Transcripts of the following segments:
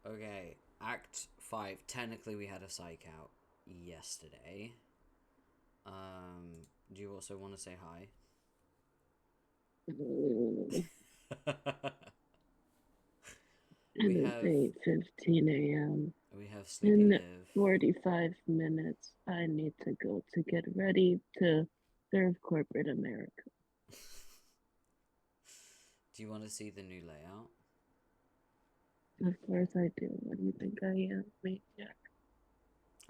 Okay, Act 5. Technically, we had a psych out yesterday. Do you also want to say hi? Mm, we It is have 8:15 a.m. we have Sleepy In Liv. 45 minutes, I need to go to get ready to serve corporate America. Do you want to see the new layout? Of course I do. What do you think I am, maniac?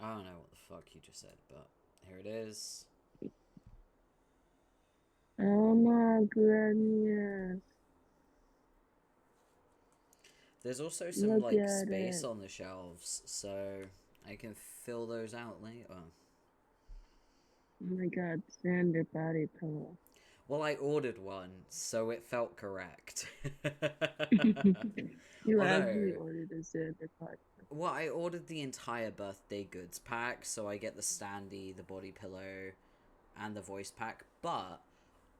I don't know what the fuck you just said, but here it is. Oh my goodness. There's also some Look like at space it. on the shelves, so I can fill those out later. Oh my god, standard body pillow. Well, I ordered one, so it felt correct. You actually Although, ordered a standard body pillow. well, I ordered the entire birthday goods pack, so I get the standee, the body pillow, and the voice pack, but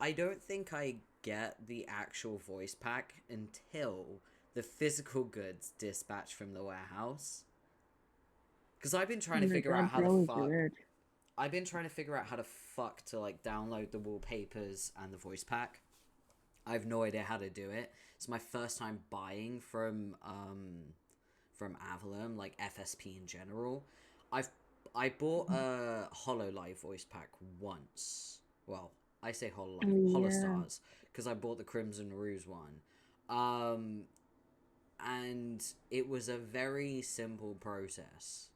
I don't think I get the actual voice pack until the physical goods dispatch from the warehouse. Because I've been Oh trying to my figure out god, how the bro is fuck rich. I've been trying to figure out how to fuck to like download the wallpapers and the voice pack. I have no idea how to do it. It's my first time buying from Avalon, like FSP in general. I've I bought a Hololive voice pack once. Well, I say Oh Hololive, yeah. Holostars, because I bought the Crimson Ruse one. Um, and it was a very simple process.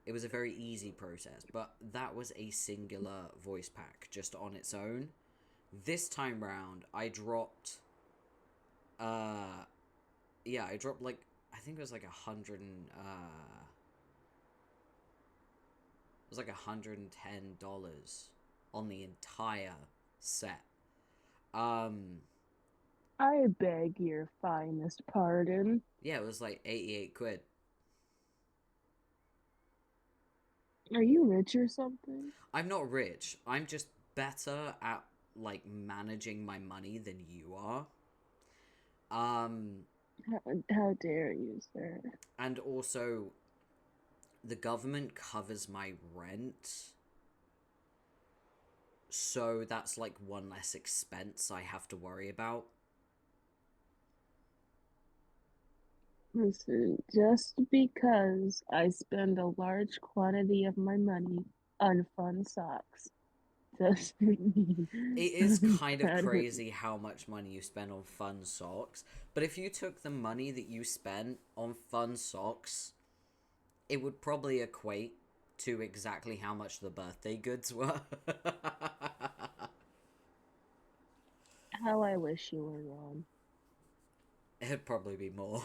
It was a very easy process, but that was a singular voice pack just on its own. This time round, I dropped uh yeah, I dropped like I think it was like it was like $110 on the entire set. Um I beg your finest pardon. yeah, it was like 88 quid. Are you rich or something? I'm not rich. I'm just better at like managing my money than you are. Um How dare you, sir? and also the government covers my rent. So that's like one less expense I have to worry about. Listen, just because I spend a large quantity of my money on fun socks doesn't mean It is I'm kind of better. crazy how much money you spend on fun socks. But if you took the money that you spent on fun socks, it would probably equate to exactly how much the birthday goods were. How I wish you were wrong. It'd probably be more.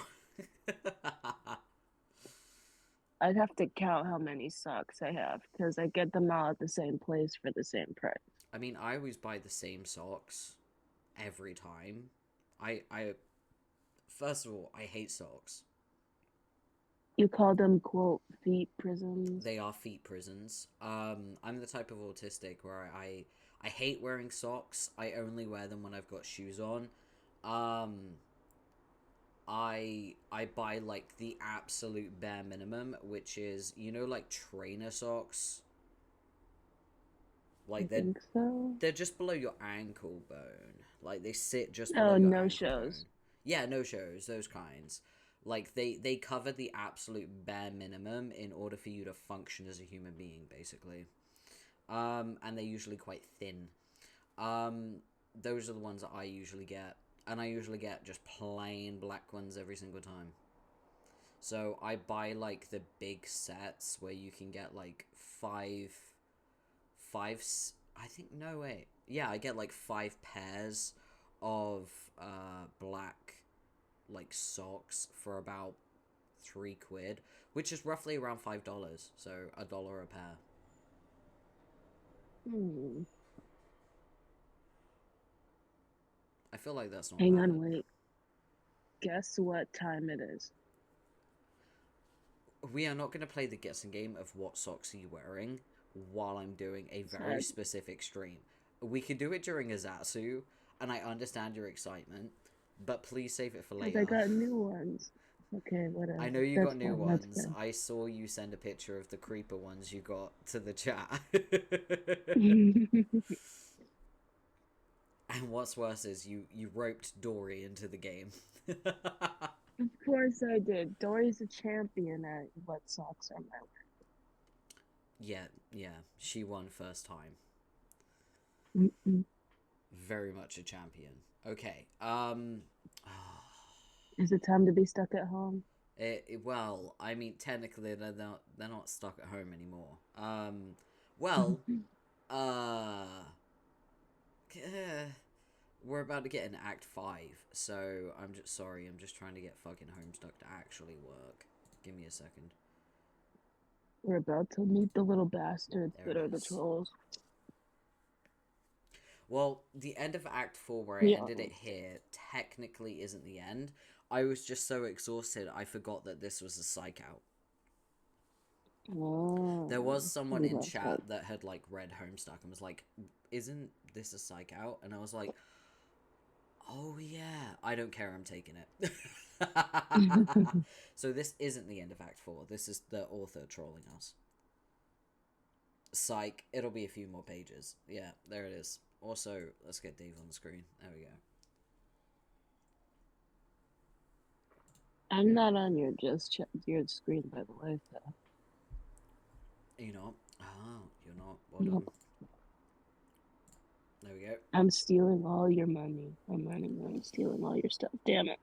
I'd have to count how many socks I have because I get them all at the same place for the same price. I mean, I always buy the same socks every time. I first of all, I hate socks. You call them, quote, feet prisons. They are feet prisons. I'm the type of autistic where I hate wearing socks. I only wear them when I've got shoes on. Um, I buy like the absolute bare minimum, which is like trainer socks. I Like think so. they're just below your ankle bone. Like they sit just below Oh, your no ankle shows. bone. Yeah, no shows, those kinds. Like they cover the absolute bare minimum in order for you to function as a human being, basically. And they're usually quite thin. Those are the ones that I usually get, and I usually get just plain black ones every single time. So I buy like the big sets where you can get like five. I think no wait. Yeah, I get like 5 pairs of black like socks for about 3 quid, which is roughly around $5. So $1 a pair. Hmm. I feel like that's not Hang on, bad. wait. Guess what time it is? We are not going to play the guessing game of what socks are you wearing while I'm doing a very Sad. specific stream. We could do it during a Zatsu, and I understand your excitement, but please save it for Because I later. got new ones. Okay, whatever. I know you That's got new fine. That's ones. I saw you send a picture of the creeper ones you got to the chat. fine. And what's worse is you roped Dory into the game. Of course I did. Dory's a champion at what socks are my Yeah, yeah, she won first time. Mm-mm. Very much a champion. Okay. Is it time to be stuck at home? Well, I mean, technically they're not stuck at home anymore. Well, uh, we're about to get in Act 5, so I'm just sorry. I'm just trying to get fucking Homestuck to actually work. Give me a second. We're about to meet the little bastards There that it are the is. trolls. Well, the end of Act 4 where I Yeah. ended it here technically isn't the end. I was just so exhausted I forgot that this was a psych out. There was someone in chat that had like read Homestuck and was like, "Isn't this a psych out?" And I was like, "Oh yeah, I don't care. I'm taking it." So this isn't the end of Act 4. This is the author trolling us. Psych. It'll be a few more pages. Yeah, there it is. Also, let's get Dave on the screen. There we go. I'm not on your your screen, by the way. So. You're not? Oh, you're not. Well Nope. done. There we go. I'm stealing all your money. I'm stealing all your stuff. Damn it.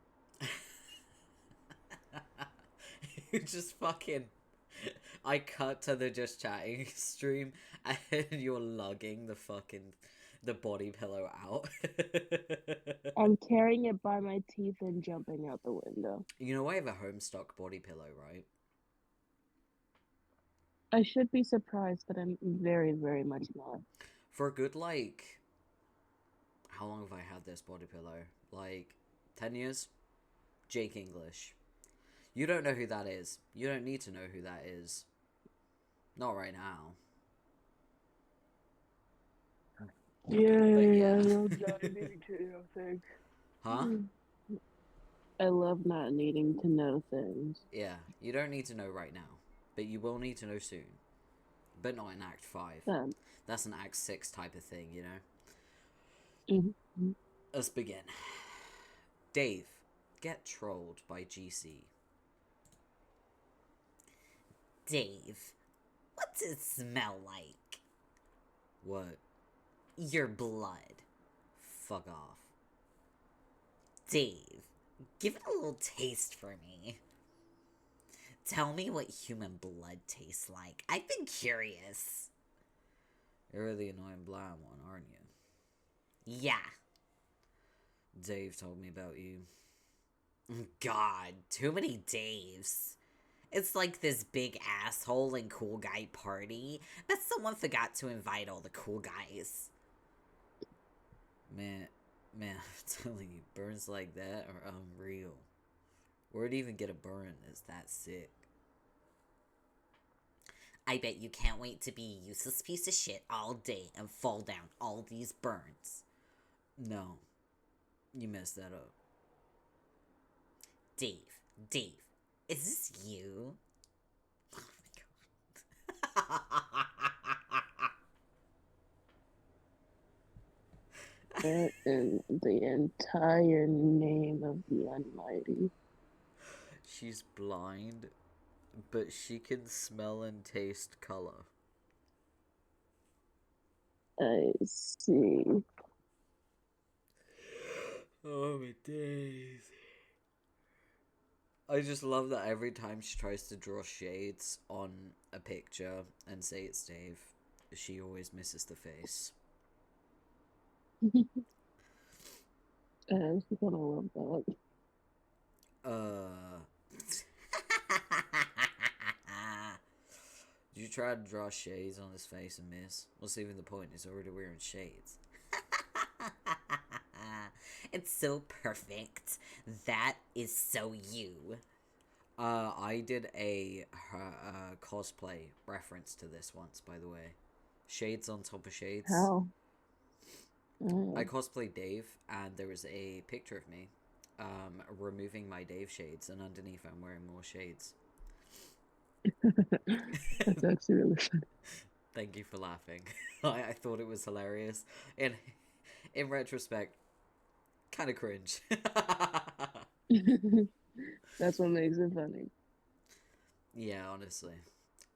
You just fucking... I cut to the just chatting stream and you're lugging the fucking... the body pillow out. I'm carrying it by my teeth and jumping out the window. You know I have a Homestuck body pillow, right? I should be surprised, but I'm very, very much not. For a good, like... How long have I had this body pillow? Like, 10 years? Jake English. You don't know who that is. You don't need to know who that is. Not right now. Yeah. I love not needing to know things. Huh? I love not needing to know things. Yeah, you don't need to know right now. But you will need to know soon. But not in Act 5. That's an Act 6 type of thing, you know? Mm-hmm. Let's begin. Dave, get trolled by GC. Dave, what does it smell like? What? Your blood. Fuck off. Dave, give it a little taste for me. Tell me what human blood tastes like. I've been curious. You're the annoying blind one, aren't you? Yeah. Dave told me about you. God, too many Daves. It's like this big asshole and cool guy party, but someone forgot to invite all the cool guys. Man, I'm telling you, burns like that are unreal. Where'd even get a burn that's that sick? I bet you can't wait to be a useless piece of shit all day and fall down all these burns. No. You messed that up. Dave, is this you? Oh my god. That in the entire name of the Almighty. She's blind, but she can smell and taste color. I see. Oh my days. I just love that every time she tries to draw shades on a picture and say it's Dave, she always misses the face. I just gonna love that. Did you try to draw shades on his face and miss? What's even the point? He's already wearing shades. It's so perfect. That is so you. I did a cosplay reference to this once, by the way. Shades on top of shades. How? I cosplayed Dave, and there was a picture of me removing my Dave shades, and underneath I'm wearing more shades. That's actually really funny. Thank you for laughing. I thought it was hilarious. In retrospect, kind of cringe. That's what makes it funny. Yeah, honestly.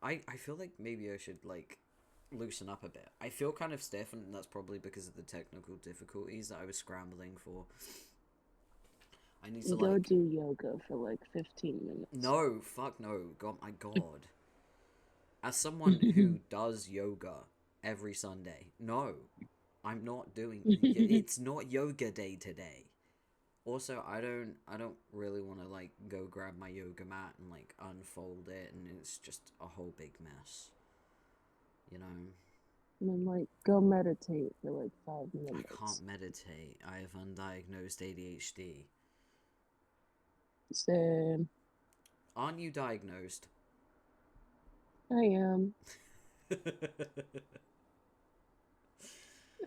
I feel like maybe I should, like, loosen up a bit. I feel kind of stiff, and that's probably because of the technical difficulties that I was scrambling for. I need to, Go like... do yoga for like 15 minutes. No, fuck no. God, my God. As someone who does yoga every Sunday, no, I'm not doing... It's not yoga day today. Also, I don't really want to, like, go grab my yoga mat and, like, unfold it, and it's just a whole big mess. You know? And then, like, go meditate for like 5 minutes. I can't meditate. I have undiagnosed ADHD. Same. Aren't you diagnosed? I am.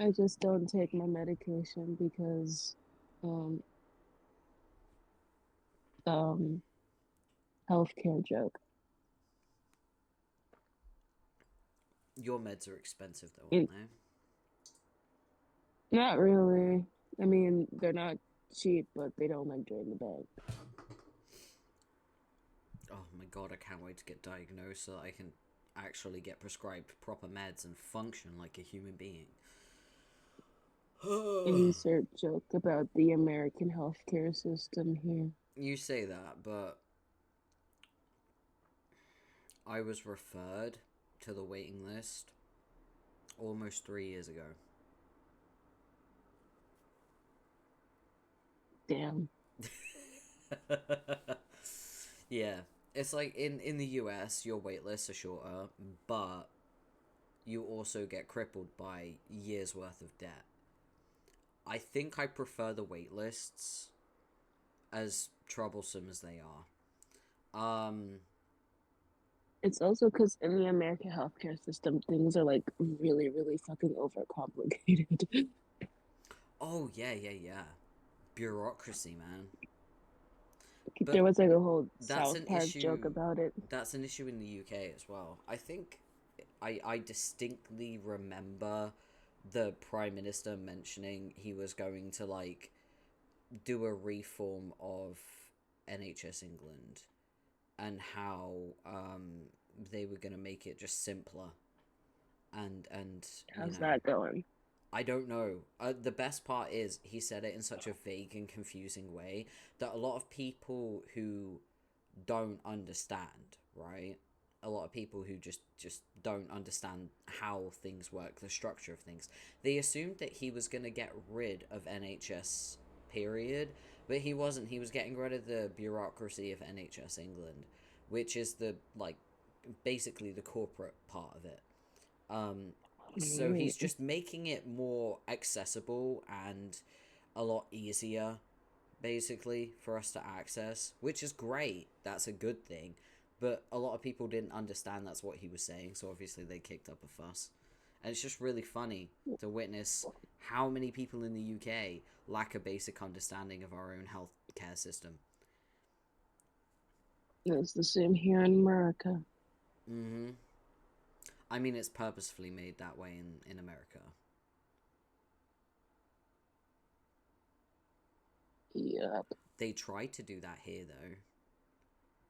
I just don't take my medication because, healthcare joke. Your meds are expensive, though, aren't they? Not really. I mean, they're not cheap, but they don't like drain the bank. Oh my God, I can't wait to get diagnosed so that I can actually get prescribed proper meds and function like a human being. Insert joke about the American healthcare system here. You say that, but I was referred to the waiting list almost 3 years ago. Damn. Yeah, it's like in the US, your wait lists are shorter, but you also get crippled by years worth of debt. I think I prefer the wait lists, as troublesome as they are. It's also because in the American healthcare system, things are like really, really fucking overcomplicated. Oh yeah. Bureaucracy, man. But there was like a whole that's South an Park issue. joke about it. That's an issue in the UK as well. I think I distinctly remember the Prime Minister mentioning he was going to, like, do a reform of NHS England and how they were going to make it just simpler. And How's that going? I don't know. The best part is he said it in such a vague and confusing way that a lot of people who don't understand, right? A lot of people who just don't understand how things work, the structure of things. They assumed that he was going to get rid of NHS, period, but he wasn't. He was getting rid of the bureaucracy of NHS England, which is the, like, basically the corporate part of it. So he's just making it more accessible and a lot easier, basically, for us to access, which is great. That's a good thing. But a lot of people didn't understand that's what he was saying, so obviously they kicked up a fuss. And it's just really funny to witness how many people in the UK lack a basic understanding of our own healthcare system. It's the same here in America. Mm-hmm. I mean, it's purposefully made that way in America. Yep. They tried to do that here, though.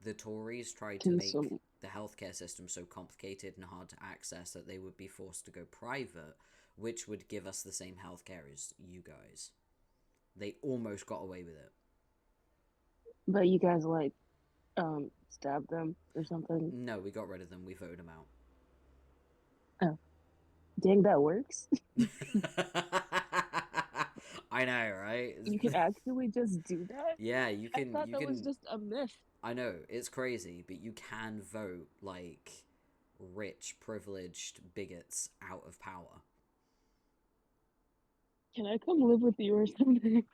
The Tories tried to make the healthcare system so complicated and hard to access that they would be forced to go private, which would give us the same healthcare as you guys. They almost got away with it. But you guys, like, stabbed them or something? No, we got rid of them. We voted them out. Oh. Dang, that works. I know, right? You can actually just do that? Yeah, you can. I thought that was just a myth. I know, it's crazy, but you can vote, like, rich, privileged bigots out of power. Can I come live with you or something?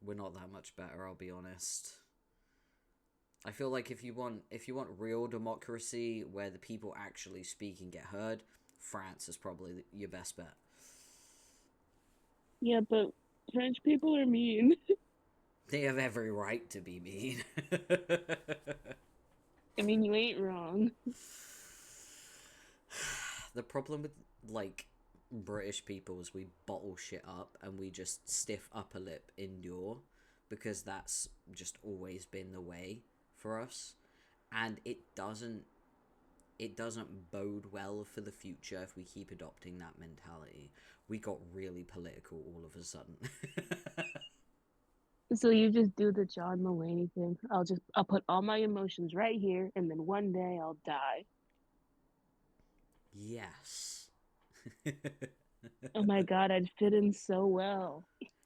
We're not that much better, I'll be honest. I feel like if you want real democracy where the people actually speak and get heard, France is probably your best bet. Yeah, but French people are mean. They have every right to be mean. I mean, you ain't wrong. The problem with, like, British people is we bottle shit up and we just stiff upper lip endure because that's just always been the way for us, and it doesn't bode well for the future if we keep adopting that mentality. We got really political all of a sudden. So you just do the John Mulaney thing. I'll put all my emotions right here, and then one day I'll die. Yes. Oh my god, I'd fit in so well.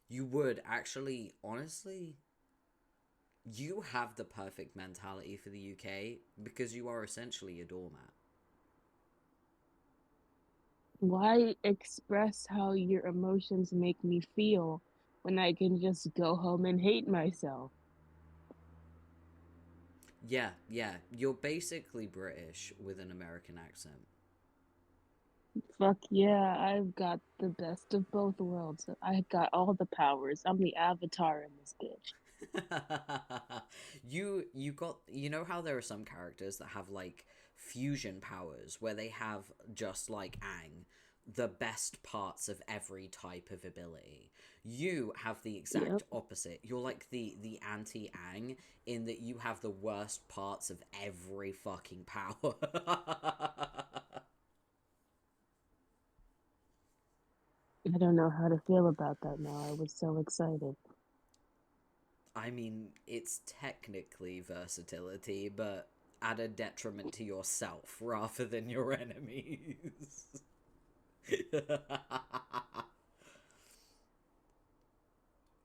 You would actually, honestly, you have the perfect mentality for the UK because you are essentially a doormat. Why express how your emotions make me feel when I can just go home and hate myself? Yeah, you're basically British with an American accent. Fuck yeah, I've got the best of both worlds. I got all the powers. I'm the avatar in this bitch. You got, you know how there are some characters that have like fusion powers where they have, just like Aang, the best parts of every type of ability. You have the exact Yep. opposite. You're like the anti Aang in that you have the worst parts of every fucking power. I don't know how to feel about that now. I was so excited. I mean, it's technically versatility, but at a detriment to yourself rather than your enemies.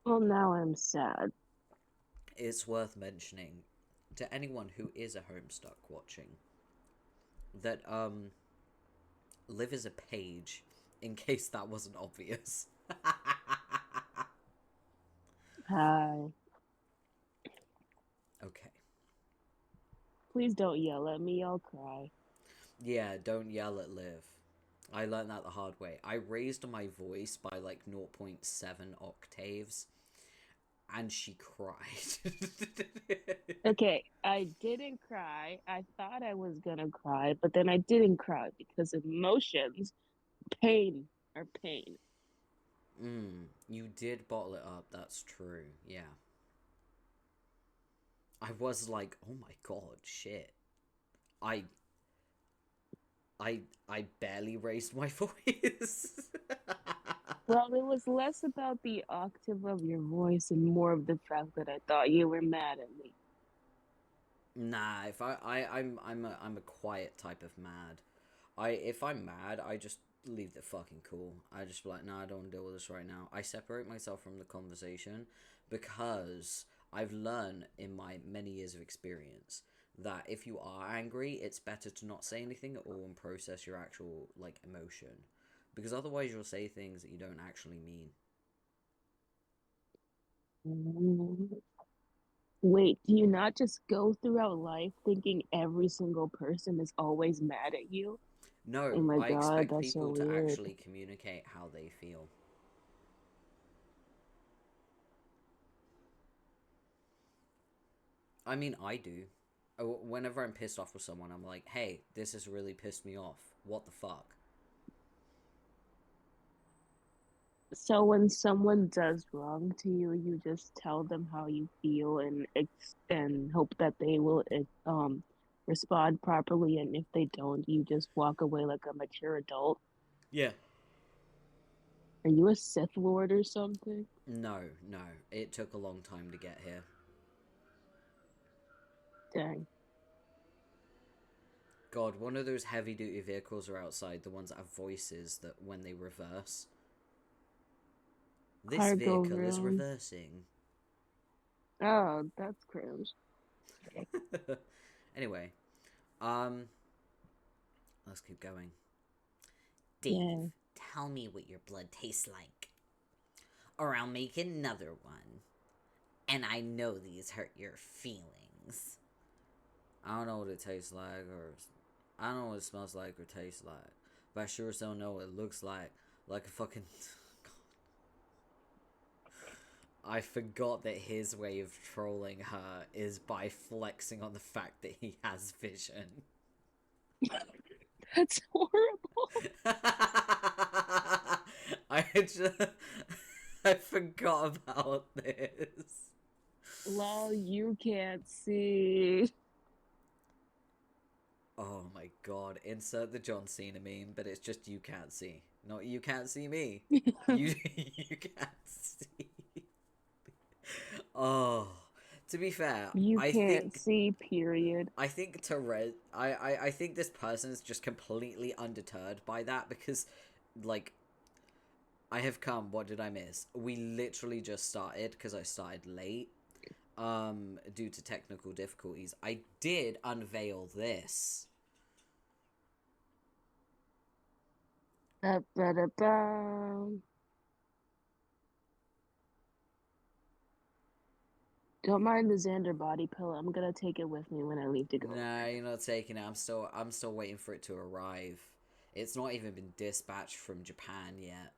Well, now I'm sad. It's worth mentioning to anyone who is a Homestuck watching that Liv is a page, in case that wasn't obvious. Hi. Okay. Please don't yell at me. I'll cry. Yeah, don't yell at Liv. I learned that the hard way. I raised my voice by like 0.7 octaves, and she cried. Okay, I didn't cry. I thought I was gonna cry, but then I didn't cry because emotions, pain, are pain. You did bottle it up, that's true, yeah. I was like, oh my god, shit. I I barely raised my voice. Well, it was less about the octave of your voice and more of the fact that I thought you were mad at me. Nah, if I'm a quiet type of mad. If I'm mad, I just leave the fucking cool. I just be like, nah, I don't want to deal with this right now. I separate myself from the conversation because I've learned in my many years of experience that if you are angry, it's better to not say anything at all and process your actual like emotion, because otherwise you'll say things that you don't actually mean. Mm. Wait, do you not just go throughout life thinking every single person is always mad at you? Oh No, my I god, expect that's so people to weird. actually communicate how they feel. I mean, I do. Whenever I'm pissed off with someone, I'm like, hey, this has really pissed me off. What the fuck? So when someone does wrong to you, you just tell them how you feel and hope that they will respond properly, and if they don't, you just walk away like a mature adult. Yeah. Are you a Sith Lord or something? No, no. It took a long time to get here. Dang. God, one of those heavy duty vehicles are outside, the ones that have voices that when they reverse. This Cargo vehicle is room. reversing. Oh, that's cringe. Anyway, let's keep going. Dave, Yeah. tell me what your blood tastes like, or I'll make another one. And I know these hurt your feelings. I don't know what it tastes like, or I don't know what it smells like or tastes like, but I sure as don't know what it looks like a fucking. I forgot that his way of trolling her is by flexing on the fact that he has vision. That's horrible. I just... I forgot about this. Lol, you can't see. Oh my god, insert the John Cena meme, but it's just you can't see. Not you can't see me. You can't see. Oh, to be fair, You I can't think see, period. I think I think this person is just completely undeterred by that because, like, I have come. What did I miss? We literally just started because I started late, due to technical difficulties. I did unveil this. Ba-ba-da-ba. Don't mind the Xander body pillow. I'm gonna take it with me when I leave to go. No, you're not taking it. I'm still waiting for it to arrive. It's not even been dispatched from Japan yet.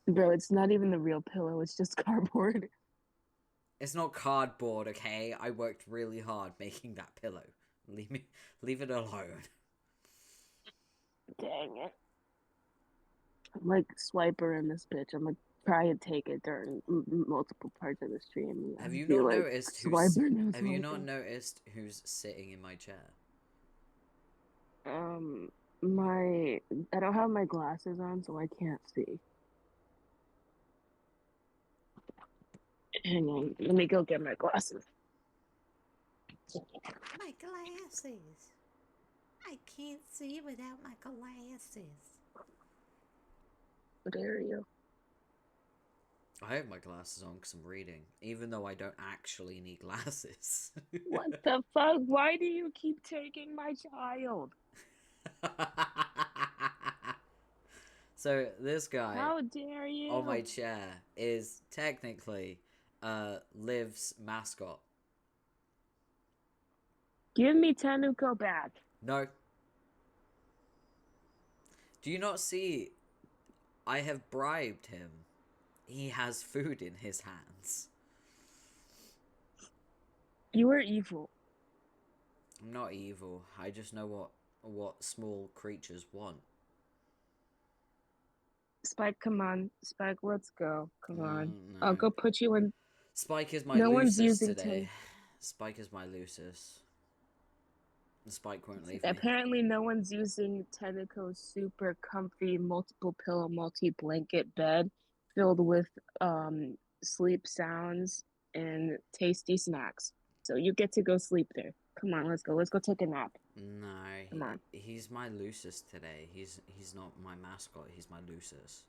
Bro, it's not even the real pillow. It's just cardboard. It's not cardboard, okay? I worked really hard making that pillow. Leave it alone. Dang it. I'm like Swiper in this bitch. I'm like try and take it during multiple parts of the stream. Have you Be not like, noticed Swiper, no Have you Swiper. not noticed who's sitting in my chair? I don't have my glasses on, so I can't see. Hang on, let me go get my glasses. My glasses. I can't see without my glasses. What are you? I have my glasses on because I'm reading, even though I don't actually need glasses. What the fuck? Why do you keep taking my child? So this guy How dare you? on my chair is technically Liv's mascot. Give me Tenuko back. No. Do you not see? I have bribed him. He has food in his hands. You are evil. I'm not evil. I just know what small creatures want. Spike, come on. Spike, let's go. Come on. No. I'll go put you in. Spike is my No one's Lucis using today. Spike is my Lucis. Spike won't leave me. Apparently, no one's using Tenuko's super comfy multiple pillow, multi blanket bed filled with sleep sounds and tasty snacks. So you get to go sleep there. Come on, let's go. Let's go take a nap. No, Come on. he's my Lucis today. He's not my mascot. He's my Lucis.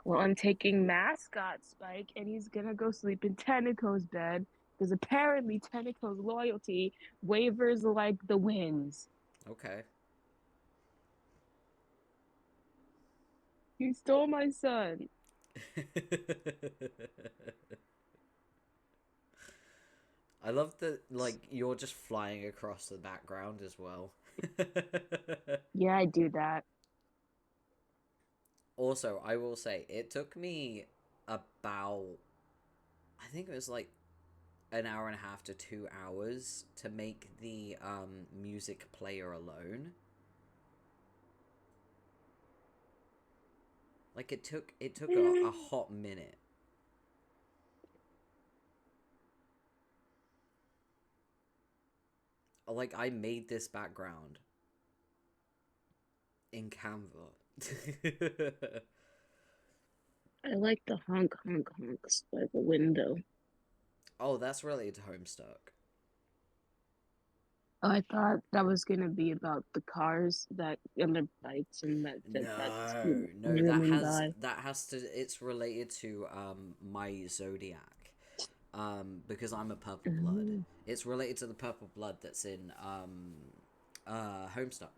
Well, I'm taking mascot Spike, and he's gonna go sleep in Tenuko's bed because apparently Tenuko's loyalty wavers like the winds. Okay. He stole my son. I love that, like, you're just flying across the background as well. Yeah, I do that. Also, I will say, it took me about, I think it was like an hour and a half to 2 hours to make the music player alone. Like, it took a hot minute. Like, I made this background in Canva. I like the honk honk honks by the window. Oh, that's related to Homestuck. Oh, I thought that was gonna be about the cars that and the bikes and that That has to, it's related to my zodiac. Because I'm a purple blood. It's related to the purple blood that's in Homestuck.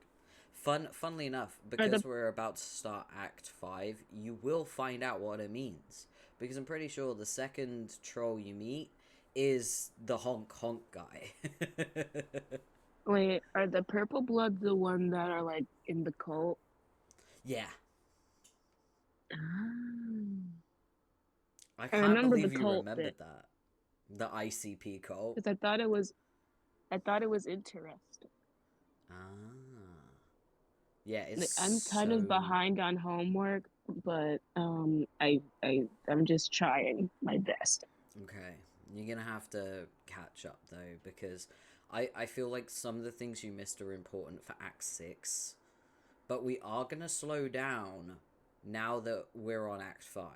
Funnily enough, because we're about to start Act 5, you will find out what it means. Because I'm pretty sure the second troll you meet is the honk honk guy. Wait, are the purple blood the one that are like in the cult? Yeah. I I can't remember the believe you cult remembered bit that. The ICP cult. because I thought it was interesting. Ah. Yeah, it's I'm kind so... of behind on homework, but I'm just trying my best. Okay. You're gonna have to catch up, though, because I feel like some of the things you missed are important for Act 6. But we are gonna slow down now that we're on Act 5.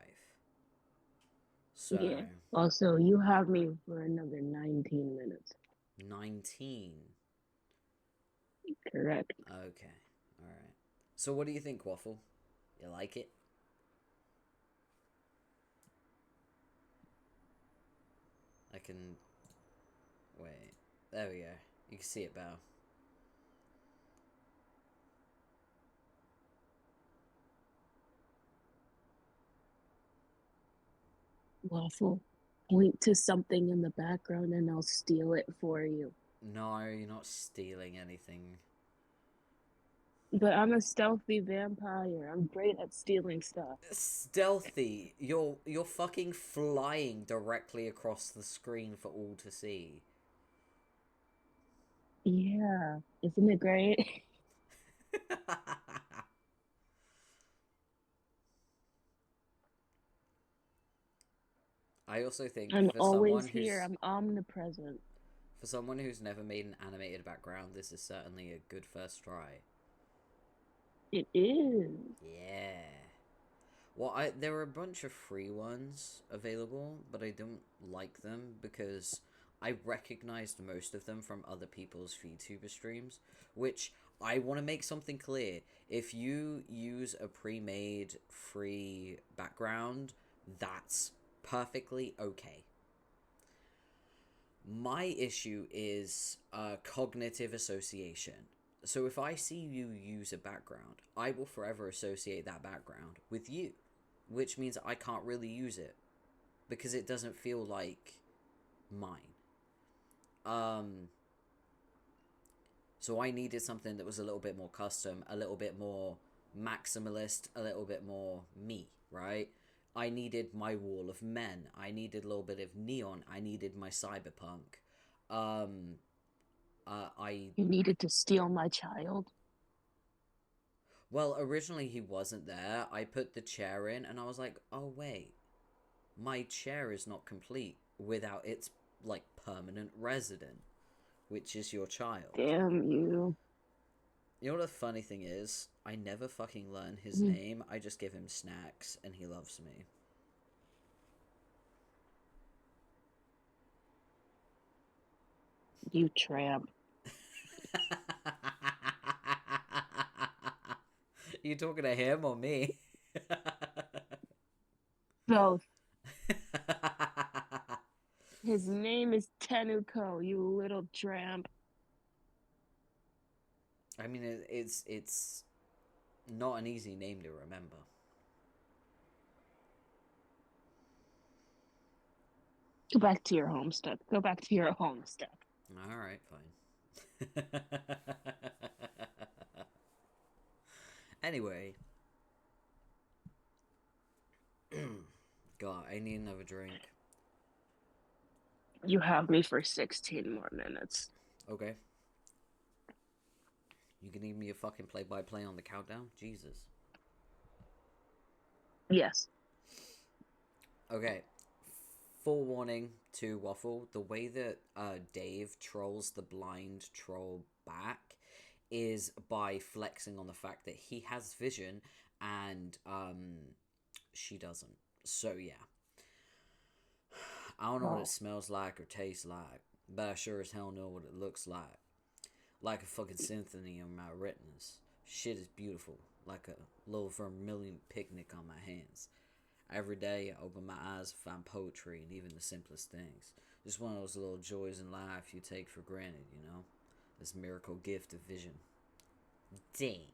So... Yeah. Also, you have me for another 19 minutes. 19. Correct. Okay. Alright. So what do you think, Waffle? You like it? I can... Wait. There we go. You can see it better. Waffle, point to something in the background and I'll steal it for you. No, you're not stealing anything. But I'm a stealthy vampire. I'm great at stealing stuff. Stealthy. You're fucking flying directly across the screen for all to see. Yeah. Isn't it great? I also think I'm for always someone here. who's I'm omnipresent. for someone who's never made an animated background, this is certainly a good first try. It is. Yeah. Well, there are a bunch of free ones available, but I don't like them because I recognized most of them from other people's VTuber streams, which I want to make something clear. If you use a pre-made free background, that's perfectly okay. My issue is cognitive association. So if I see you use a background, I will forever associate that background with you, which means I can't really use it because it doesn't feel like mine. So I needed something that was a little bit more custom, a little bit more maximalist, a little bit more me, right? I needed my wall of men. I needed a little bit of neon. I needed my cyberpunk. You needed to steal my child? Well, originally he wasn't there. I put the chair in and I was like, oh wait, my chair is not complete without its, like, permanent resident, which is your child. Damn you. You know what the funny thing is? I never fucking learn his name. I just give him snacks and he loves me. You tramp. You talking to him or me? Both. His name is Tenuko, you little tramp. I mean, it's not an easy name to remember. Go back to your Homestuck. Go back to your Homestuck. Alright, fine. Anyway. God, I need another drink. You have me for 16 more minutes. Okay. You can give me a fucking play-by-play on the countdown? Jesus. Yes. Okay. Forewarning to Waffle, the way that Dave trolls the blind troll back is by flexing on the fact that he has vision and she doesn't. So yeah. I don't know what it smells like or tastes like, but I sure as hell know what it looks like. Like a fucking symphony on my retinas. Shit is beautiful, like a little vermilion picnic on my hands. Every day I open my eyes and find poetry in even the simplest things. Just one of those little joys in life you take for granted, you know? This miracle gift of vision. Dave,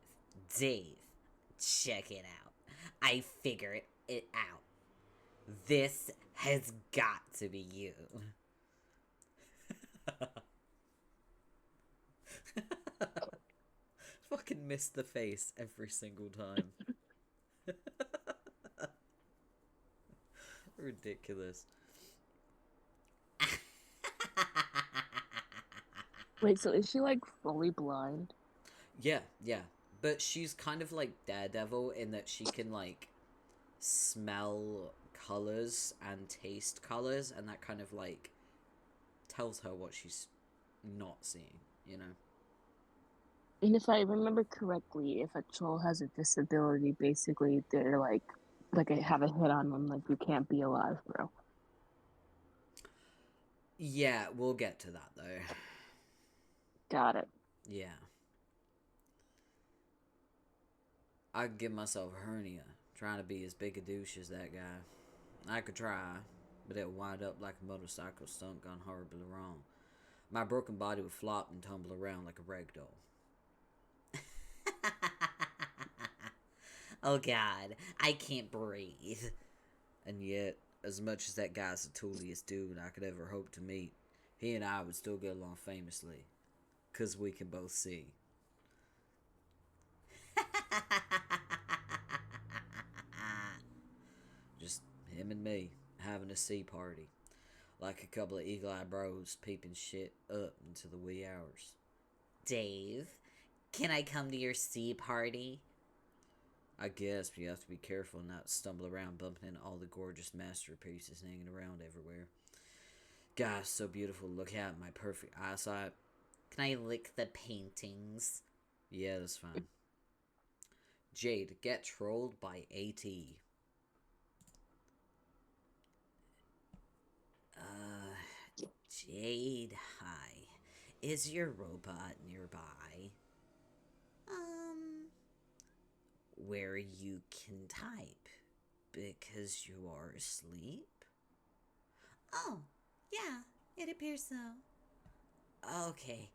check it out. I figured it out. This has got to be you. Fucking miss the face every single time. Ridiculous. Wait, so is she like fully blind? Yeah, yeah. But she's kind of like Daredevil in that she can like smell colors and taste colors, and that kind of like tells her what she's not seeing, you know? And if I remember correctly, if a troll has a disability, basically they're like I have a hit on them, like you can't be alive, bro. Yeah, we'll get to that though. Got it. Yeah. I could give myself a hernia trying to be as big a douche as that guy. I could try, but it would wind up like a motorcycle stunt gone horribly wrong. My broken body would flop and tumble around like a rag doll. Oh god, I can't breathe. And yet, as much as that guy's the tooliest dude I could ever hope to meet, he and I would still get along famously. 'Cause we can both see. Just him and me, having a sea party. Like a couple of eagle-eyed bros peeping shit up into the wee hours. Dave, can I come to your sea party? I guess, but you have to be careful not to stumble around bumping into all the gorgeous masterpieces hanging around everywhere. Gosh, so beautiful. Look at my perfect eyesight. Can I lick the paintings? Yeah, that's fine. Jade, get trolled by AT. Jade, hi. Is your robot nearby? Where you can type? Because you are asleep? Oh, yeah, it appears so. Okay,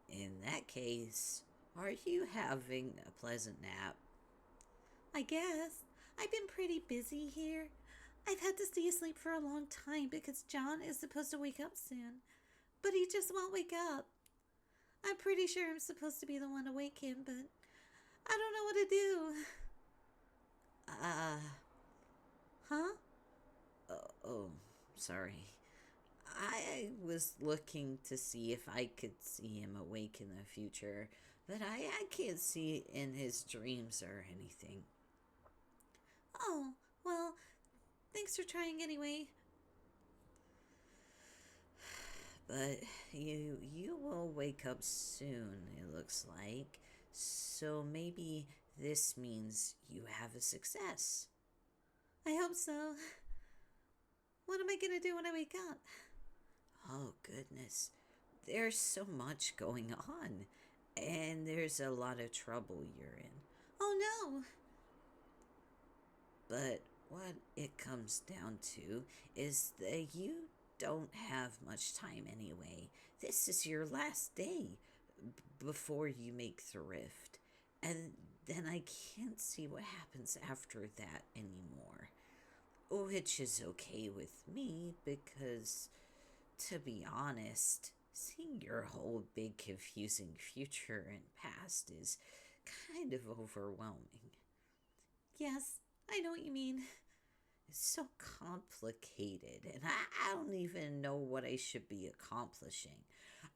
in that case, are you having a pleasant nap? I guess. I've been pretty busy here. I've had to stay asleep for a long time because John is supposed to wake up soon, but he just won't wake up. I'm pretty sure I'm supposed to be the one to wake him, but I don't know what to do. Huh? Oh, sorry. I was looking to see if I could see him awake in the future, but I can't see in his dreams or anything. Oh, well, thanks for trying anyway. But you will wake up soon, it looks like. So maybe this means you have a success. I hope so. What am I gonna do when I wake up? Oh, goodness. There's so much going on. And there's a lot of trouble you're in. Oh, no. But what it comes down to is that you don't have much time anyway. This is your last day before you make the rift. And then I can't see what happens after that anymore. Which is okay with me because, to be honest, seeing your whole big confusing future and past is kind of overwhelming. Yes, I know what you mean. It's so complicated, and I don't even know what I should be accomplishing.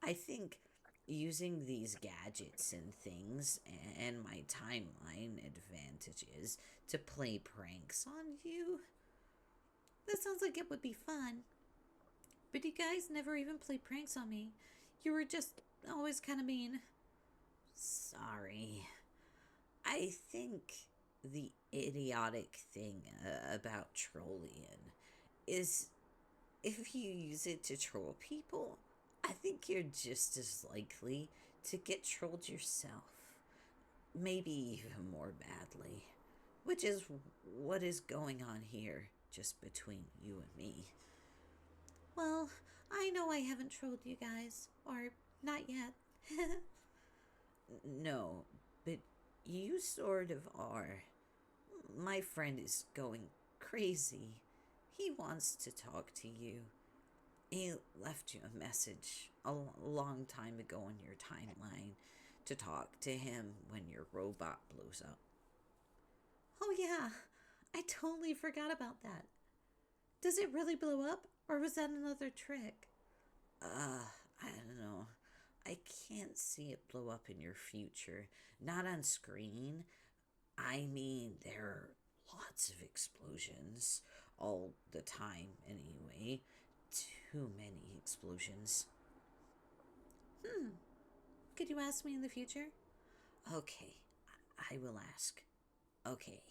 I think using these gadgets and things and my timeline advantages to play pranks on you. That sounds like it would be fun. But you guys never even played pranks on me. You were just always kind of mean. Sorry. I think the idiotic thing about trolling is if you use it to troll people, I think you're just as likely to get trolled yourself. Maybe even more badly. Which is what is going on here, just between you and me. Well, I know I haven't trolled you guys. Or not yet. No, but you sort of are. My friend is going crazy. He wants to talk to you. He left you a message a long time ago on your timeline to talk to him when your robot blows up. Oh yeah, I totally forgot about that. Does it really blow up, or was that another trick? I don't know. I can't see it blow up in your future. Not on screen. I mean, there are lots of explosions. All the time, anyway. Too many explosions. Could you ask me in the future? Okay, I will ask. Okay.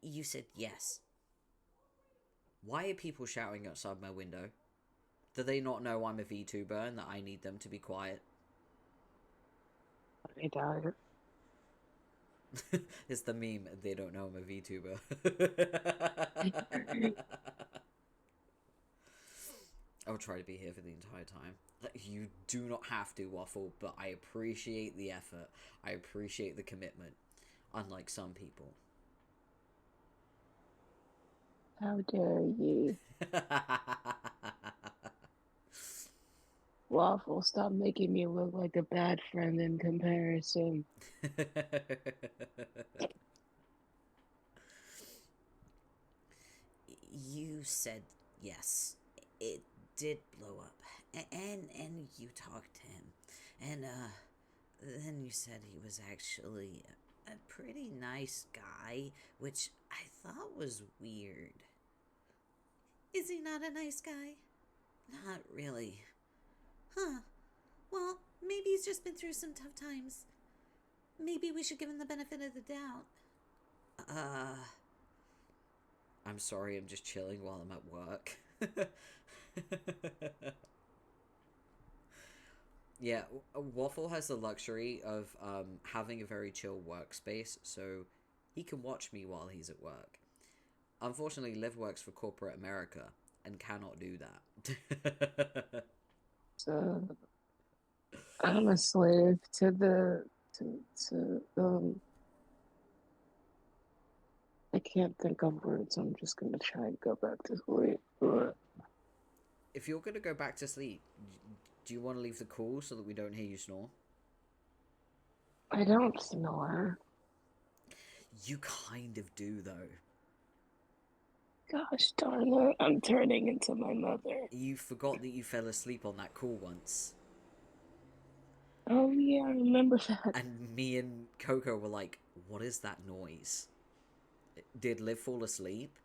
You said yes. Why are people shouting outside my window? Do they not know I'm a VTuber and that I need them to be quiet? I doubt it. It's the meme, they don't know I'm a VTuber. I'll try to be here for the entire time. You do not have to, Waffle, but I appreciate the effort. I appreciate the commitment. Unlike some people. How dare you? Waffle, stop making me look like a bad friend in comparison. You said yes. It did blow up. And you talked to him. And then you said he was actually a pretty nice guy, which I thought was weird. Is he not a nice guy? Not really. Huh. Well, maybe he's just been through some tough times. Maybe we should give him the benefit of the doubt. I'm sorry, I'm just chilling while I'm at work. Yeah, Waffle has the luxury of having a very chill workspace, so he can watch me while he's at work. Unfortunately, Liv works for corporate America and cannot do that. So, I'm a slave to the I can't think of words. I'm just gonna try and go back to sleep. If you're gonna go back to sleep, do you want to leave the call so that we don't hear you snore? I don't snore. You kind of do, though. Gosh darn it, I'm turning into my mother. You forgot that you fell asleep on that call once. Oh yeah, I remember that. And me and Coco were like, what is that noise? Did Liv fall asleep?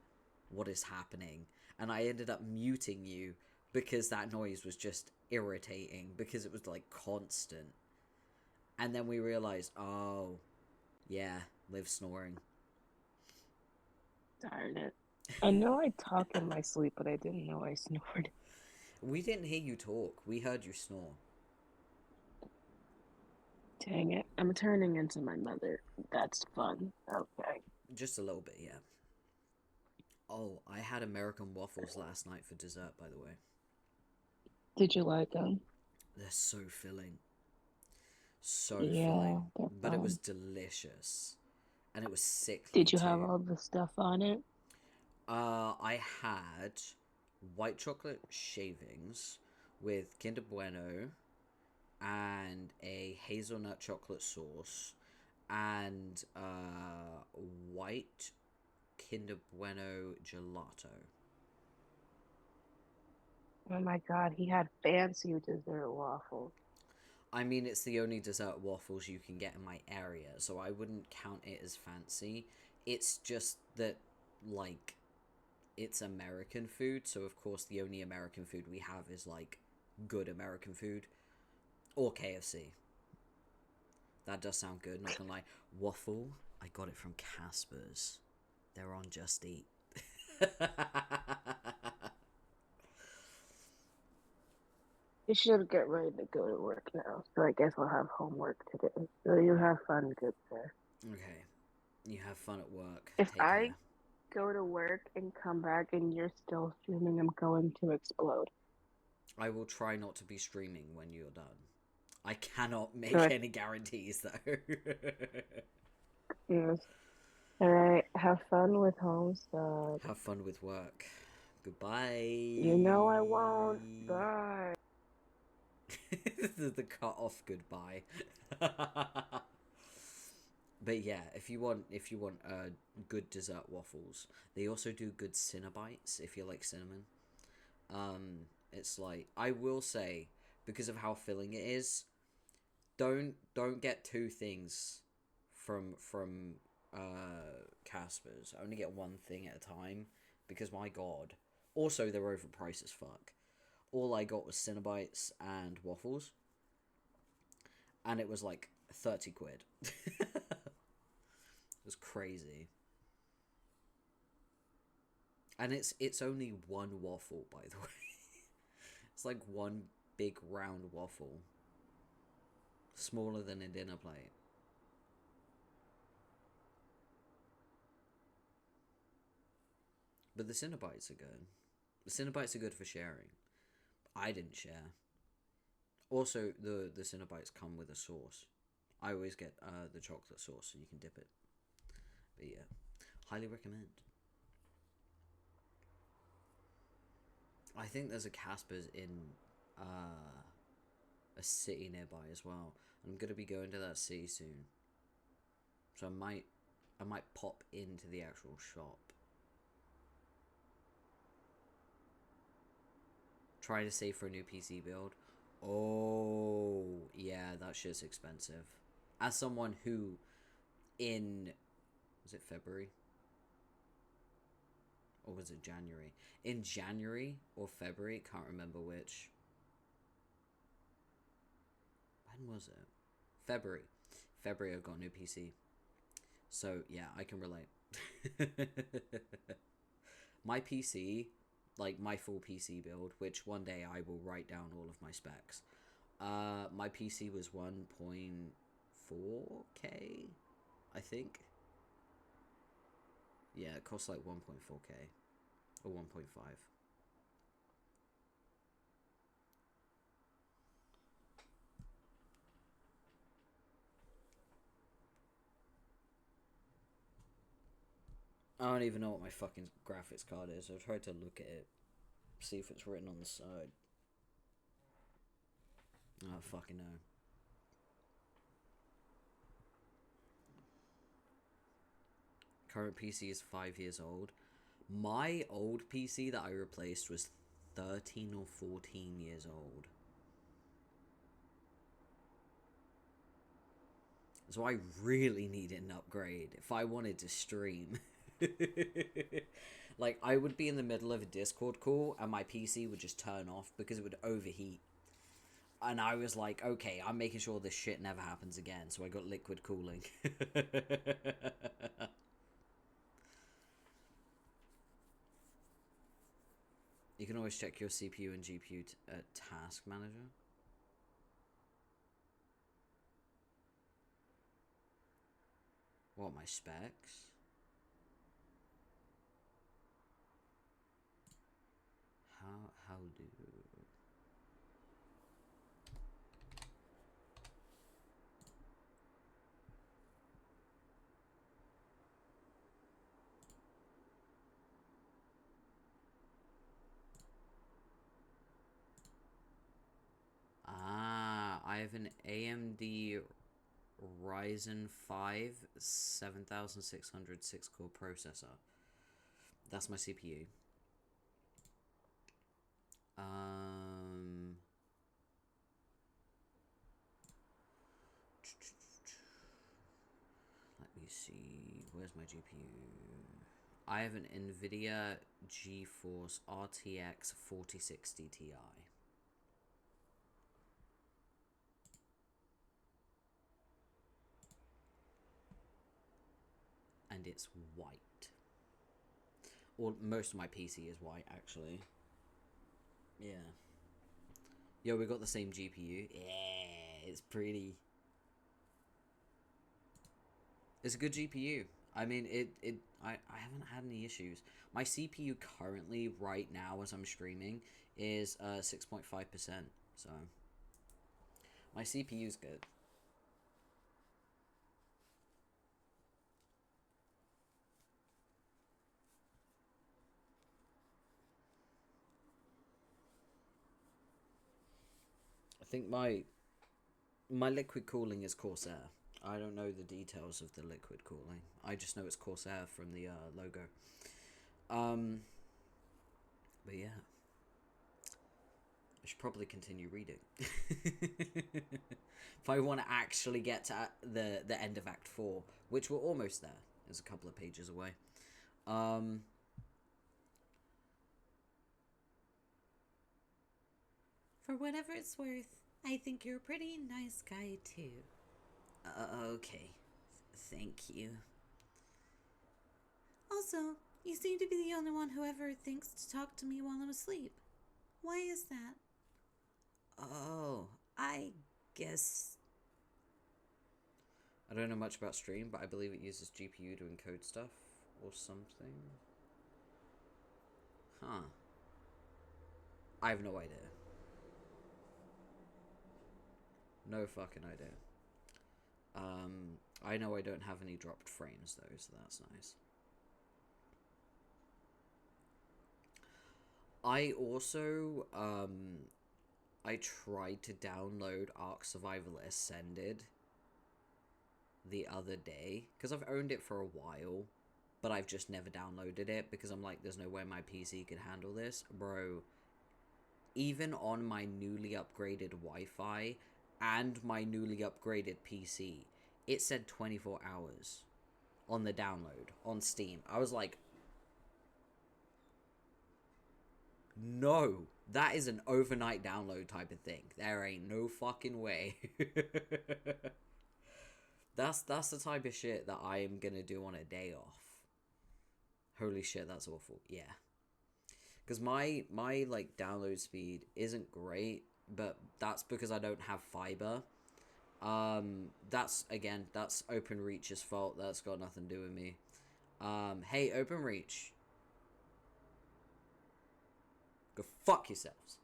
What is happening? And I ended up muting you because that noise was just irritating, because it was like constant. And then we realized, oh, yeah, Liv's snoring. Darn it. I know I talk in my sleep, but I didn't know I snored. We didn't hear you talk. We heard you snore. Dang it. I'm turning into my mother. That's fun. Okay. Just a little bit, yeah. Oh, I had American waffles last night for dessert, by the way. Did you like them? They're so filling. So Yeah, filling. they're But it fun. was delicious. And it was sickly Did you have too. all the stuff on it? I had white chocolate shavings with Kinder Bueno and a hazelnut chocolate sauce and white Kinder Bueno gelato. Oh my god, he had fancy dessert waffles. I mean, it's the only dessert waffles you can get in my area, so I wouldn't count it as fancy. It's just that, like, it's American food, so of course the only American food we have is, like, good American food. Or KFC. That does sound good, not gonna lie. Waffle, I got it from Casper's. They're on Just Eat. You should get ready to go to work now, so I guess I'll have homework today. So you have fun, good sir. Okay. You have fun at work. If Take I care. go to work and come back and you're still streaming, I'm going to explode. I will try not to be streaming when you're done. I cannot make Good. any guarantees, though. Yes. Alright, have fun with Homestuck. Have fun with work. Goodbye. You know I won't. Bye. the cut off goodbye. But yeah, if you want good dessert waffles, they also do good Cinnabites if you like cinnamon. It's like, I will say, because of how filling it is, don't get two things from Casper's. Only get one thing at a time, because my god. Also, they're overpriced as fuck. All I got was Cinnabites and waffles, and it was like 30 quid. It was crazy. And it's only one waffle, by the way. It's like one big round waffle. Smaller than a dinner plate. But the Cinnabites are good. The Cinnabites are good for sharing. I didn't share. Also, the Cinnabites come with a sauce. I always get the chocolate sauce, so you can dip it. But yeah, highly recommend. I think there's a Casper's in a city nearby as well. I'm gonna be going to that city soon, so I might pop into the actual shop. Try to save for a new PC build. Oh yeah, that shit's expensive. As someone who, was it February? Or was it January? In January or February, can't remember which. When was it? February. February I got a new PC. So yeah, I can relate. My PC, like my full PC build, which one day I will write down all of my specs. My PC was 1.4K, I think. Yeah, it costs like 1.4K or 1.5. I don't even know what my fucking graphics card is. I've tried to look at it, see if it's written on the side. I don't fucking know. Current PC is 5 years old. My old PC that I replaced was 13 or 14 years old. So I really needed an upgrade if I wanted to stream. Like, I would be in the middle of a Discord call and my PC would just turn off because it would overheat. And I was like, okay, I'm making sure this shit never happens again. So I got liquid cooling. You can always check your CPU and GPU task manager. What, my specs? How do... I have an AMD Ryzen 5 7600 6-core processor. That's my CPU. Let me see. Where's my GPU? I have an NVIDIA GeForce RTX 4060 Ti. And it's white. Or most of my PC is white, actually. Yeah. Yo, we got the same GPU. Yeah, it's pretty. It's a good GPU. I mean, I haven't had any issues. My CPU currently, right now, as I'm streaming, is 6.5%. So, my CPU's good. I think my liquid cooling is Corsair. I don't know the details of the liquid cooling. I just know it's Corsair from the logo. But yeah. I should probably continue reading. If I want to actually get to the end of Act 4, which we're almost there. It's a couple of pages away. For whatever it's worth, I think you're a pretty nice guy, too. Okay. Thank you. Also, you seem to be the only one who ever thinks to talk to me while I'm asleep. Why is that? Oh, I guess... I don't know much about Stream, but I believe it uses GPU to encode stuff or something. Huh. I have no idea. No fucking idea. I know I don't have any dropped frames though, so that's nice. I also, I tried to download Ark Survival Ascended the other day, because I've owned it for a while, but I've just never downloaded it, because I'm like, there's no way my PC could handle this. Bro, even on my newly upgraded Wi-Fi and my newly upgraded PC, it said 24 hours on the download on Steam. I was like, no, that is an overnight download type of thing. There ain't no fucking way. That's the type of shit that I am gonna do on a day off. Holy shit, that's awful. Yeah. Because my like download speed isn't great, but that's because I don't have fiber. That's OpenReach's fault. That's got nothing to do with me. Hey, OpenReach, go fuck yourselves.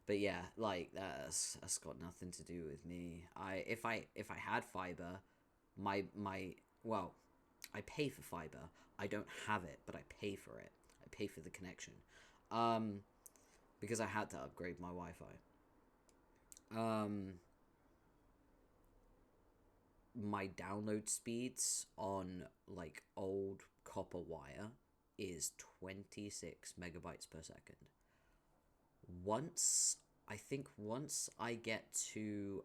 But yeah, like that's got nothing to do with me. If I had fiber, well, I pay for fiber. I don't have it, but I pay for it. I pay for the connection. Because I had to upgrade my Wi-Fi. My download speeds on like old copper wire is 26 megabytes per second. Once I get to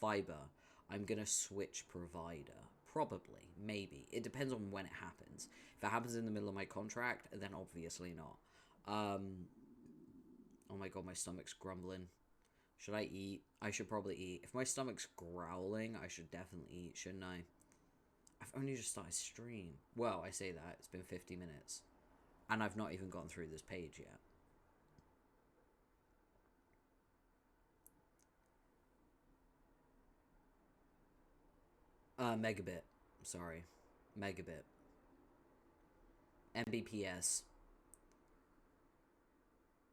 fiber, I'm gonna switch provider. Probably, maybe. It depends on when it happens. If it happens in the middle of my contract, then obviously not. Oh my god, my stomach's grumbling. Should I eat? I should probably eat. If my stomach's growling, I should definitely eat, shouldn't I? I've only just started stream. Well, I say that. It's been 50 minutes. And I've not even gone through this page yet. Megabit. Sorry. Megabit. Mbps.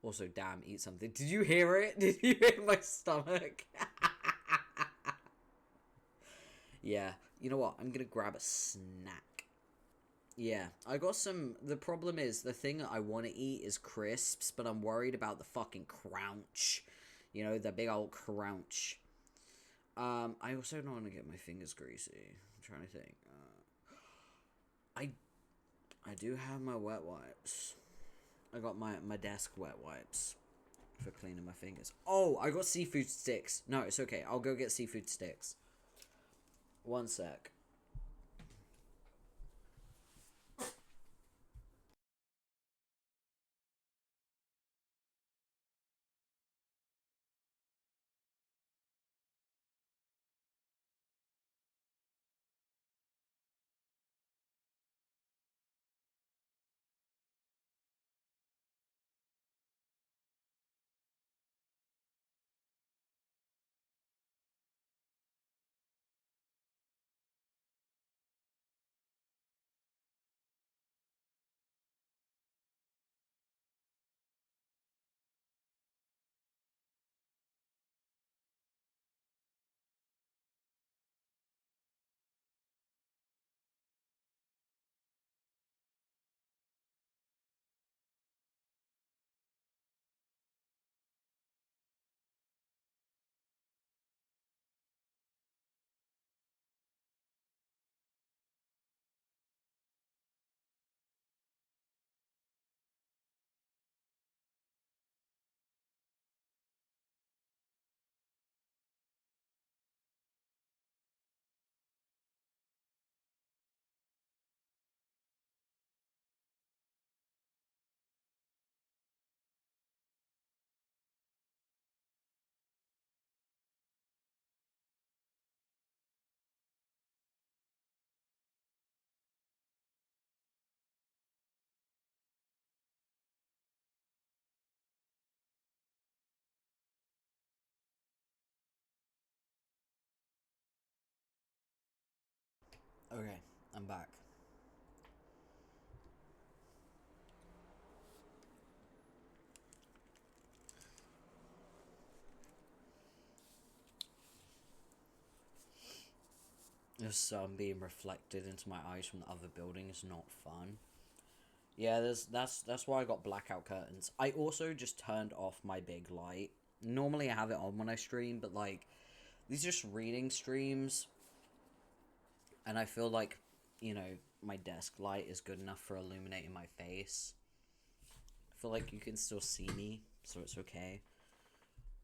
Also, damn, eat something. Did you hear it? Did you hear my stomach? Yeah. You know what? I'm gonna grab a snack. Yeah. I got some... The problem is, the thing that I want to eat is crisps, but I'm worried about the fucking crunch. You know, the big old crunch. I also don't want to get my fingers greasy. I'm trying to think. I do have my wet wipes. I got my desk wet wipes for cleaning my fingers. Oh, I got seafood sticks. No, it's okay. I'll go get seafood sticks. One sec. Okay, I'm back. The sun being reflected into my eyes from the other building is not fun. Yeah, that's why I got blackout curtains. I also just turned off my big light. Normally I have it on when I stream, but like these are just reading streams, and I feel like, you know, my desk light is good enough for illuminating my face. I feel like you can still see me, so it's okay.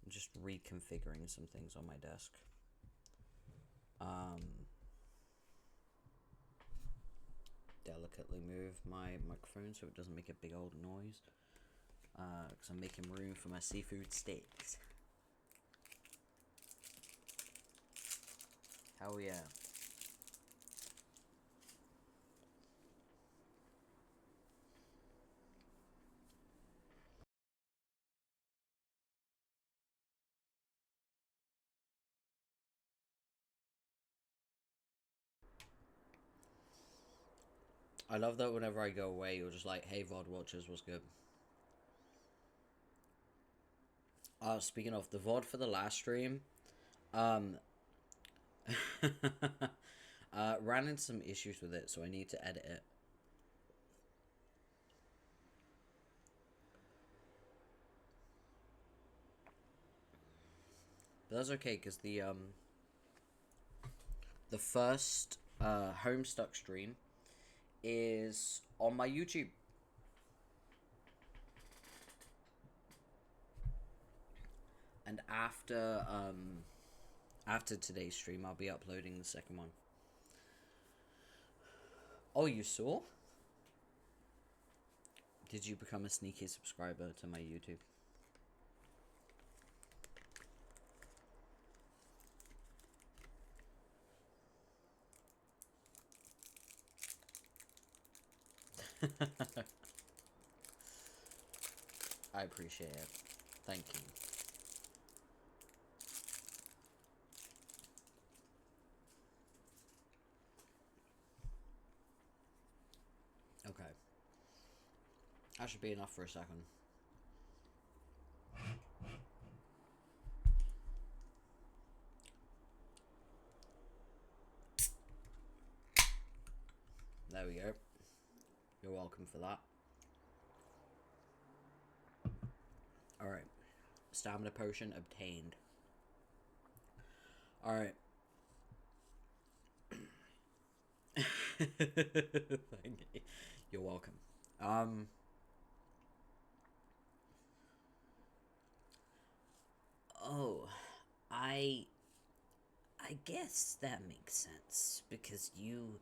I'm just reconfiguring some things on my desk. Delicately move my microphone so it doesn't make a big old noise. Because I'm making room for my seafood steaks. Hell yeah. I love that whenever I go away, you're just like, hey, VOD watchers, what's good? Speaking of the VOD for the last stream, ran into some issues with it, so I need to edit it. But that's okay, because the first Homestuck stream is on my YouTube. And after today's stream, I'll be uploading the second one. Oh, you saw? Did you become a sneaky subscriber to my YouTube? I appreciate it. Thank you. Okay. That should be enough for a second. There we go. You're welcome for that. Alright. Stamina potion obtained. Alright. Thank you. You're welcome. Oh, I guess that makes sense, because you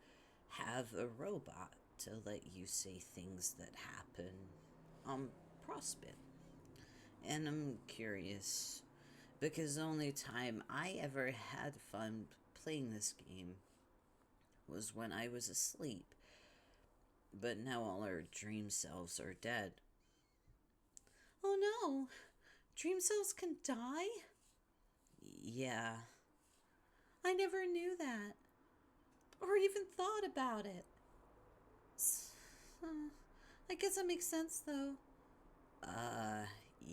have a robot to let you say things that happen on Prospit. And I'm curious, because the only time I ever had fun playing this game was when I was asleep. But now all our dream selves are dead. Oh no! Dream cells can die? Yeah. I never knew that. Or even thought about it. I guess that makes sense, though.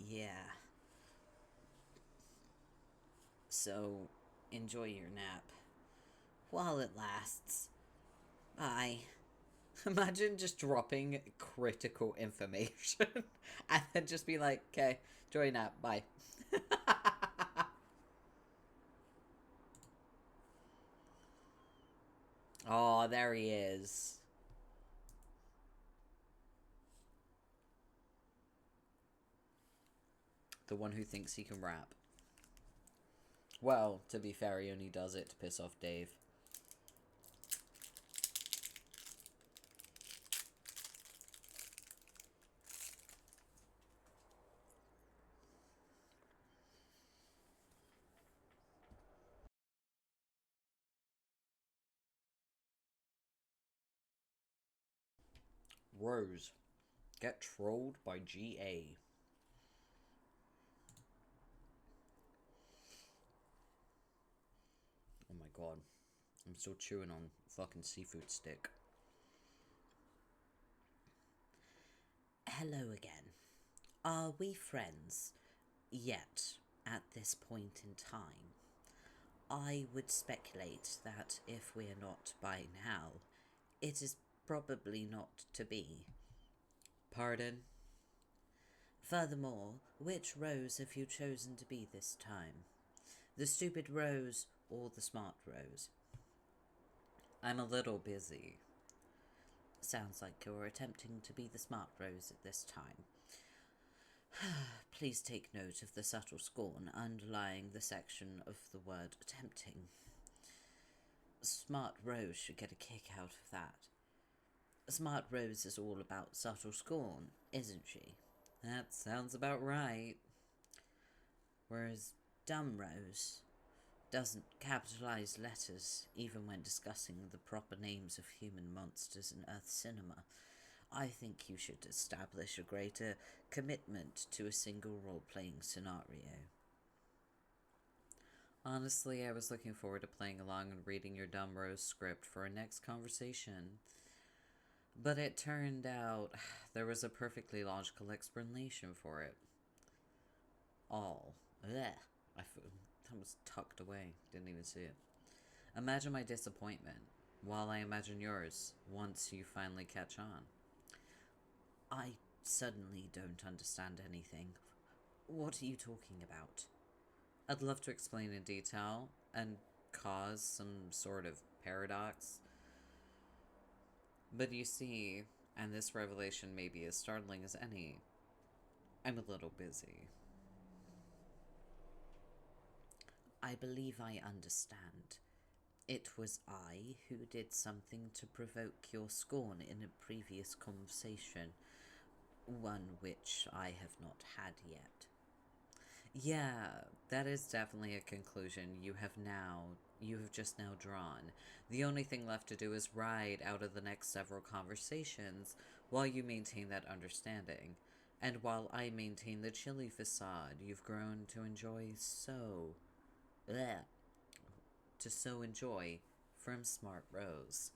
Yeah. So, enjoy your nap. While it lasts. Bye. Imagine just dropping critical information and then just be like, okay, enjoy your nap, bye. Oh, there he is. The one who thinks he can rap. Well, to be fair, he only does it to piss off Dave. Rose. Get trolled by GA. Oh my god. I'm still chewing on fucking seafood stick. Hello again. Are we friends yet at this point in time? I would speculate that if we're not by now, it is probably not to be. Pardon? Furthermore, which Rose have you chosen to be this time? The stupid Rose or the smart Rose? I'm a little busy. Sounds like you're attempting to be the smart Rose at this time. Please take note of the subtle scorn underlying the section of the word attempting. Smart Rose should get a kick out of that. Smart Rose is all about subtle scorn, isn't she? That sounds about right. Whereas Dumb Rose doesn't capitalize letters even when discussing the proper names of human monsters in Earth cinema. I think you should establish a greater commitment to a single role-playing scenario. Honestly, I was looking forward to playing along and reading your Dumb Rose script for our next conversation. But it turned out there was a perfectly logical explanation for it. All. Blech. That was tucked away. Didn't even see it. Imagine my disappointment, while I imagine yours, once you finally catch on. I suddenly don't understand anything. What are you talking about? I'd love to explain in detail, and cause some sort of paradox. But you see, and this revelation may be as startling as any, I'm a little busy. I believe I understand. It was I who did something to provoke your scorn in a previous conversation, one which I have not had yet. Yeah, that is definitely a conclusion you have just now drawn. The only thing left to do is ride out of the next several conversations while you maintain that understanding, and while I maintain the chilly facade you've grown to enjoy from Smart Rose.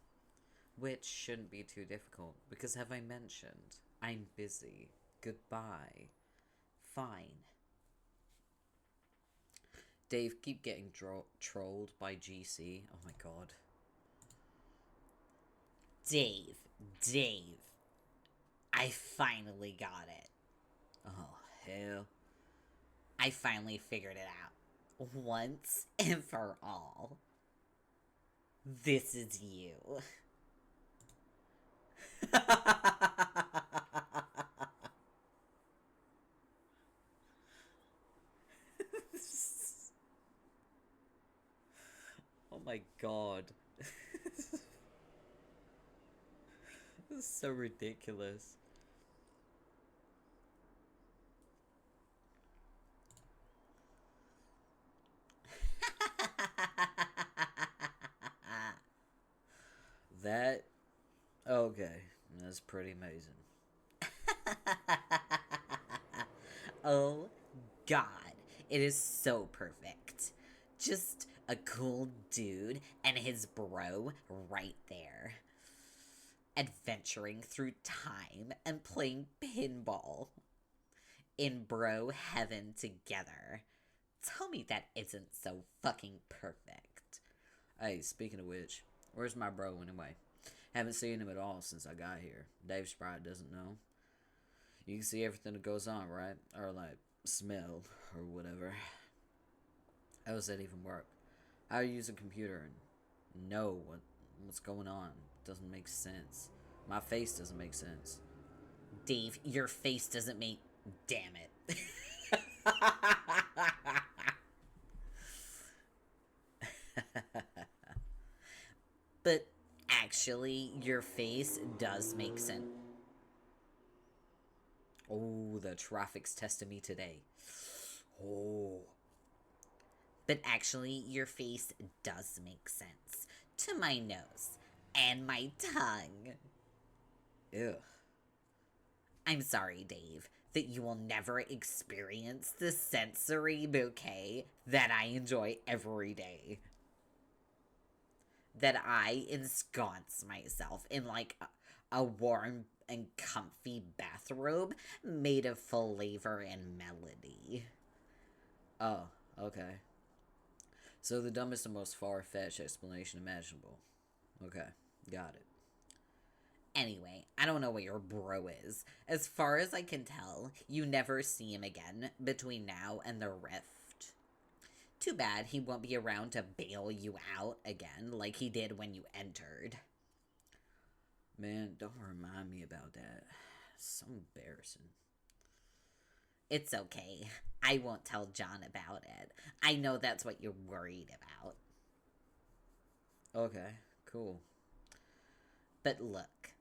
Which shouldn't be too difficult, because have I mentioned, I'm busy. Goodbye. Fine. Dave, keep getting trolled by GC. Oh my god. Dave. I finally got it. Oh, hell. I finally figured it out. Once and for all. This is you. Oh my god. This is so ridiculous. That... Okay. That's pretty amazing. Oh, God. It is so perfect. Just a cool dude and his bro right there. Adventuring through time and playing pinball. In bro heaven together. Tell me that isn't so fucking perfect. Hey, speaking of which, where's my bro anyway? Haven't seen him at all since I got here. Dave Sprite doesn't know. You can see everything that goes on, right? Or like, smell, or whatever. How does that even work? How do you use a computer and know what's going on? Doesn't make sense. My face doesn't make sense. Dave, your face doesn't make... Damn it. But actually, your face does make sense. Oh, the traffic's testing me today. Oh. But actually, your face does make sense. To my nose. And my tongue. Ew. I'm sorry, Dave, that you will never experience the sensory bouquet that I enjoy every day. that I ensconce myself in, like, a warm and comfy bathrobe made of flavor and melody. Oh, okay. So the dumbest and most far-fetched explanation imaginable. Okay, got it. Anyway, I don't know what your bro is. As far as I can tell, you never see him again between now and the rift. Too bad he won't be around to bail you out again like he did when you entered. Man, don't remind me about that. It's so embarrassing. It's okay. I won't tell John about it. I know that's what you're worried about. Okay, cool. But look,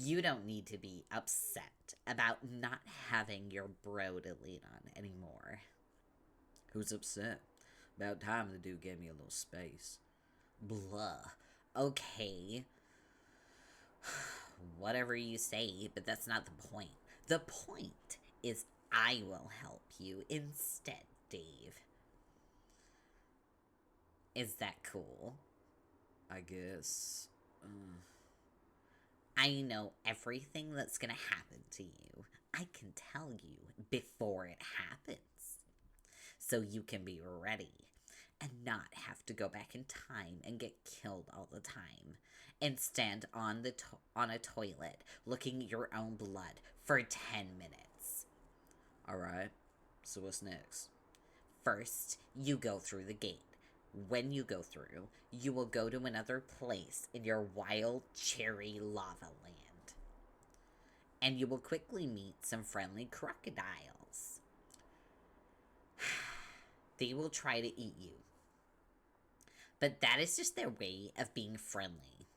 you don't need to be upset about not having your bro to lean on anymore. Who's upset? About time the dude gave me a little space. Blah. Okay. Whatever you say, but that's not the point. The point is I will help you instead, Dave. Is that cool? I guess. I know everything that's gonna happen to you. I can tell you before it happens. So you can be ready and not have to go back in time and get killed all the time and stand on a toilet looking at your own blood for 10 minutes. Alright, so what's next? First, you go through the gate. When you go through, you will go to another place in your wild cherry lava land. And you will quickly meet some friendly crocodiles. They will try to eat you. But that is just their way of being friendly.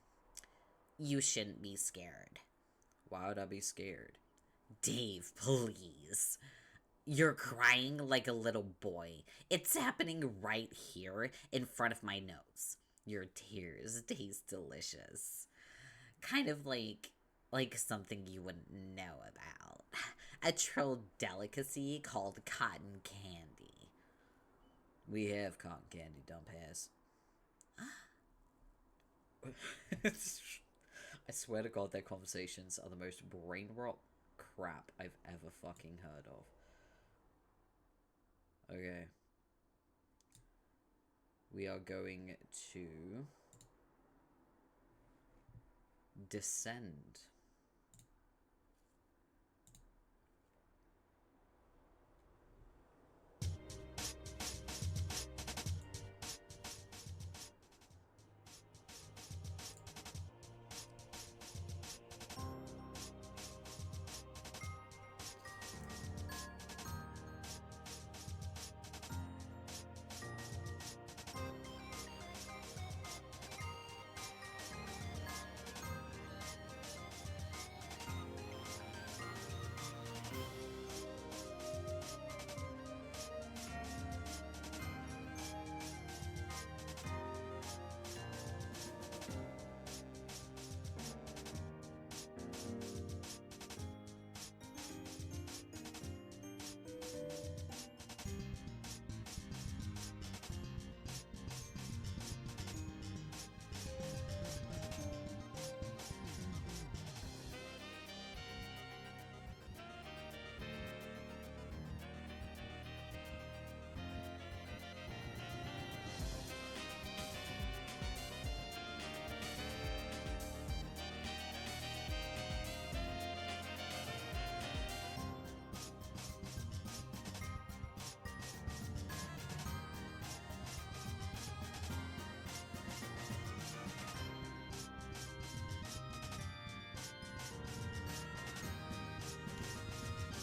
You shouldn't be scared. Why would I be scared? Dave, please. You're crying like a little boy. It's happening right here in front of my nose. Your tears taste delicious. Kind of like something you wouldn't know about. A troll delicacy called cotton candy. We have cotton candy, dumbass. I swear to God, their conversations are the most brain rot crap I've ever fucking heard of. Okay. We are going to descend.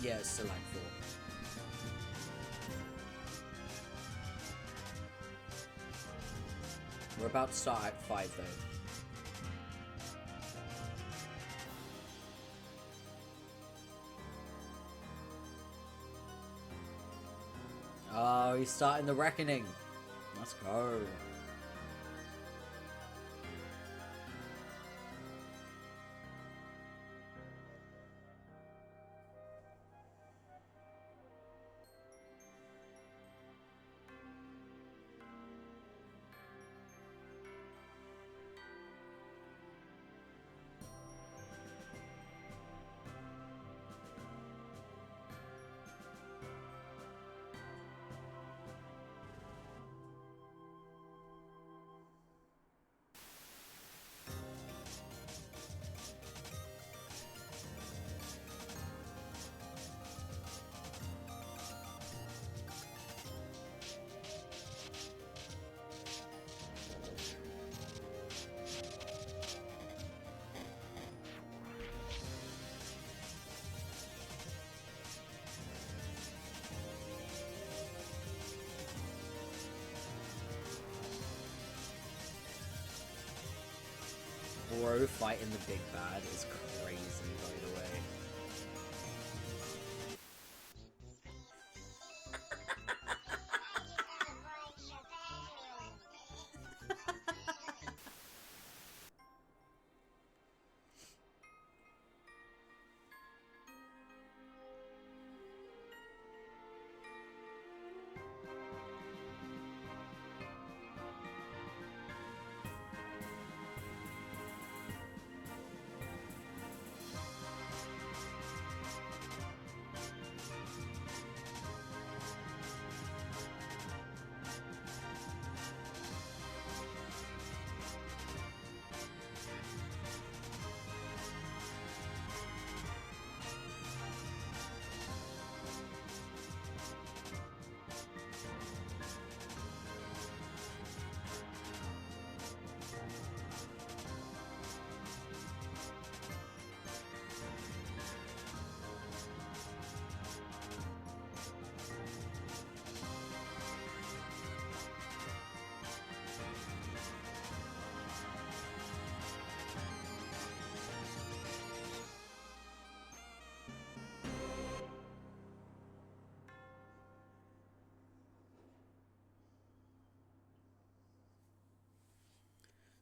Yeah, it's still like 4. We're about to start at 5 though. Oh, he's starting the reckoning. Let's go. Bro fighting the big bad is crazy, by the way.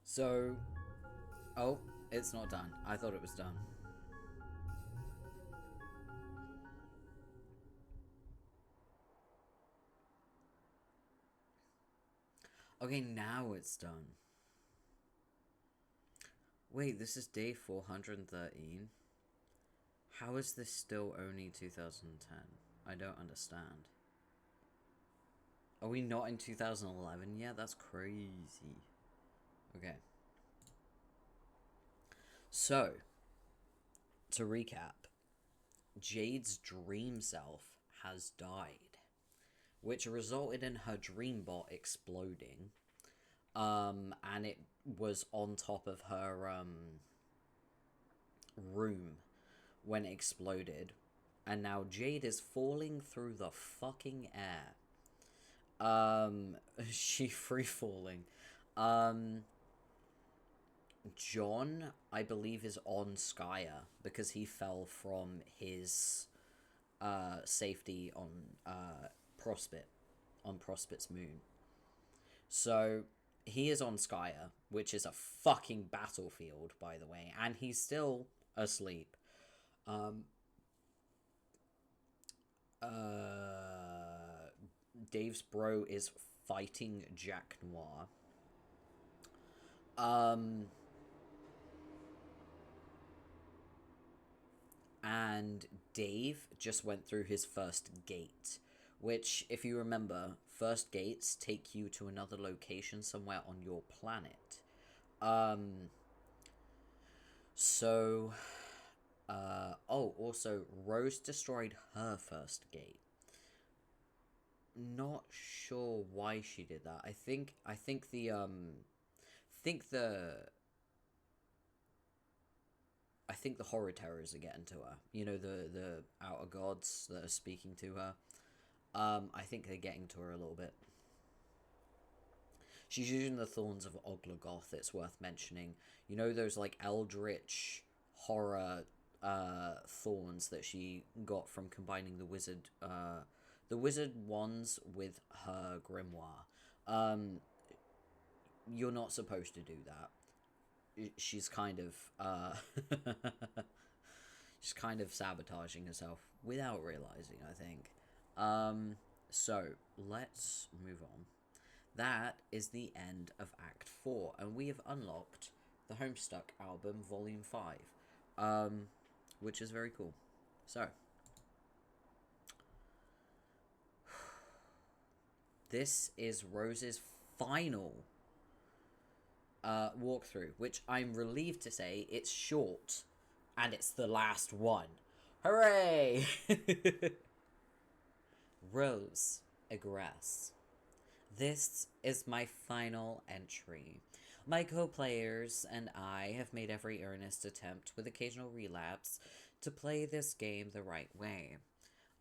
So, oh, it's not done. I thought it was done. Okay, now it's done. Wait, this is day 413? How is this still only 2010? I don't understand. Are we not in 2011 yet? That's crazy. Okay. So, to recap, Jade's dream self has died, which resulted in her dream bot exploding. And it was on top of her room when it exploded, and now Jade is falling through the fucking air. She free falling. John, I believe, is on Skya because he fell from his safety on Prospit's moon. So he is on Skya, which is a fucking battlefield, by the way, and he's still asleep. Dave's bro is fighting Jack Noir. And Dave just went through his first gate, which, if you remember, first gates take you to another location somewhere on your planet. Also, Rose destroyed her first gate. Not sure why she did that. I think the horror terrors are getting to her. You know, the outer gods that are speaking to her. I think they're getting to her a little bit. She's using the Thorns of Oglogoth, it's worth mentioning. You know those, like, eldritch horror thorns that she got from combining the wizard wands with her grimoire. You're not supposed to do that. She's kind of she's kind of sabotaging herself without realizing, I think. So let's move on. That is the end of Act 4, and we have unlocked the Homestuck album Volume 5, which is very cool. So this is Rose's final walkthrough, which I'm relieved to say it's short, and it's the last one. Hooray! Rose Egress. This is my final entry. My co-players and I have made every earnest attempt, with occasional relapse, to play this game the right way.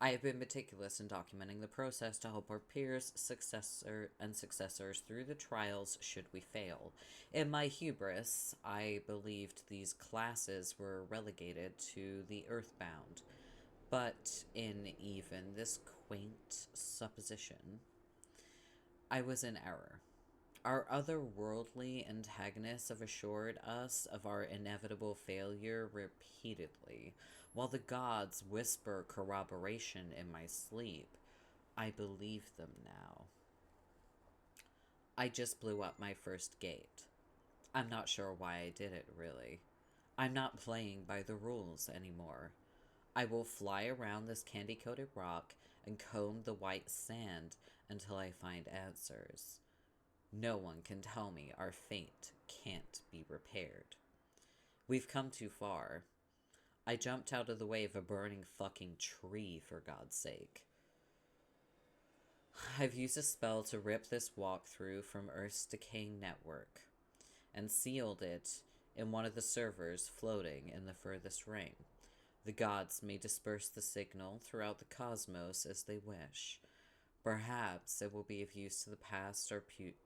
I have been meticulous in documenting the process to help our peers, successors through the trials should we fail. In my hubris, I believed these classes were relegated to the earthbound. But in even this quaint supposition, I was in error. Our otherworldly antagonists have assured us of our inevitable failure repeatedly. While the gods whisper corroboration in my sleep, I believe them now. I just blew up my first gate. I'm not sure why I did it, really. I'm not playing by the rules anymore. I will fly around this candy-coated rock and comb the white sand until I find answers. No one can tell me our fate can't be repaired. We've come too far. I jumped out of the way of a burning fucking tree, for God's sake. I've used a spell to rip this walkthrough from Earth's decaying network, and sealed it in one of the servers floating in the furthest ring. The gods may disperse the signal throughout the cosmos as they wish. Perhaps it will be of use to the past or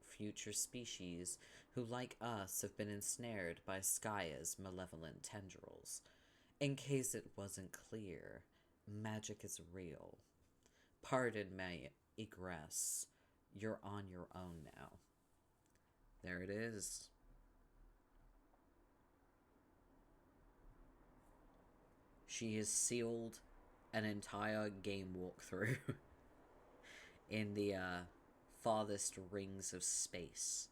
future species who, like us, have been ensnared by Skya's malevolent tendrils. In case it wasn't clear, magic is real. Pardon my egress. You're on your own now. There it is. She has sealed an entire game walkthrough in the farthest rings of space.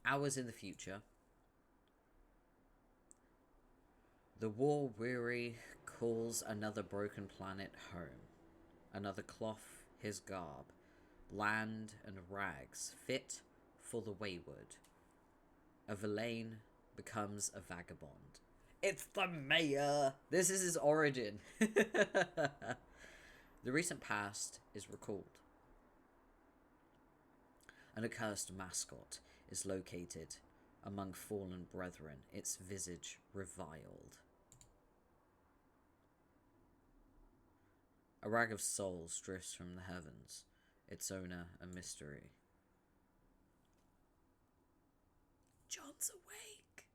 Hours in the future. The war-weary calls another broken planet home. Another cloth his garb. Land and rags, fit for the wayward. A villain becomes a vagabond. It's the mayor! This is his origin. The recent past is recalled. An accursed mascot is located among fallen brethren, its visage reviled. A rag of souls drifts from the heavens, its owner a mystery. John's awake!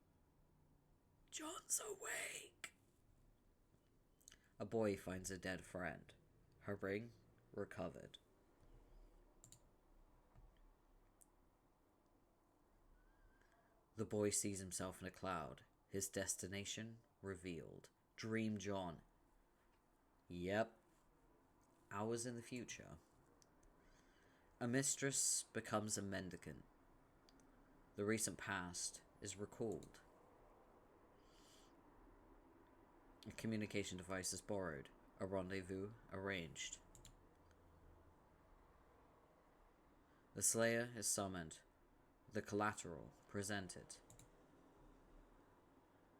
John's awake! A boy finds a dead friend. Her ring recovered. The boy sees himself in a cloud. His destination revealed. Dream John. Yep. Hours in the future. A mistress becomes a mendicant. The recent past is recalled. A communication device is borrowed. A rendezvous arranged. The Slayer is summoned. The collateral presented.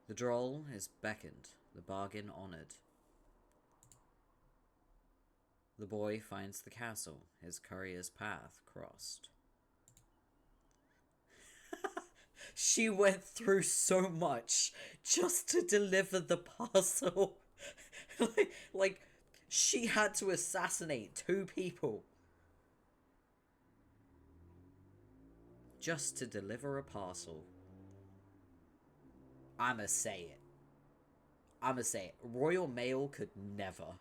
The droll is beckoned. The bargain honored. The boy finds the castle. His courier's path crossed. She went through so much just to deliver the parcel. like, she had to assassinate 2 people just to deliver a parcel. I'ma say it. Royal Mail could never.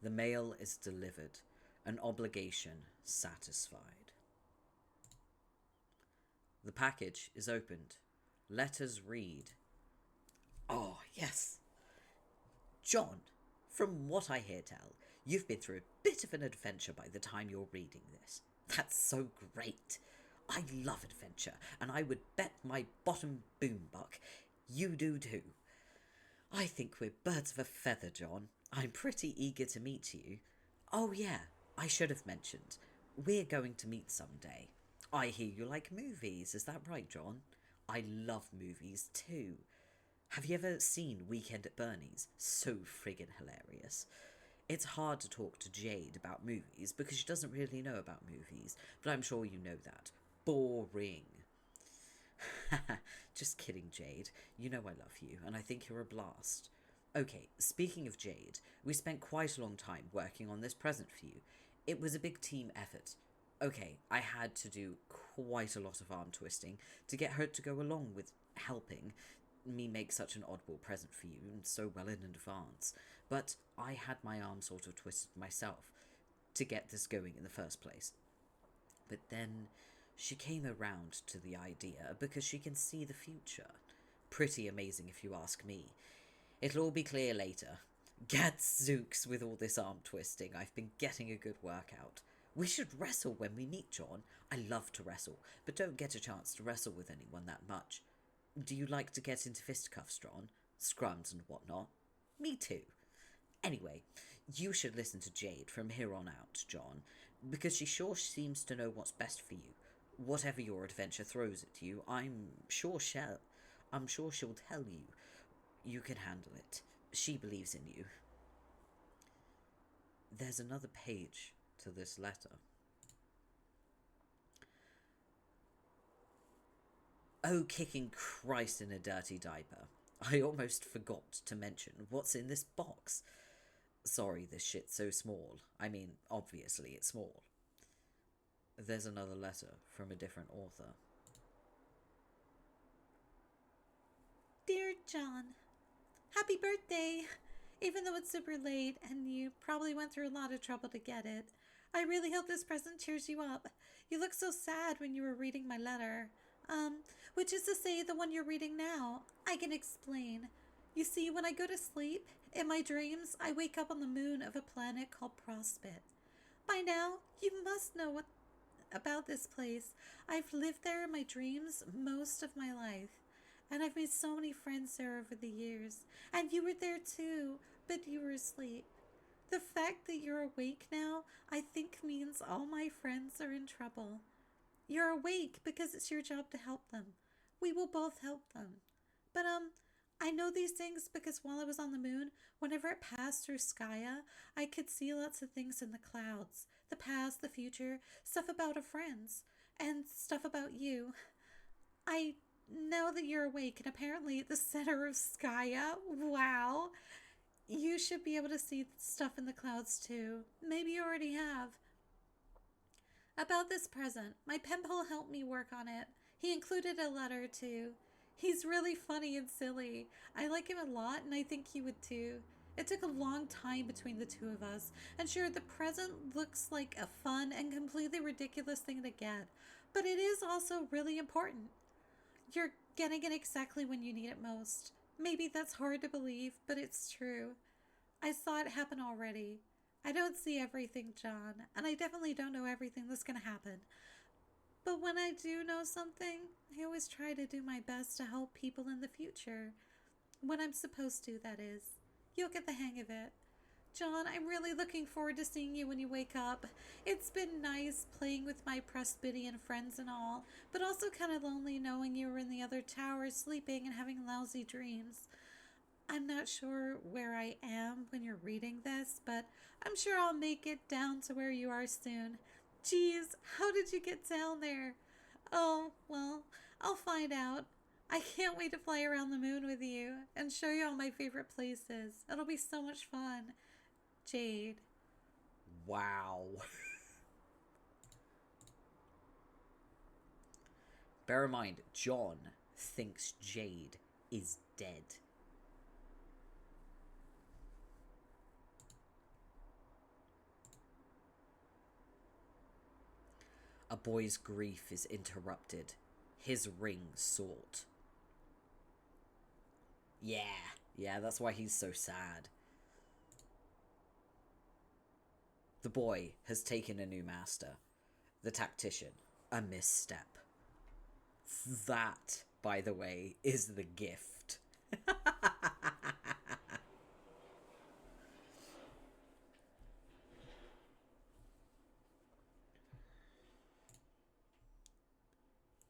The mail is delivered, an obligation satisfied. The package is opened. Letters read. Oh, yes. John, from what I hear tell, you've been through a bit of an adventure by the time you're reading this. That's so great. I love adventure, and I would bet my bottom boombuck you do too. I think we're birds of a feather, John. I'm pretty eager to meet you. Oh yeah, I should have mentioned. We're going to meet someday. I hear you like movies, is that right, John? I love movies too. Have you ever seen Weekend at Bernie's? So friggin' hilarious. It's hard to talk to Jade about movies because she doesn't really know about movies, but I'm sure you know that. Boring. Just kidding, Jade. You know I love you, and I think you're a blast. Okay, speaking of Jade, we spent quite a long time working on this present for you. It was a big team effort. Okay, I had to do quite a lot of arm twisting to get her to go along with helping me make such an oddball present for you, and so well in advance. But I had my arm sort of twisted myself to get this going in the first place. But then she came around to the idea because she can see the future. Pretty amazing if you ask me. It'll all be clear later. Gadzooks with all this arm twisting, I've been getting a good workout. We should wrestle when we meet, John. I love to wrestle, but don't get a chance to wrestle with anyone that much. Do you like to get into fisticuffs, John? Scrums and whatnot? Me too. Anyway, you should listen to Jade from here on out, John, because she sure seems to know what's best for you. Whatever your adventure throws at you, I'm sure she'll tell you you can handle it. She believes in you. There's another page to this letter. Oh, kicking Christ in a dirty diaper. I almost forgot to mention what's in this box. Sorry, this shit's so small. I mean, obviously it's small. There's another letter from a different author. Dear John, happy birthday! Even though it's super late and you probably went through a lot of trouble to get it, I really hope this present cheers you up. You looked so sad when you were reading my letter. Which is to say the one you're reading now. I can explain. You see, when I go to sleep, in my dreams, I wake up on the moon of a planet called Prospit. By now, you must know about this place. I've lived there in my dreams most of my life, and I've made so many friends there over the years. And you were there too, but you were asleep. The fact that you're awake now, I think means all my friends are in trouble. You're awake because it's your job to help them. We will both help them. But, I know these things because while I was on the moon, whenever it passed through Skya, I could see lots of things in the clouds. The past, the future, stuff about our friends, and stuff about you. Now that you're awake and apparently at the center of Skya, wow, you should be able to see stuff in the clouds too. Maybe you already have. About this present, my pen pal helped me work on it. He included a letter too. He's really funny and silly. I like him a lot and I think you would too. It took a long time between the two of us, and sure, the present looks like a fun and completely ridiculous thing to get, but it is also really important. You're getting it exactly when you need it most. Maybe that's hard to believe, but it's true. I saw it happen already. I don't see everything, John, and I definitely don't know everything that's going to happen. But when I do know something, I always try to do my best to help people in the future. When I'm supposed to, that is. You'll get the hang of it. John, I'm really looking forward to seeing you when you wake up. It's been nice playing with my Presbyterian friends and all, but also kind of lonely knowing you were in the other tower sleeping and having lousy dreams. I'm not sure where I am when you're reading this, but I'm sure I'll make it down to where you are soon. Geez, how did you get down there? Oh, well, I'll find out. I can't wait to fly around the moon with you and show you all my favorite places. It'll be so much fun. Jade. Wow. Bear in mind, John thinks Jade is dead. A boy's grief is interrupted, his ring sought. Yeah, that's why he's so sad. The boy has taken a new master, the tactician, a misstep. That, by the way, is the gift.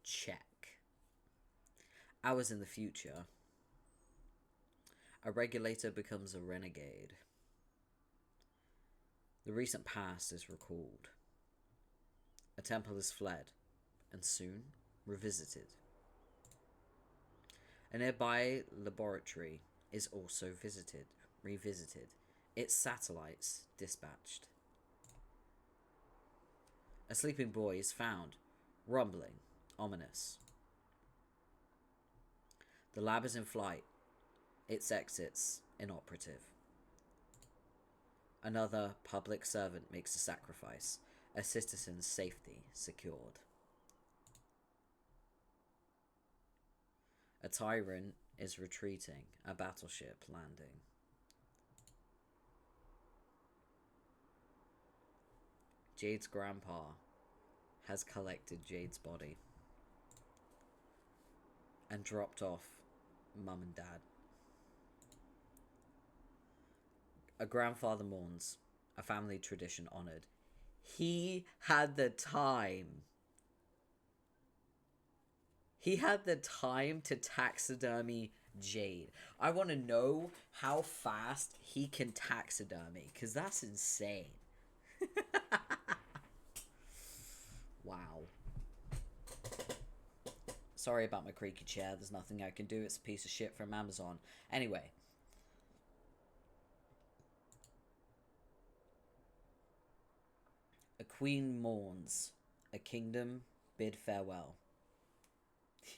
Check. Hours in the future, a regulator becomes a renegade. The recent past is recalled. A temple is fled, and soon revisited. A nearby laboratory is also revisited. Its satellites dispatched. A sleeping boy is found, rumbling, ominous. The lab is in flight. Its exits inoperative. Another public servant makes a sacrifice. A citizen's safety secured. A tyrant is retreating. A battleship landing. Jade's grandpa has collected Jade's body and dropped off mum and dad. A grandfather mourns, a family tradition honoured. He had the time. He had the time to taxidermy Jade. I want to know how fast he can taxidermy, because that's insane. Wow. Sorry about my creaky chair. There's nothing I can do. It's a piece of shit from Amazon. Anyway. A queen mourns. A kingdom bid farewell.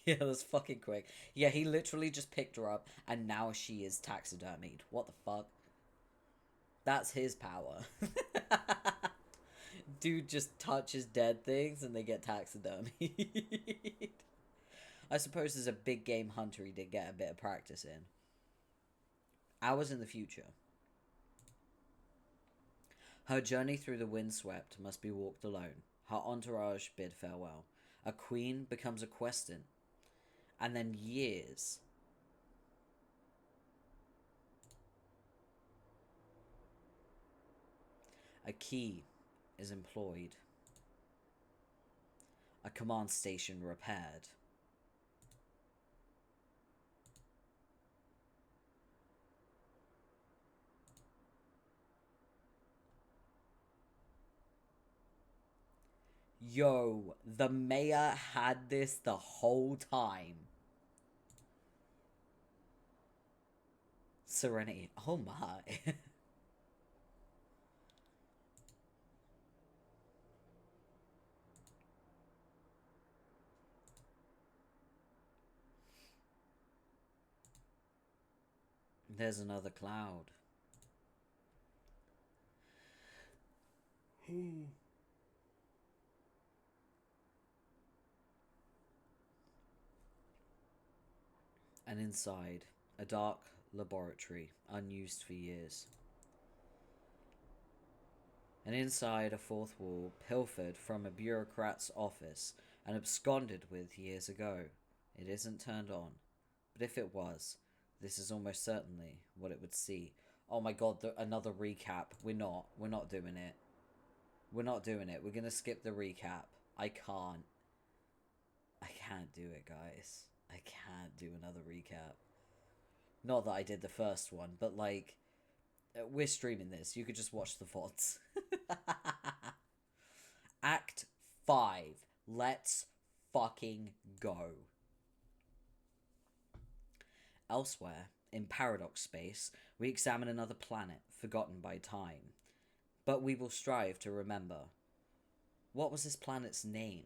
Yeah, that's fucking quick. Yeah, he literally just picked her up and now she is taxidermied. What the fuck? That's his power. Dude just touches dead things and they get taxidermied. I suppose as a big game hunter he did get a bit of practice in. Hours in the future. Her journey through the windswept must be walked alone. Her entourage bid farewell. A queen becomes a questant. And then years. A key is employed. A command station repaired. Yo, the mayor had this the whole time. Serenity. Oh my. There's another cloud. And inside, a dark laboratory, unused for years. And inside, a fourth wall, pilfered from a bureaucrat's office and absconded with years ago. It isn't turned on. But if it was, this is almost certainly what it would see. Oh my god, another recap. We're not doing it. We're not doing it. We're gonna skip the recap. I can't do it, guys. I can't do another recap. Not that I did the first one, but like, we're streaming this. You could just watch the VODs. Act 5. Let's fucking go. Elsewhere, in Paradox Space, we examine another planet forgotten by time. But we will strive to remember. What was this planet's name?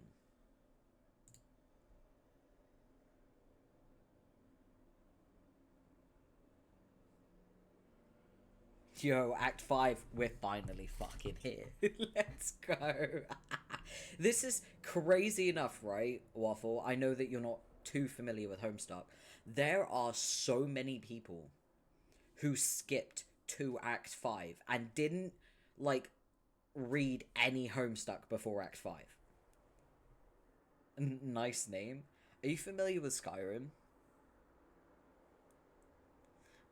Yo, Act 5, we're finally fucking here. Let's go. This is crazy enough, right, Waffle? I know that you're not too familiar with Homestuck. There are so many people who skipped to Act 5 and didn't, like, read any Homestuck before Act 5. Nice name. Are you familiar with Skyrim?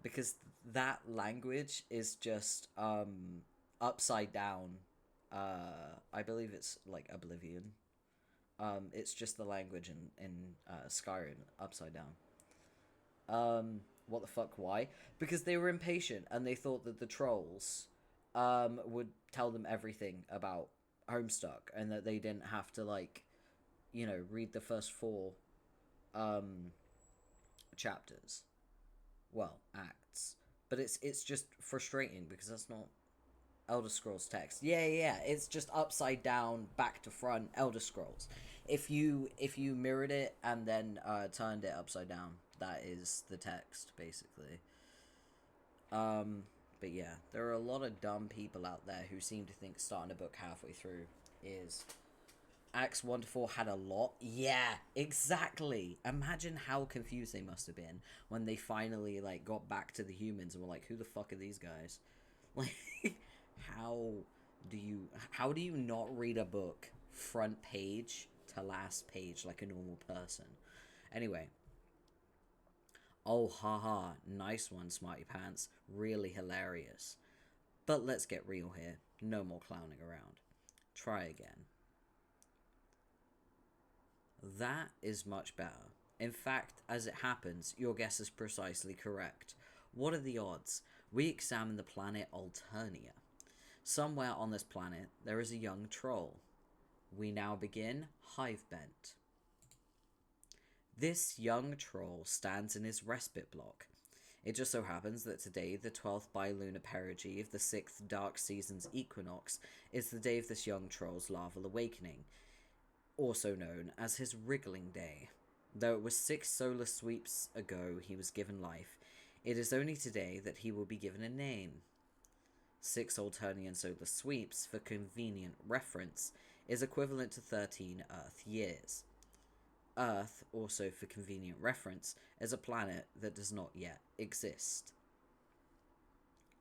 Because that language is just upside down. I believe it's like Oblivion. It's just the language in Skyrim upside down. What the fuck? Why? Because they were impatient and they thought that the trolls would tell them everything about Homestuck, and that they didn't have to, like, you know, read the first 4 chapters. Well, acts. But it's just frustrating because that's not Elder Scrolls text. Yeah, it's just upside down, back to front, Elder Scrolls. If you mirrored it and then turned it upside down, that is the text, basically. But yeah, there are a lot of dumb people out there who seem to think starting a book halfway through is... Acts 1 to 4 had a lot. Yeah, exactly. Imagine how confused they must have been when they finally, like, got back to the humans and were like, who the fuck are these guys? Like, how do you not read a book front page to last page like a normal person? Anyway. Oh, haha, nice one, Smarty Pants. Really hilarious. But let's get real here. No more clowning around. Try again. That is much better. In fact, as it happens, your guess is precisely correct. What are the odds? We examine the planet Alternia. Somewhere on this planet, there is a young troll. We now begin Hivebent. This young troll stands in his respite block. It just so happens that today, the 12th bilunar perigee of the 6th dark season's equinox, is the day of this young troll's larval awakening, also known as his wriggling day. Though it was 6 solar sweeps ago he was given life, it is only today that he will be given a name. 6 Alternian solar sweeps, for convenient reference, is equivalent to 13 Earth years. Earth, also for convenient reference, is a planet that does not yet exist.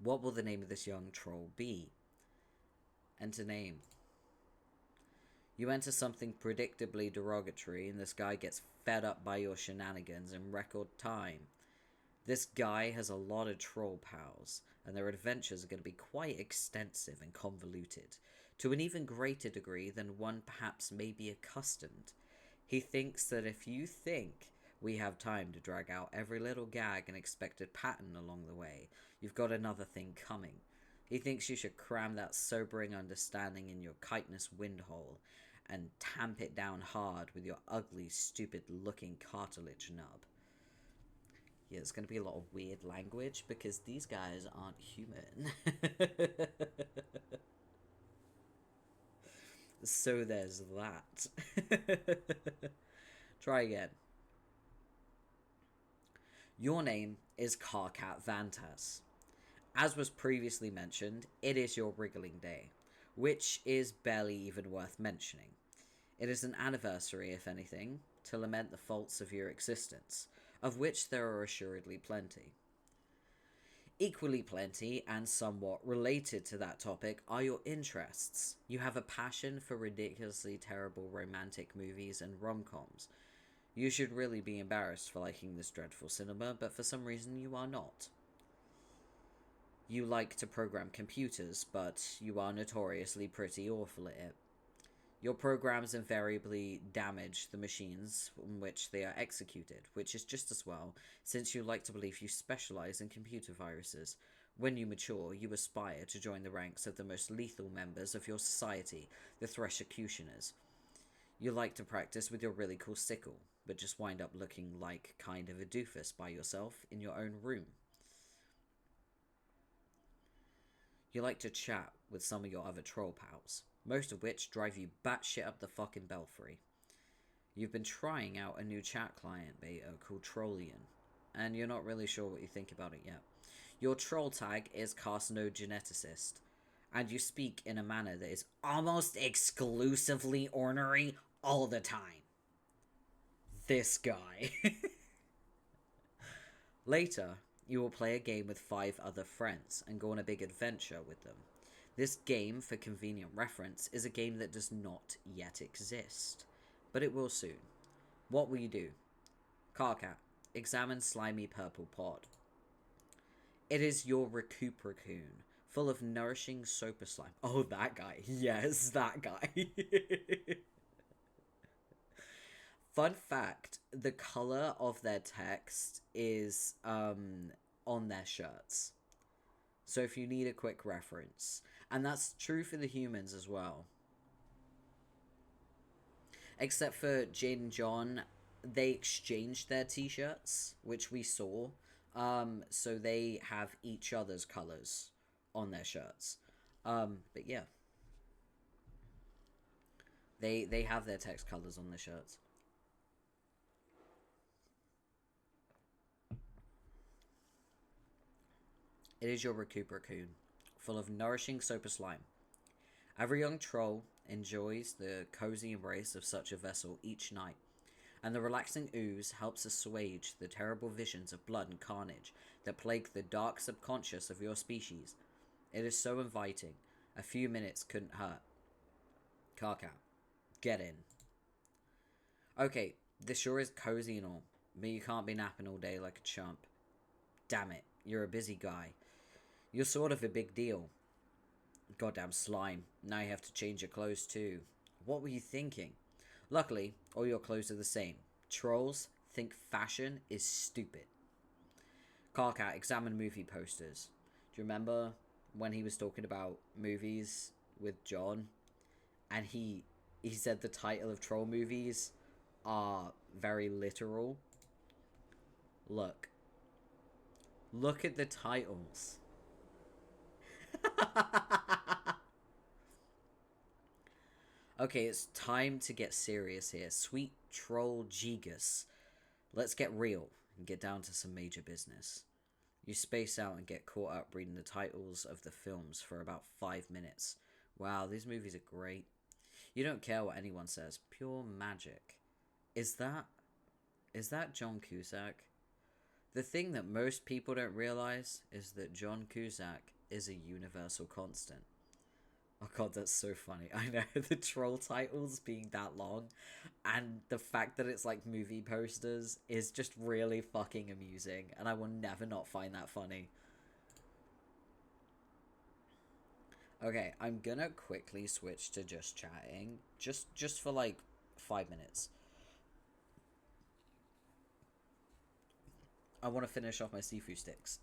What will the name of this young troll be? Enter name. You enter something predictably derogatory, and this guy gets fed up by your shenanigans in record time. This guy has a lot of troll pals, and their adventures are going to be quite extensive and convoluted, to an even greater degree than one perhaps may be accustomed. He thinks that if you think we have time to drag out every little gag and expected pattern along the way, you've got another thing coming. He thinks you should cram that sobering understanding in your chitinous windhole and tamp it down hard with your ugly, stupid-looking cartilage nub. Yeah, it's going to be a lot of weird language because these guys aren't human. So there's that. Try again. Your name is Carcat Vantas. As was previously mentioned, it is your wriggling day, which is barely even worth mentioning. It is an anniversary, if anything, to lament the faults of your existence, of which there are assuredly plenty. Equally plenty, and somewhat related to that topic, are your interests. You have a passion for ridiculously terrible romantic movies and rom-coms. You should really be embarrassed for liking this dreadful cinema, but for some reason you are not. You like to program computers, but you are notoriously pretty awful at it. Your programs invariably damage the machines on which they are executed, which is just as well, since you like to believe you specialize in computer viruses. When you mature, you aspire to join the ranks of the most lethal members of your society, the Threshercutioners. You like to practice with your really cool sickle, but just wind up looking like kind of a doofus by yourself in your own room. You like to chat with some of your other troll pals, most of which drive you batshit up the fucking belfry. You've been trying out a new chat client beta called Trollian, and you're not really sure what you think about it yet. Your troll tag is Carcinogeneticist, and you speak in a manner that is almost exclusively ornery all the time. This guy. Later, you will play a game with 5 other friends and go on a big adventure with them. This game, for convenient reference, is a game that does not yet exist, but it will soon. What will you do? Carcat, examine slimy purple pod. It is your Recupercoon, full of nourishing super slime. Oh, that guy. Yes, that guy. Fun fact, the color of their text is on their shirts. So if you need a quick reference, and that's true for the humans as well. Except for Jade and John, they exchanged their t-shirts, which we saw. So they have each other's colors on their shirts. But yeah. They have their text colors on their shirts. It is your Recuperacoon, full of nourishing soapy slime. Every young troll enjoys the cozy embrace of such a vessel each night, and the relaxing ooze helps assuage the terrible visions of blood and carnage that plague the dark subconscious of your species. It is so inviting. A few minutes couldn't hurt. Carcat, get in. Okay, this sure is cozy and all, but you can't be napping all day like a chump. Damn it, you're a busy guy. You're sort of a big deal. Goddamn slime, now you have to change your clothes too. What were you thinking? Luckily, all your clothes are the same. Trolls think fashion is stupid. Carcat, examine movie posters. Do you remember when he was talking about movies with John? And he said the title of troll movies are very literal. Look at the titles. Okay, it's time to get serious here. Sweet troll Gigas. Let's get real and get down to some major business. You space out and get caught up reading the titles of the films for about 5 minutes. Wow, these movies are great. You don't care what anyone says. Pure magic. Is that John Cusack? The thing that most people don't realize is that John Cusack is a universal constant. Oh god, that's so funny. I know, the troll titles being that long and the fact that it's like movie posters is just really fucking amusing, and I will never not find that funny. Okay, I'm gonna quickly switch to just chatting. Just for like 5 minutes. I want to finish off my seafood sticks.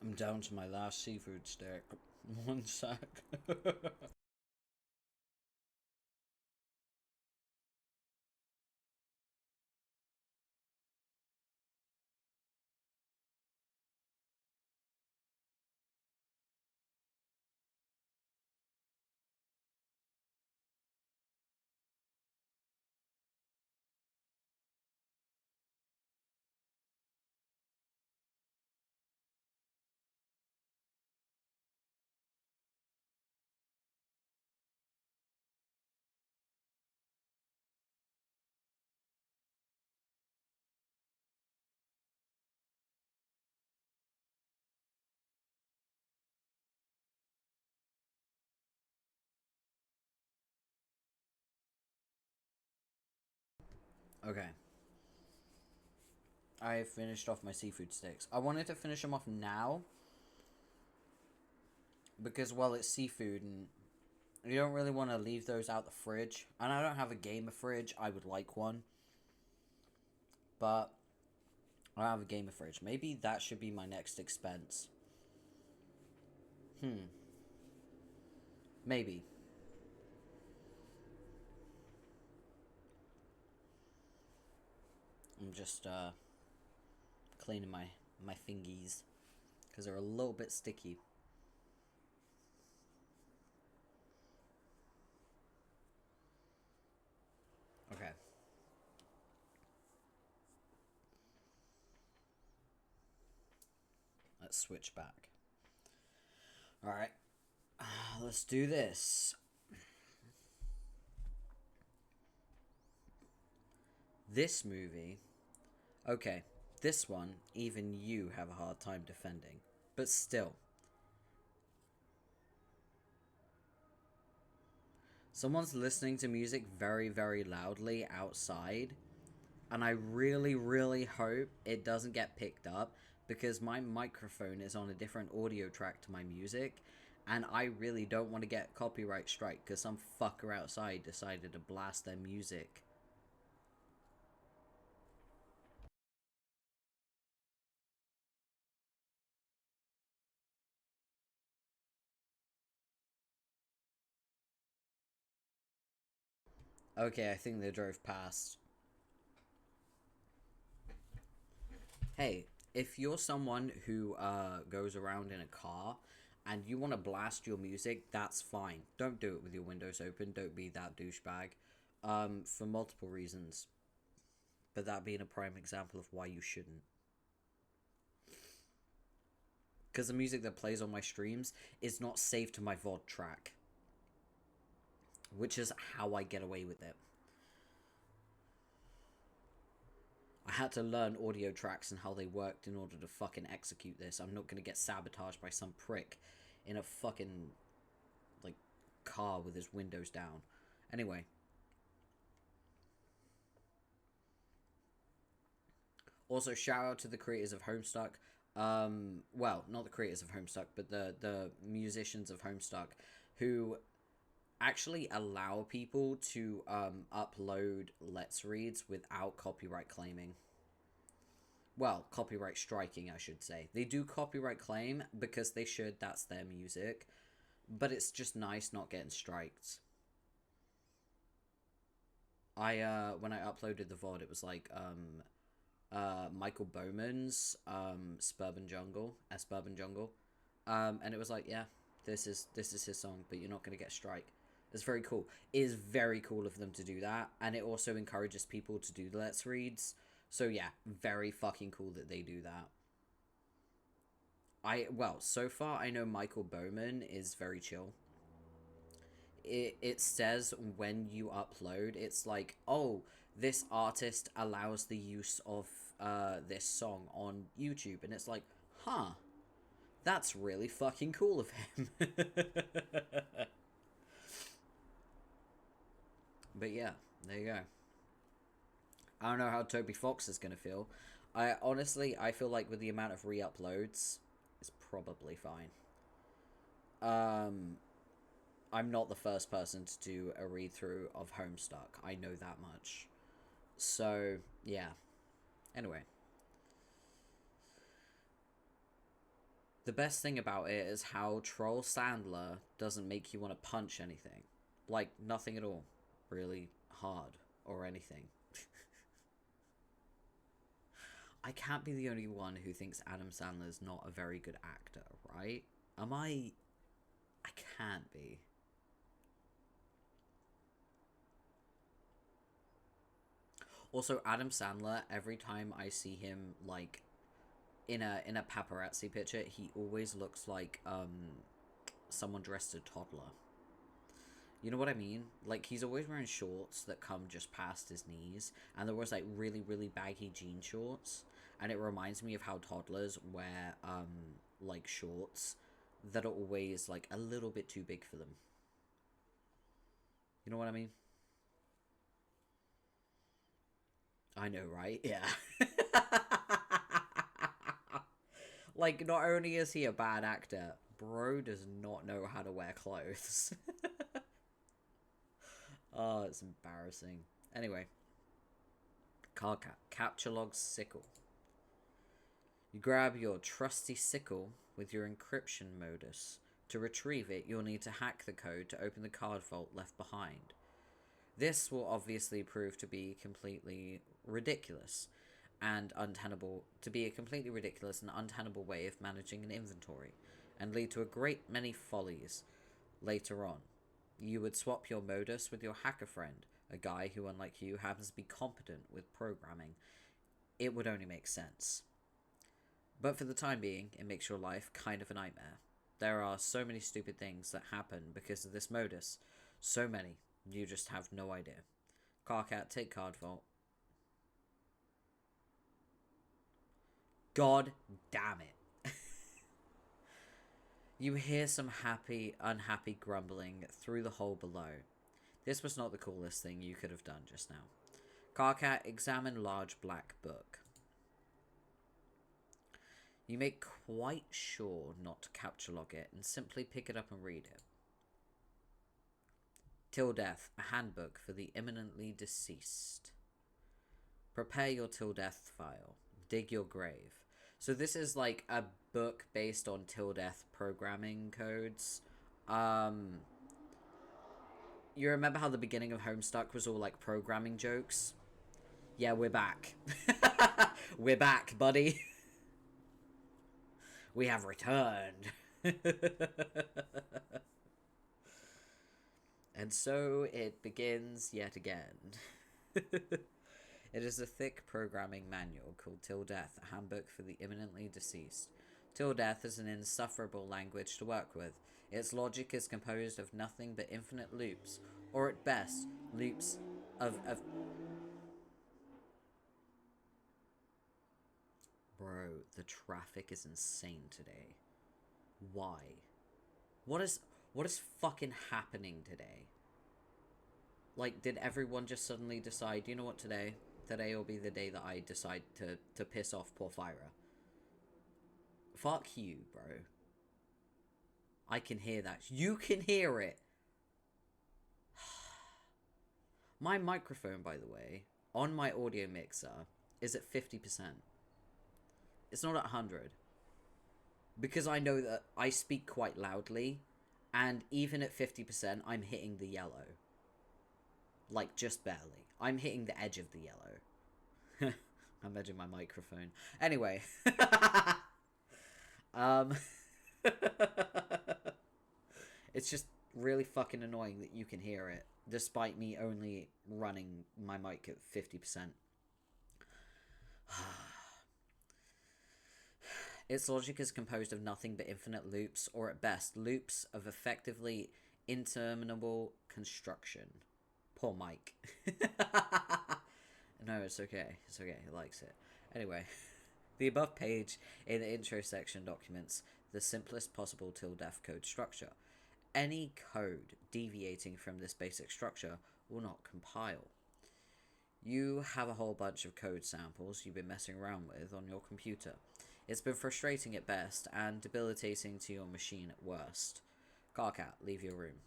I'm down to my last seafood stick. One sec. Okay. I finished off my seafood sticks. I wanted to finish them off now. Because, well, it's seafood and you don't really want to leave those out the fridge. And I don't have a gamer fridge. I would like one. But I don't have a gamer fridge. Maybe that should be my next expense. Maybe. I'm just cleaning my fingies because they're a little bit sticky. Okay. Let's switch back. All right. Let's do this. This movie. Okay, this one, even you have a hard time defending. But still. Someone's listening to music very, very loudly outside. And I really, really hope it doesn't get picked up. Because my microphone is on a different audio track to my music. And I really don't want to get copyright strike. Because some fucker outside decided to blast their music. Okay, I think they drove past. Hey, if you're someone who goes around in a car and you want to blast your music, that's fine. Don't do it with your windows open. Don't be that douchebag. For multiple reasons. But that being a prime example of why you shouldn't. Because the music that plays on my streams is not saved to my VOD track. Which is how I get away with it. I had to learn audio tracks and how they worked in order to fucking execute this. I'm not gonna get sabotaged by some prick in a fucking, like, car with his windows down. Anyway. Also, shout out to the creators of Homestuck. Well, not the creators of Homestuck, but the musicians of Homestuck who actually allow people to upload Let's Reads without copyright claiming. Well, copyright striking, I should say. They do copyright claim because they should, that's their music. But it's just nice not getting striked. When I uploaded the VOD, it was like, Michael Bowman's, Suburban Jungle. And it was like, yeah, this is his song, but you're not going to get strike. It's very cool. It is very cool of them to do that, and it also encourages people to do the Let's Reads. So yeah, very fucking cool that they do that. Well, so far I know Michael Bowman is very chill. It says when you upload, it's like, oh, this artist allows the use of this song on YouTube, and it's like, huh, that's really fucking cool of him. But yeah, there you go. I don't know how Toby Fox is gonna feel. I feel like with the amount of re-uploads, it's probably fine. I'm not the first person to do a read-through of Homestuck. I know that much. So, yeah. Anyway. The best thing about it is how Troll Sandler doesn't make you want to punch anything. Like, nothing at all. Really hard or anything. I can't be the only one who thinks Adam Sandler's not a very good actor, right? Am I? I can't be. Also, Adam Sandler, every time I see him, like, in a paparazzi picture, he always looks like someone dressed as a toddler. You know what I mean? Like, he's always wearing shorts that come just past his knees, and there was like really, really baggy jean shorts, and it reminds me of how toddlers wear like shorts that are always like a little bit too big for them. You know what I mean? I know, right? Yeah. Like, not only is he a bad actor, bro does not know how to wear clothes. Oh, it's embarrassing. Anyway. Capture log sickle. You grab your trusty sickle with your encryption modus. To retrieve it, you'll need to hack the code to open the card vault left behind. This will obviously prove to be completely ridiculous and untenable way of managing an inventory, and lead to a great many follies later on. You would swap your modus with your hacker friend, a guy who, unlike you, happens to be competent with programming. It would only make sense. But for the time being, it makes your life kind of a nightmare. There are so many stupid things that happen because of this modus. So many, you just have no idea. Carcat, take card vault. God damn it. You hear some unhappy grumbling through the hole below. This was not the coolest thing you could have done just now. Carcat, examine large black book. You make quite sure not to capture log it and simply pick it up and read it. Till Death, a handbook for the imminently deceased. Prepare your till death file. Dig your grave. So this is like a book based on till death programming codes. You remember how the beginning of Homestuck was all like programming jokes? Yeah, we're back. We're back, buddy. We have returned. And so it begins yet again. It is a thick programming manual called Till Death, a handbook for the imminently deceased. Till Death is an insufferable language to work with. Its logic is composed of nothing but infinite loops, or at best, loops of... Bro, the traffic is insane today. Why? What is fucking happening today? Like, did everyone just suddenly decide, you know what, today will be the day that I decide to piss off Porphyra? Fuck you, bro. I can hear that. You can hear it. My microphone, by the way, on my audio mixer is at 50%. It's not at 100. Because I know that I speak quite loudly, and even at 50%, I'm hitting the yellow. Like, just barely. I'm hitting the edge of the yellow. I'm edging my microphone. Anyway. It's just really fucking annoying that you can hear it, despite me only running my mic at 50%. Its logic is composed of nothing but infinite loops, or at best, loops of effectively interminable construction. Poor Mike. No, it's okay. It's okay. He likes it. Anyway, the above page in the intro section documents the simplest possible till death code structure. Any code deviating from this basic structure will not compile. You have a whole bunch of code samples you've been messing around with on your computer. It's been frustrating at best and debilitating to your machine at worst. Carcat, leave your room.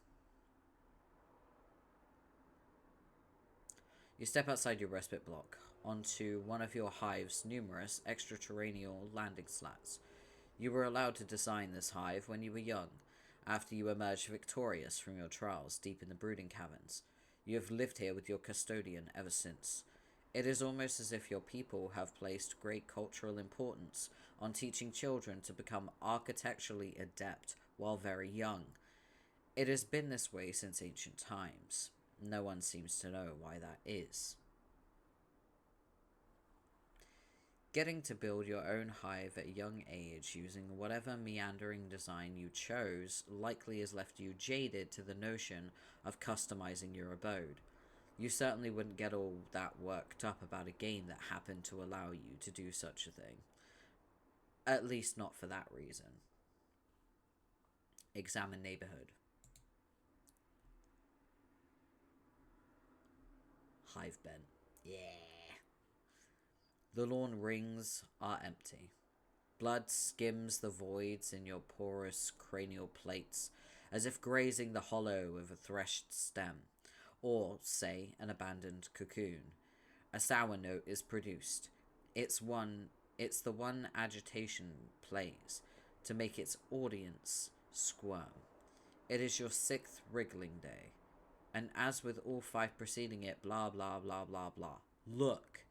You step outside your respite block, onto one of your hive's numerous extraterrestrial landing slats. You were allowed to design this hive when you were young, after you emerged victorious from your trials deep in the brooding caverns. You have lived here with your custodian ever since. It is almost as if your people have placed great cultural importance on teaching children to become architecturally adept while very young. It has been this way since ancient times. No one seems to know why that is. Getting to build your own hive at a young age using whatever meandering design you chose likely has left you jaded to the notion of customizing your abode. You certainly wouldn't get all that worked up about a game that happened to allow you to do such a thing. At least not for that reason. Examine neighborhood. Hive bent. Yeah. The lawn rings are empty. Blood skims the voids in your porous cranial plates, as if grazing the hollow of a threshed stem, or, say, an abandoned cocoon. A sour note is produced. It's the one agitation plays, to make its audience squirm. It is your 6th wriggling day, and as with all 5 preceding it, blah blah blah blah blah. Look!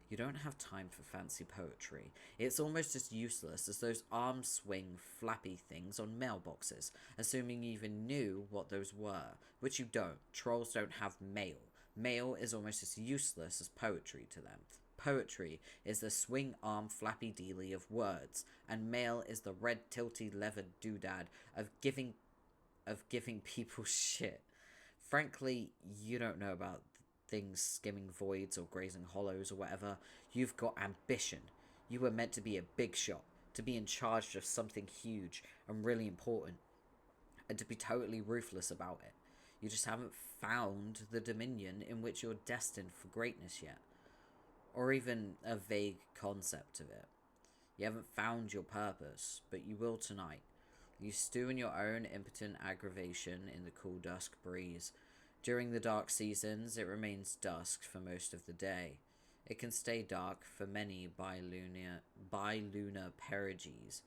You don't have time for fancy poetry. It's almost as useless as those arm-swing flappy things on mailboxes, assuming you even knew what those were, which you don't. Trolls don't have mail. Mail is almost as useless as poetry to them. Poetry is the swing-arm flappy dealy of words, and mail is the red tilty levered doodad of giving people shit. Frankly, you don't know about things skimming voids or grazing hollows or whatever. You've got ambition. You were meant to be a big shot, to be in charge of something huge and really important, and to be totally ruthless about it. You just haven't found the dominion in which you're destined for greatness yet, or even a vague concept of it. You haven't found your purpose, but you will tonight. You stew in your own impotent aggravation in the cool dusk breeze. During the dark seasons, it remains dusk for most of the day. It can stay dark for many bilunar perigees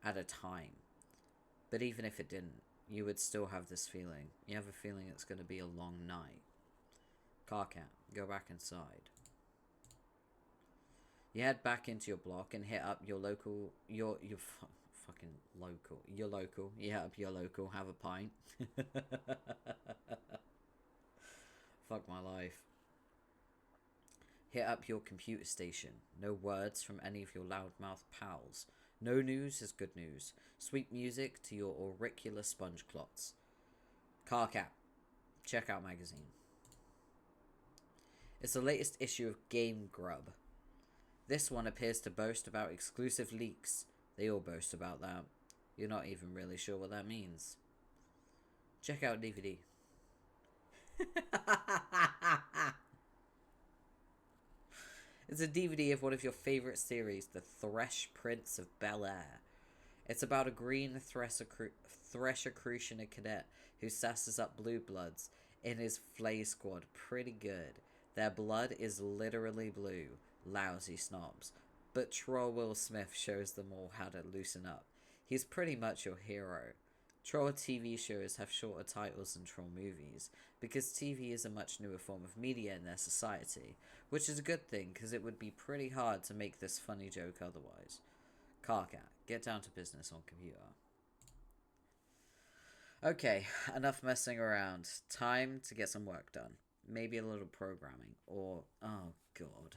at a time. But even if it didn't, you would still have this feeling. You have a feeling it's going to be a long night. Carcat, go back inside. You head back into your block and hit up your local, your local. You hit up your local, have a pint. Fuck my life. Hit up your computer station. No words from any of your loudmouth pals. No news is good news. Sweet music to your auricular sponge clots. Carcat, check out magazine. It's the latest issue of Game Grub. This one appears to boast about exclusive leaks. They all boast about that. You're not even really sure what that means. Check out DVD. It's a DVD of one of your favourite series, The Thresh Prince of Bel-Air. It's about a green Thresh-accretioner cadet who sasses up blue bloods in his flay squad pretty good. Their blood is literally blue. Lousy snobs. But Troll Will Smith shows them all how to loosen up. He's pretty much your hero. Troll TV shows have shorter titles than Troll movies, because TV is a much newer form of media in their society, which is a good thing, because it would be pretty hard to make this funny joke otherwise. Carcat, get down to business on computer. Okay, enough messing around. Time to get some work done. Maybe a little programming, or, oh god.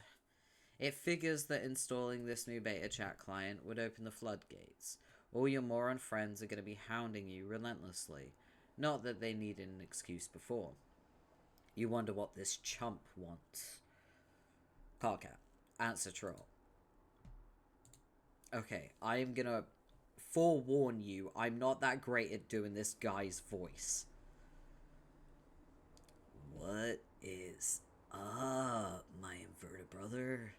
It figures that installing this new beta chat client would open the floodgates. All your moron friends are going to be hounding you relentlessly. Not that they needed an excuse before. You wonder what this chump wants. Carcat, answer Troll. Okay, I am going to forewarn you, I'm not that great at doing this guy's voice. What is up, my inverted brother?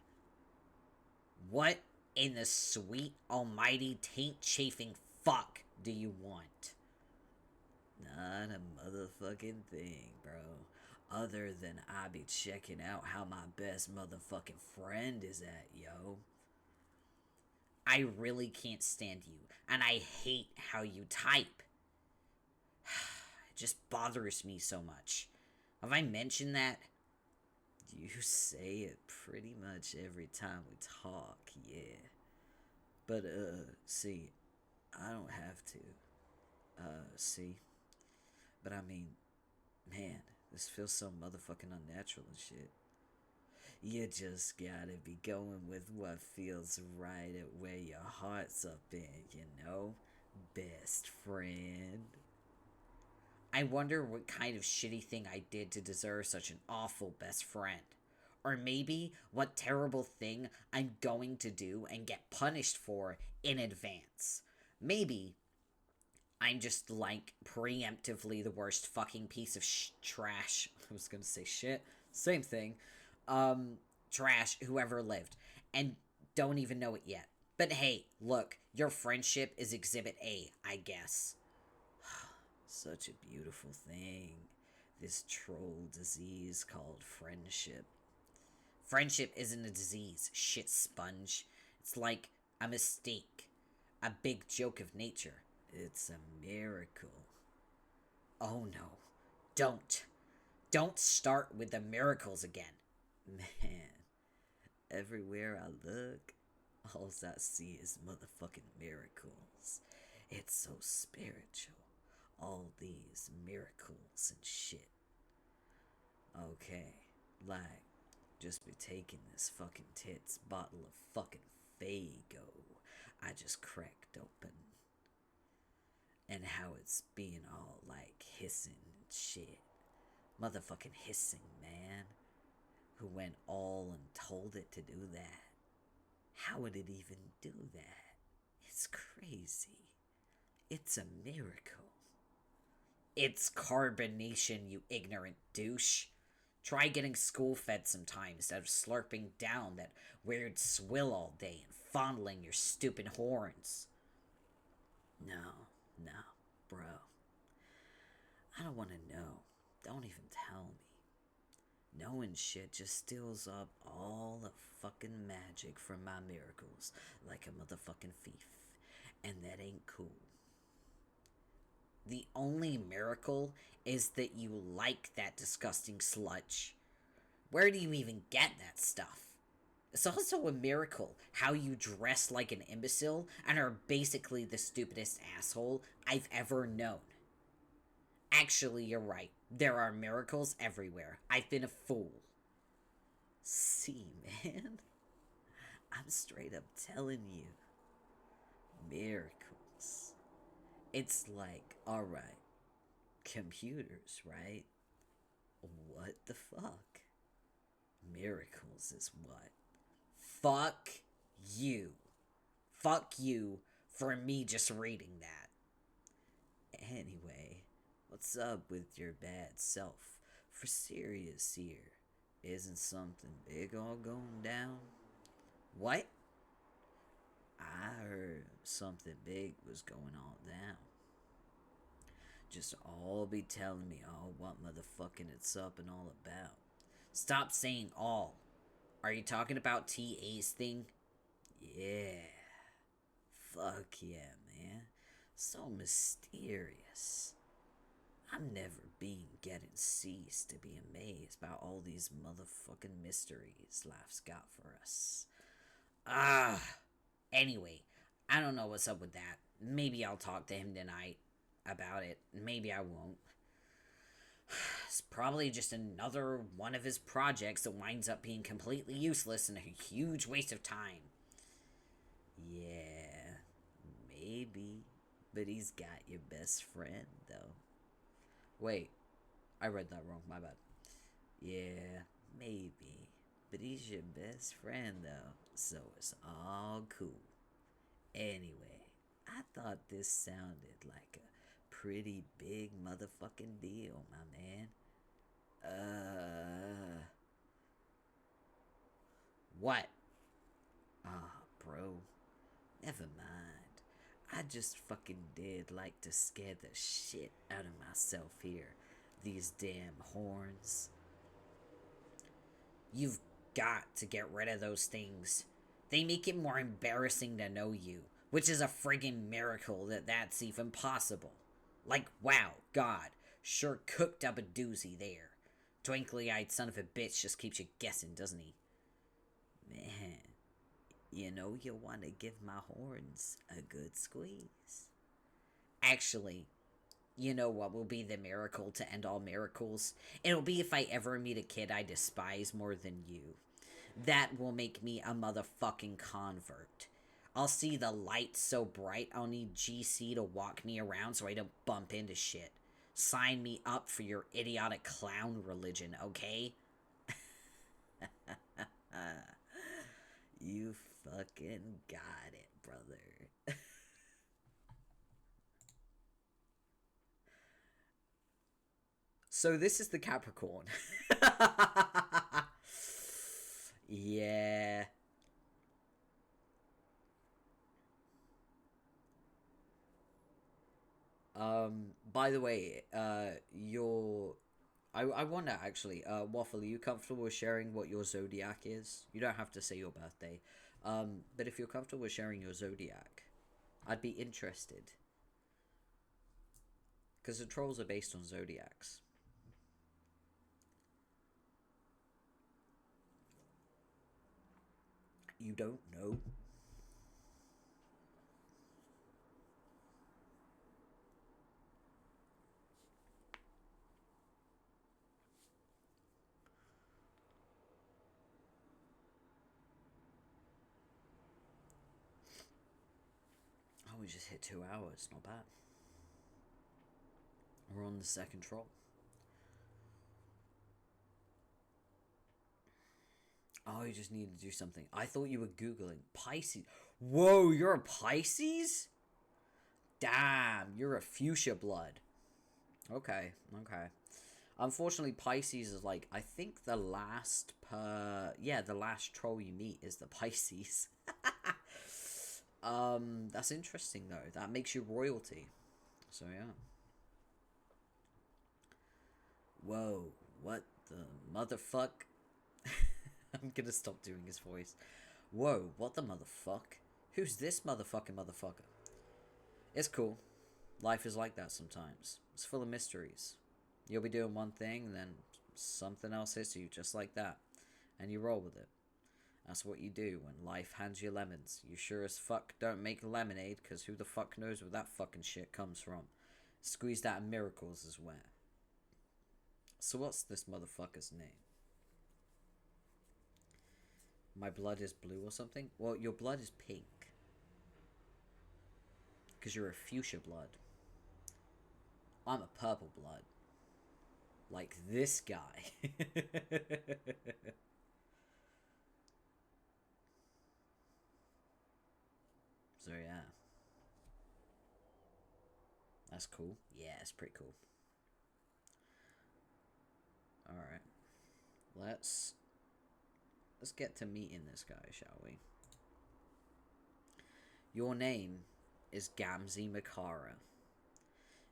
What in the sweet almighty taint chafing fuck do you want? Not a motherfucking thing, bro. Other than I be checking out how my best motherfucking friend is at, yo. I really can't stand you, and I hate how you type. It just bothers me so much. Have I mentioned that? You say it pretty much every time we talk, yeah. But, see, I don't have to. See? But I mean, man, this feels so motherfucking unnatural and shit. You just gotta be going with what feels right at where your heart's up in, you know? Best friend. I wonder what kind of shitty thing I did to deserve such an awful best friend. Or maybe what terrible thing I'm going to do and get punished for in advance. Maybe I'm just, like, preemptively the worst fucking piece of trash. I was gonna say shit. Same thing. trash who ever lived, and don't even know it yet. But hey, look, your friendship is Exhibit A, I guess. Such a beautiful thing, this troll disease called friendship. Friendship isn't a disease, shit sponge. It's like a mistake, a big joke of nature. It's a miracle. Oh no, don't. Don't start with the miracles again. Man, everywhere I look, all I see is motherfucking miracles. It's so spiritual. All these miracles and shit. Okay, like, just be taking this fucking tits bottle of fucking Fago I just cracked open. And how it's being all, like, hissing and shit. Motherfucking hissing, man. Who went all and told it to do that? How would it even do that? It's crazy. It's a miracle. It's carbonation, you ignorant douche. Try getting school-fed sometime instead of slurping down that weird swill all day and fondling your stupid horns. No, bro. I don't want to know. Don't even tell me. Knowing shit just steals up all the fucking magic from my miracles like a motherfucking thief. And that ain't cool. The only miracle is that you like that disgusting sludge. Where do you even get that stuff? It's also a miracle how you dress like an imbecile and are basically the stupidest asshole I've ever known. Actually, you're right. There are miracles everywhere. I've been a fool. See, man. I'm straight up telling you. Miracles. It's like, alright, computers, right? What the fuck? Miracles is what? Fuck you. Fuck you for me just reading that. Anyway, what's up with your bad self? For serious here, isn't something big all going down? What? I heard something big was going all down. Just all be telling me all what motherfucking it's up and all about. Stop saying all. Are you talking about TA's thing? Yeah. Fuck yeah, man. So mysterious. I'm never been getting ceased to be amazed by all these motherfucking mysteries life's got for us. Anyway, I don't know what's up with that. Maybe I'll talk to him tonight about it. Maybe I won't. It's probably just another one of his projects that winds up being completely useless and a huge waste of time. Yeah, maybe. But he's got your best friend, though. Wait, I read that wrong, my bad. Yeah, maybe. But he's your best friend, though, so it's all cool. Anyway, I thought this sounded like a pretty big motherfucking deal, my man. What? Bro, never mind. I just fucking did like to scare the shit out of myself here. These damn horns. You've got to get rid of those things. They make it more embarrassing to know you, which is a friggin' miracle that that's even possible. Like, wow, God, sure cooked up a doozy there. Twinkly-eyed son of a bitch just keeps you guessing, doesn't he? Man, you know you want to give my horns a good squeeze. Actually, you know what will be the miracle to end all miracles? It'll be if I ever meet a kid I despise more than you. That will make me a motherfucking convert. I'll see the light so bright I'll need GC to walk me around so I don't bump into shit. Sign me up for your idiotic clown religion, okay? You fucking got it, brother. So this is the Capricorn. By the way, I wonder actually, Waffle, are you comfortable with sharing what your zodiac is? You don't have to say your birthday. But if you're comfortable with sharing your zodiac, I'd be interested. Because the trolls are based on zodiacs. You don't know? Oh, we just hit 2 hours. Not bad. We're on the second troll. Oh, you just need to do something. I thought you were Googling Pisces. Whoa, you're a Pisces? Damn, you're a fuchsia blood. Okay, okay. Unfortunately, Pisces is like, I think the last the last troll you meet is the Pisces. That's interesting though. That makes you royalty. So yeah. Whoa, what the motherfuck? I'm gonna stop doing his voice. Whoa, what the motherfuck? Who's this motherfucker? It's cool. Life is like that sometimes. It's full of mysteries. You'll be doing one thing, and then something else hits you just like that. And you roll with it. That's what you do when life hands you lemons. You sure as fuck don't make lemonade, because who the fuck knows where that fucking shit comes from. Squeezed out of miracles is where. So what's this motherfucker's name? My blood is blue or something? Well, your blood is pink. Because you're a fuchsia blood. I'm a purple blood. Like this guy. So yeah. That's cool. Yeah, it's pretty cool. Alright. Let's get to meeting this guy, shall we? Your name is Gamzee Makara.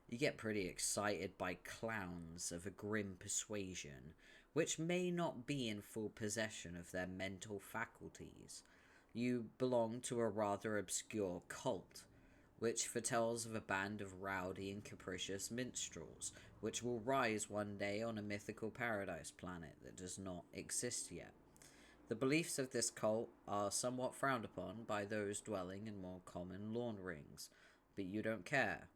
You get pretty excited by clowns of a grim persuasion, which may not be in full possession of their mental faculties. You belong to a rather obscure cult, which foretells of a band of rowdy and capricious minstrels, which will rise one day on a mythical paradise planet that does not exist yet. The beliefs of this cult are somewhat frowned upon by those dwelling in more common lawn rings, but you don't care.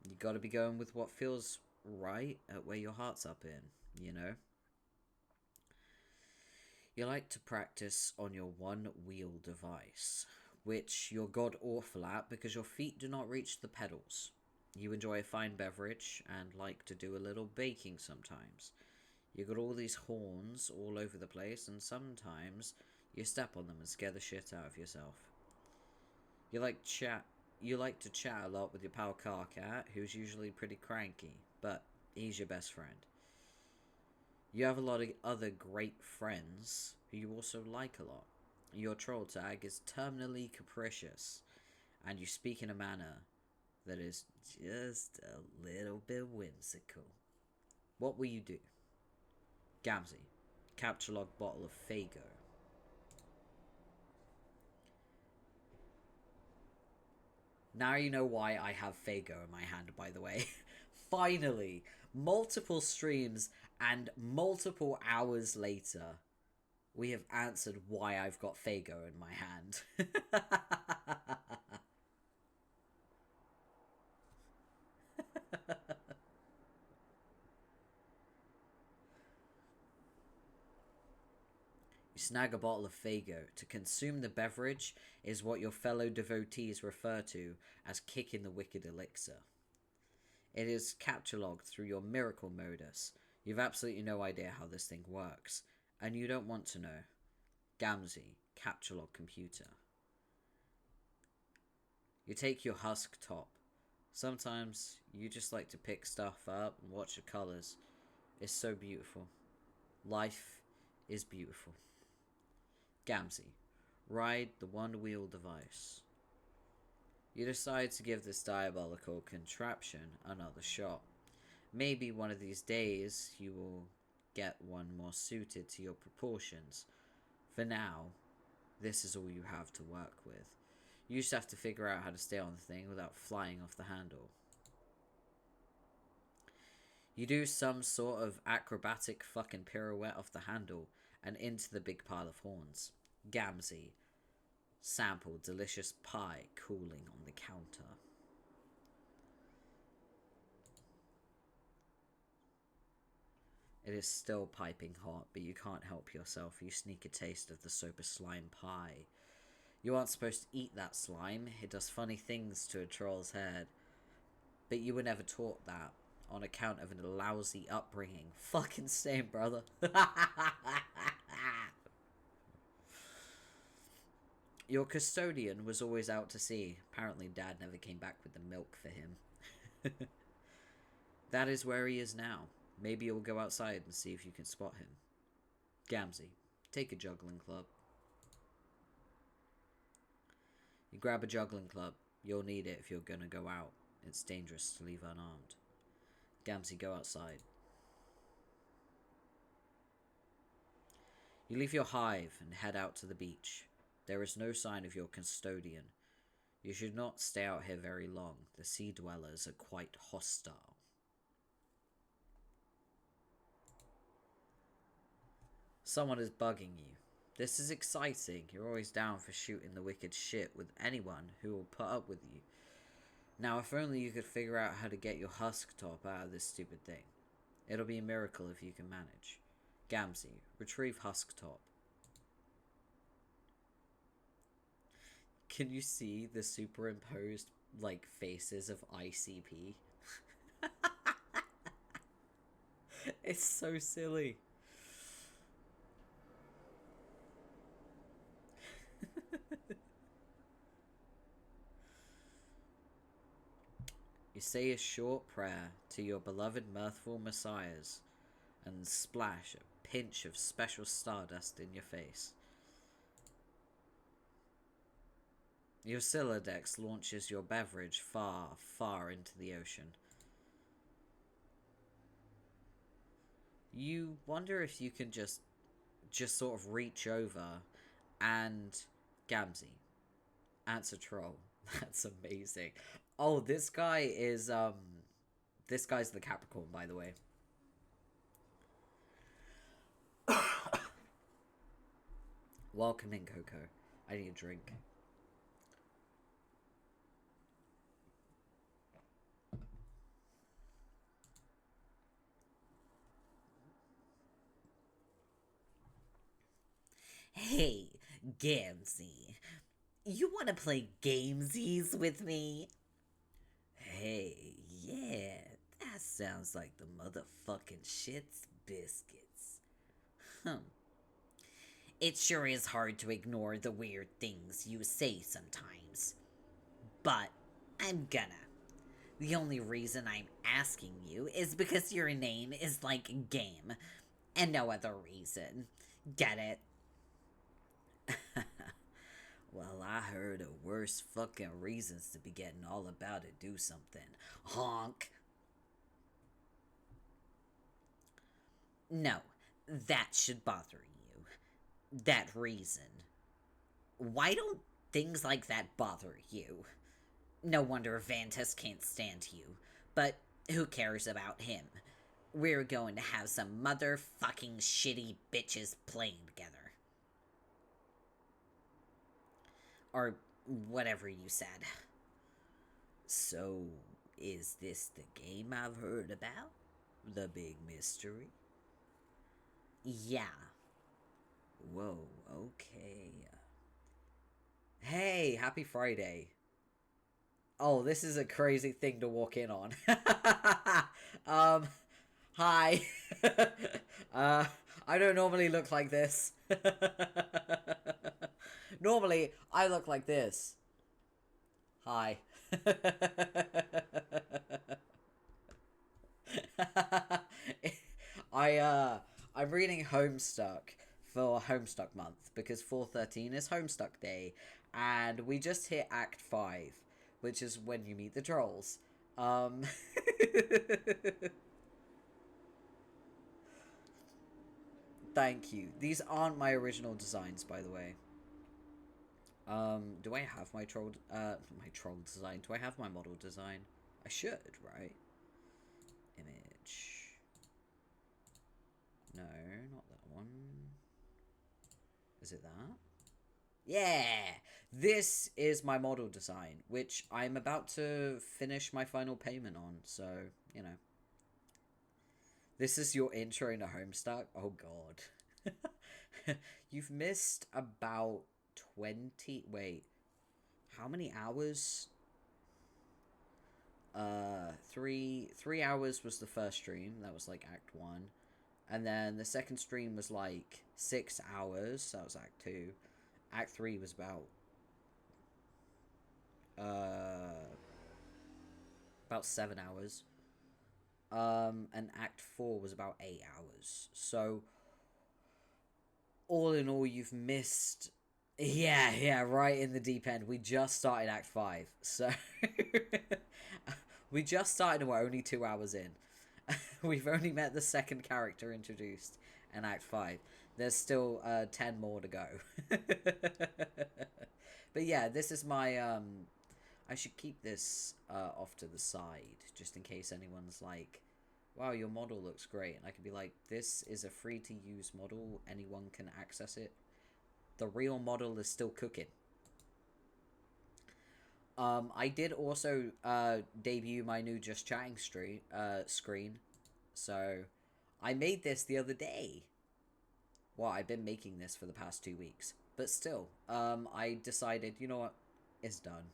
You gotta be going with what feels right at where your heart's up in, you know? You like to practice on your one-wheel device, which you're god awful at because your feet do not reach the pedals. You enjoy a fine beverage and like to do a little baking sometimes. You got all these horns all over the place, and sometimes you step on them and scare the shit out of yourself. You like to chat a lot with your pal Car Cat, who's usually pretty cranky, but he's your best friend. You have a lot of other great friends who you also like a lot. Your troll tag is terminally capricious, and you speak in a manner that is just a little bit whimsical. What will you do? Gamzee, capture log bottle of Fago. Now you know why I have Fago in my hand, by the way. Finally, multiple streams and multiple hours later, we have answered why I've got Fago in my hand. You snag a bottle of Fago. To consume the beverage is what your fellow devotees refer to as kicking the wicked elixir. It is capture logged through your miracle modus. You've absolutely no idea how this thing works, and you don't want to know. Gamzee, capture log computer. You take your husk top. Sometimes you just like to pick stuff up and watch the colours. It's so beautiful. Life is beautiful. Gamzee, ride the one-wheel device. You decide to give this diabolical contraption another shot. Maybe one of these days you will get one more suited to your proportions. For now, this is all you have to work with. You just have to figure out how to stay on the thing without flying off the handle. You do some sort of acrobatic fucking pirouette off the handle and into the big pile of horns. Gamzee. Sample delicious pie cooling on the counter. It is still piping hot, but you can't help yourself. You sneak a taste of the sober slime pie. You aren't supposed to eat that slime. It does funny things to a troll's head. But you were never taught that, on account of a lousy upbringing. Fucking same, brother. Your custodian was always out to sea. Apparently Dad never came back with the milk for him. That is where he is now. Maybe you'll go outside and see if you can spot him. Gamzee, take a juggling club. You grab a juggling club. You'll need it if you're gonna go out. It's dangerous to leave unarmed. Gamzee, go outside. You leave your hive and head out to the beach. There is no sign of your custodian. You should not stay out here very long. The sea dwellers are quite hostile. Someone is bugging you. This is exciting. You're always down for shooting the wicked shit with anyone who will put up with you. Now, if only you could figure out how to get your husk top out of this stupid thing. It'll be a miracle if you can manage. Gamzee, retrieve husk top. Can you see the superimposed, like, faces of ICP? It's so silly. You say a short prayer to your beloved mirthful messiahs and splash a pinch of special stardust in your face. Your Silodex launches your beverage far, far into the ocean. You wonder if you can just sort of reach over and... Gamzee, answer troll. That's amazing. Oh, this guy is, this guy's the Capricorn, by the way. Welcome in, Coco. I need a drink. Hey, Gamzee. You wanna play gamesies with me? Hey, yeah, that sounds like the motherfucking shit's biscuits. It sure is hard to ignore the weird things you say sometimes. But I'm gonna. The only reason I'm asking you is because your name is like game, and no other reason. Get it? Well, I heard of worse fucking reasons to be getting all about to do something. Honk. No, that should bother you. That reason. Why don't things like that bother you? No wonder Vantus can't stand you. But who cares about him? We're going to have some motherfucking shitty bitches playing together. Or whatever you said. So, is this the game I've heard about? The big mystery? Yeah. Whoa, okay. Hey, happy Friday. Oh, this is a crazy thing to walk in on. Hi. I don't normally look like this. Normally, I look like this. Hi. I'm reading Homestuck for Homestuck month because 4/13 is Homestuck Day, and we just hit Act 5, which is when you meet the trolls. Um, thank you. These aren't my original designs, by the way. Do I have my troll design? Do I have my model design? I should, right? Image. No, not that one. Is it that? Yeah! This is my model design, which I'm about to finish my final payment on, so, you know. This is your intro into Homestuck? Oh god. You've missed about 20... Wait. How many hours? 3 hours was the first stream. That was like Act 1. And then the second stream was like 6 hours. That was Act 2. Act 3 was about 7 hours. And Act 4 was about 8 hours. So, all in all, you've missed... Yeah, right in the deep end. We just started Act 5. So, we just started and we're only 2 hours in. We've only met the second character introduced in Act 5. There's still 10 more to go. But yeah, this is my... I should keep this off to the side, just in case anyone's like, wow, your model looks great. And I could be like, this is a free-to-use model. Anyone can access it. The real model is still cooking. I did also debut my new Just Chatting screen. So, I made this the other day. Well, I've been making this for the past 2 weeks. But still, I decided, you know what? It's done.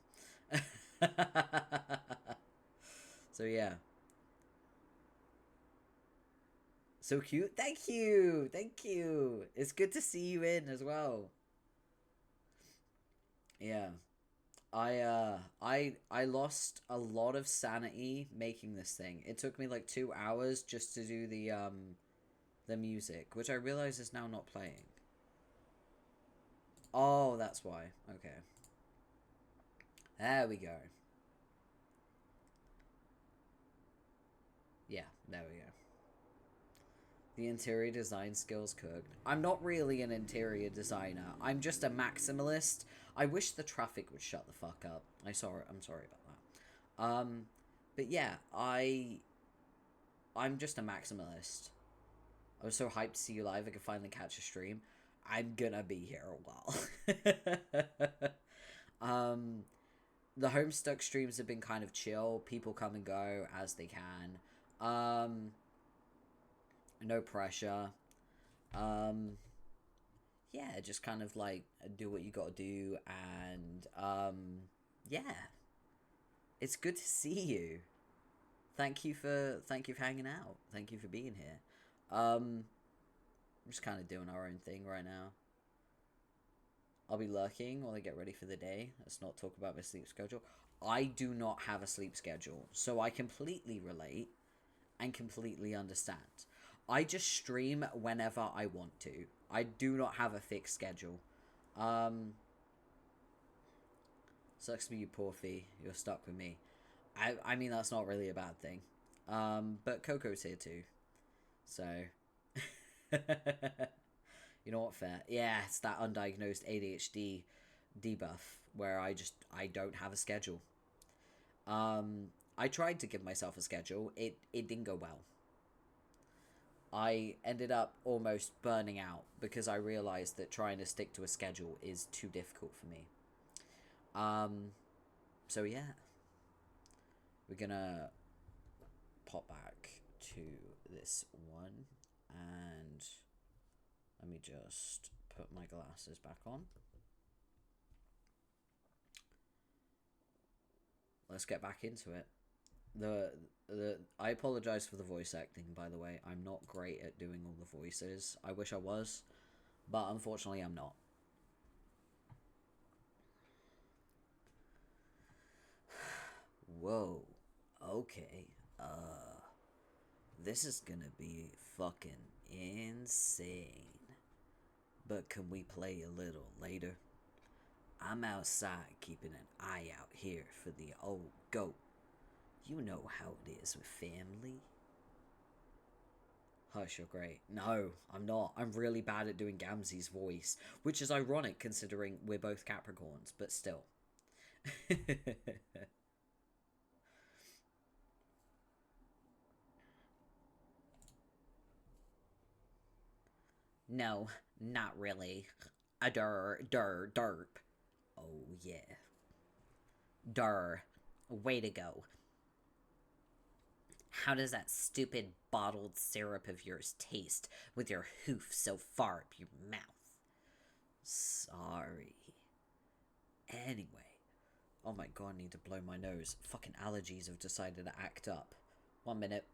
So, yeah. So cute. Thank you. Thank you. It's good to see you in as well. Yeah. I lost a lot of sanity making this thing. It took me like 2 hours just to do the music, which I realize is now not playing. Oh, that's why. Okay. There we go. Yeah, there we go. The interior design skills cooked. I'm not really an interior designer. I'm just a maximalist. I wish the traffic would shut the fuck up. I'm sorry about that. But yeah, I'm just a maximalist. I was so hyped to see you live I could finally catch a stream. I'm gonna be here a while. The Homestuck streams have been kind of chill. People come and go as they can. No pressure. Yeah, just kind of like do what you gotta do, and yeah. It's good to see you. Thank you for hanging out. Thank you for being here. I'm just kind of doing our own thing right now. I'll be lurking while I get ready for the day. Let's not talk about my sleep schedule. I do not have a sleep schedule, so I completely relate and completely understand. I just stream whenever I want to. I do not have a fixed schedule. Sucks to be you, Porphy. You're stuck with me. I mean, that's not really a bad thing. But Coco's here too. So... You know what, fair. Yeah, it's that undiagnosed ADHD debuff where I don't have a schedule. I tried to give myself a schedule. It didn't go well. I ended up almost burning out because I realized that trying to stick to a schedule is too difficult for me. So yeah. We're gonna pop back to this one and let me just put my glasses back on. Let's get back into it. I apologize for the voice acting, by the way. I'm not great at doing all the voices. I wish I was, but unfortunately I'm not. Whoa. Okay. This is gonna be fucking insane. But can we play a little later? I'm outside keeping an eye out here for the old goat. You know how it is with family. Hush, you're great. No, I'm not. I'm really bad at doing Gamzee's voice, which is ironic considering we're both Capricorns, but still. No, not really. A derp. Oh, yeah. Way to go. How does that stupid bottled syrup of yours taste with your hoof so far up your mouth? Sorry. Anyway. Oh my god, I need to blow my nose. Fucking allergies have decided to act up. 1 minute.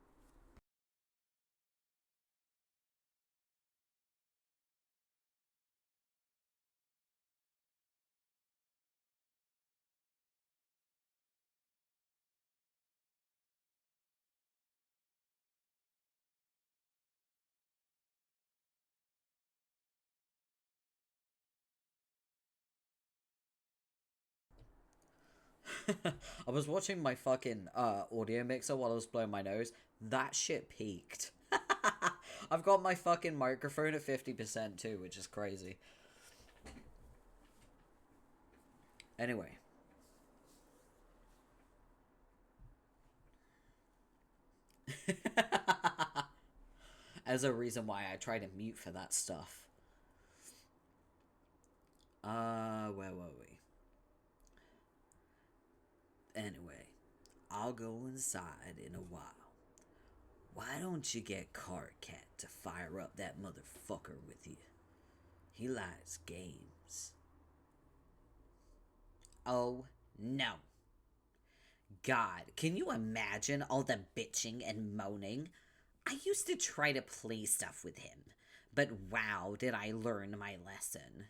I was watching my fucking audio mixer while I was blowing my nose. That shit peaked. I've got my fucking microphone at 50% too, which is crazy. Anyway. As a reason why I try to mute for that stuff. Where were we? Anyway, I'll go inside in a while. Why don't you get Carcat to fire up that motherfucker with you? He likes games. Oh, no. God, can you imagine all the bitching and moaning? I used to try to play stuff with him, but wow, did I learn my lesson.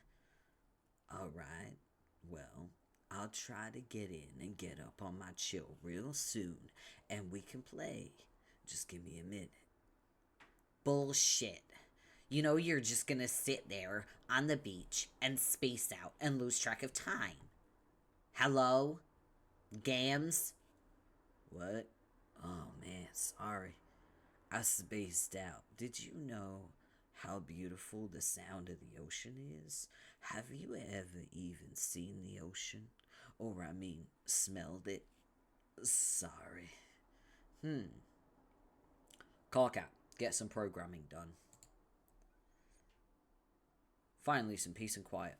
Alright, well, I'll try to get in and get up on my chill real soon, and we can play. Just give me a minute. Bullshit. You know you're just gonna sit there on the beach and space out and lose track of time. Hello? Gams? What? Oh man, sorry. I spaced out. Did you know how beautiful the sound of the ocean is? Have you ever even seen the ocean? Or, I mean, smelled it? Sorry. Carcat, get some programming done. Finally, some peace and quiet.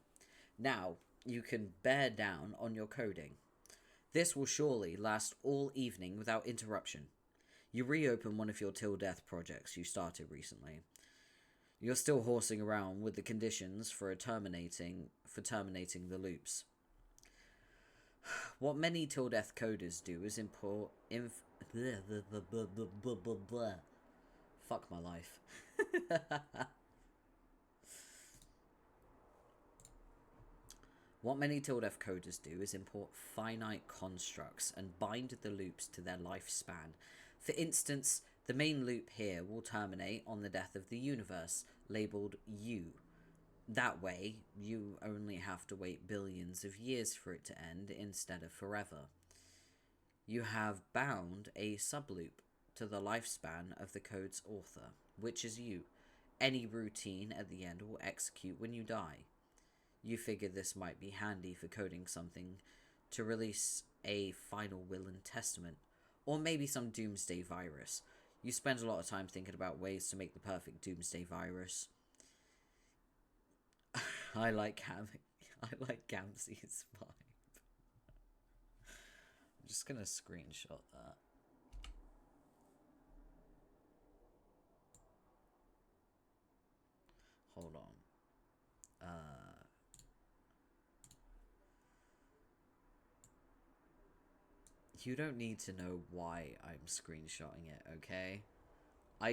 Now, you can bear down on your coding. This will surely last all evening without interruption. You reopen one of your till death projects you started recently. You're still horsing around with the conditions for terminating the loops. What many till death coders do is import fuck my life. What many till death coders do is import finite constructs and bind the loops to their lifespan. For instance, the main loop here will terminate on the death of the universe, labelled U. That way, you only have to wait billions of years for it to end instead of forever. You have bound a subloop to the lifespan of the code's author, which is you. Any routine at the end will execute when you die. You figure this might be handy for coding something to release a final will and testament, or maybe some doomsday virus. You spend a lot of time thinking about ways to make the perfect doomsday virus. I like Gamzee's vibe. I'm just gonna screenshot that. Hold on. You don't need to know why I'm screenshotting it, okay? I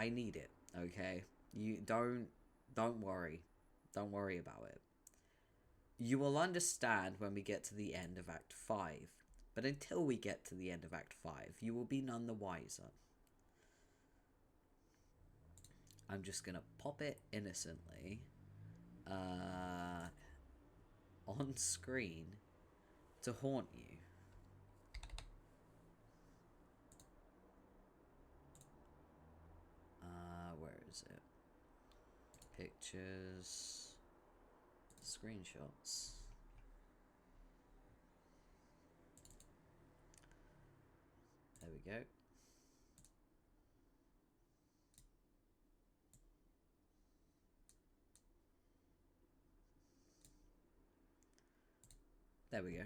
need it, okay? You don't worry. Don't worry about it. You will understand when we get to the end of Act 5, but until we get to the end of Act 5, you will be none the wiser. I'm just gonna pop it innocently on screen to haunt you. Where is it? Pictures, screenshots. There we go. There we go.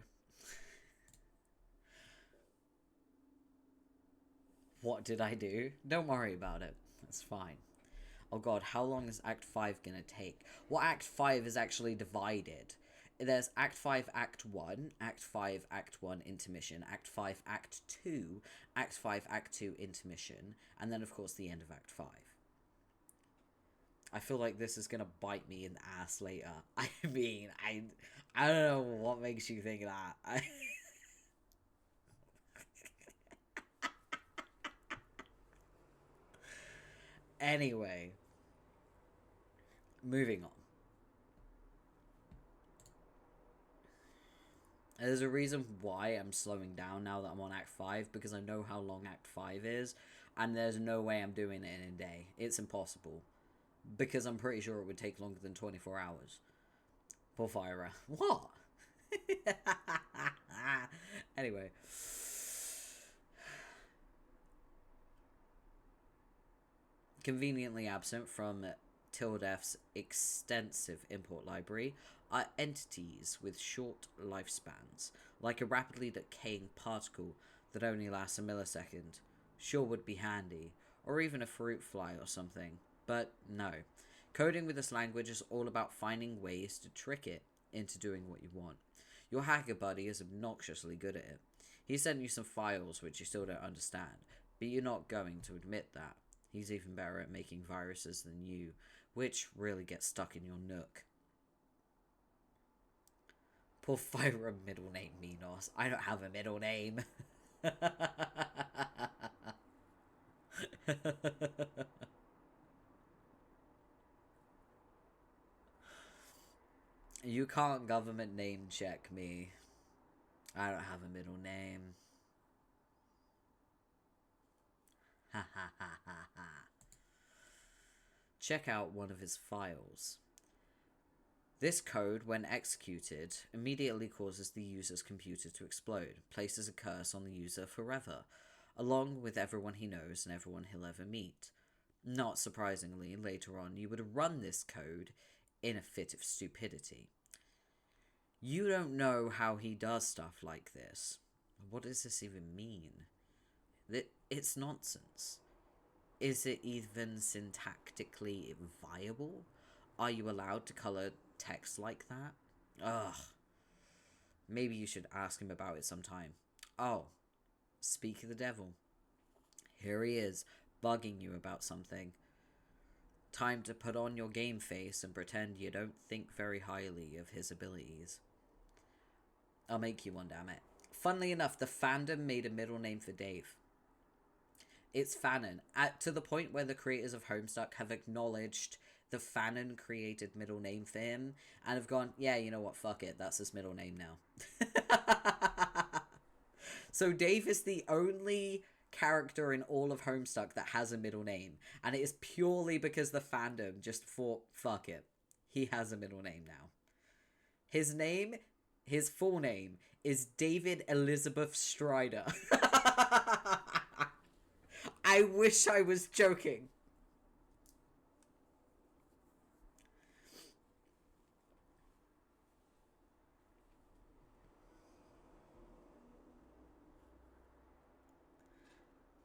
What did I do? Don't worry about it. That's fine. Oh god, how long is Act 5 gonna take? Well, Act 5 is actually divided. There's Act 5, Act 1, Act 5, Act 1, intermission, Act 5, Act 2, Act 5, Act 2, intermission, and then, of course, the end of Act 5. I feel like this is gonna bite me in the ass later. I mean, I don't know what makes you think that. Anyway, moving on. There's a reason why I'm slowing down now that I'm on Act 5, because I know how long Act 5 is, and there's no way I'm doing it in a day. It's impossible. Because I'm pretty sure it would take longer than 24 hours. Porphyra. What? Anyway. Conveniently absent from Tildef's extensive import library are entities with short lifespans, like a rapidly decaying particle that only lasts a millisecond. Sure would be handy, or even a fruit fly or something, but no. Coding with this language is all about finding ways to trick it into doing what you want. Your hacker buddy is obnoxiously good at it. He sent you some files which you still don't understand, but you're not going to admit that. He's even better at making viruses than you, which really gets stuck in your nook. Porphyra middle name Minos. I don't have a middle name. You can't government name check me. I don't have a middle name. Ha ha ha ha ha. Check out one of his files. This code, when executed, immediately causes the user's computer to explode, places a curse on the user forever, along with everyone he knows and everyone he'll ever meet. Not surprisingly, later on, you would run this code in a fit of stupidity. You don't know how he does stuff like this. What does this even mean? It's nonsense. Is it even syntactically viable? Are you allowed to color text like that? Ugh. Maybe you should ask him about it sometime. Oh, speak of the devil. Here he is, bugging you about something. Time to put on your game face and pretend you don't think very highly of his abilities. I'll make you one, damn it. Funnily enough, the fandom made a middle name for Dave. It's Fanon, to the point where the creators of Homestuck have acknowledged the Fanon created middle name for him and have gone, yeah, you know what, fuck it, that's his middle name now. So Dave is the only character in all of Homestuck that has a middle name, and it is purely because the fandom just thought, fuck it, he has a middle name now. His full name is David Elizabeth Strider. I wish I was joking.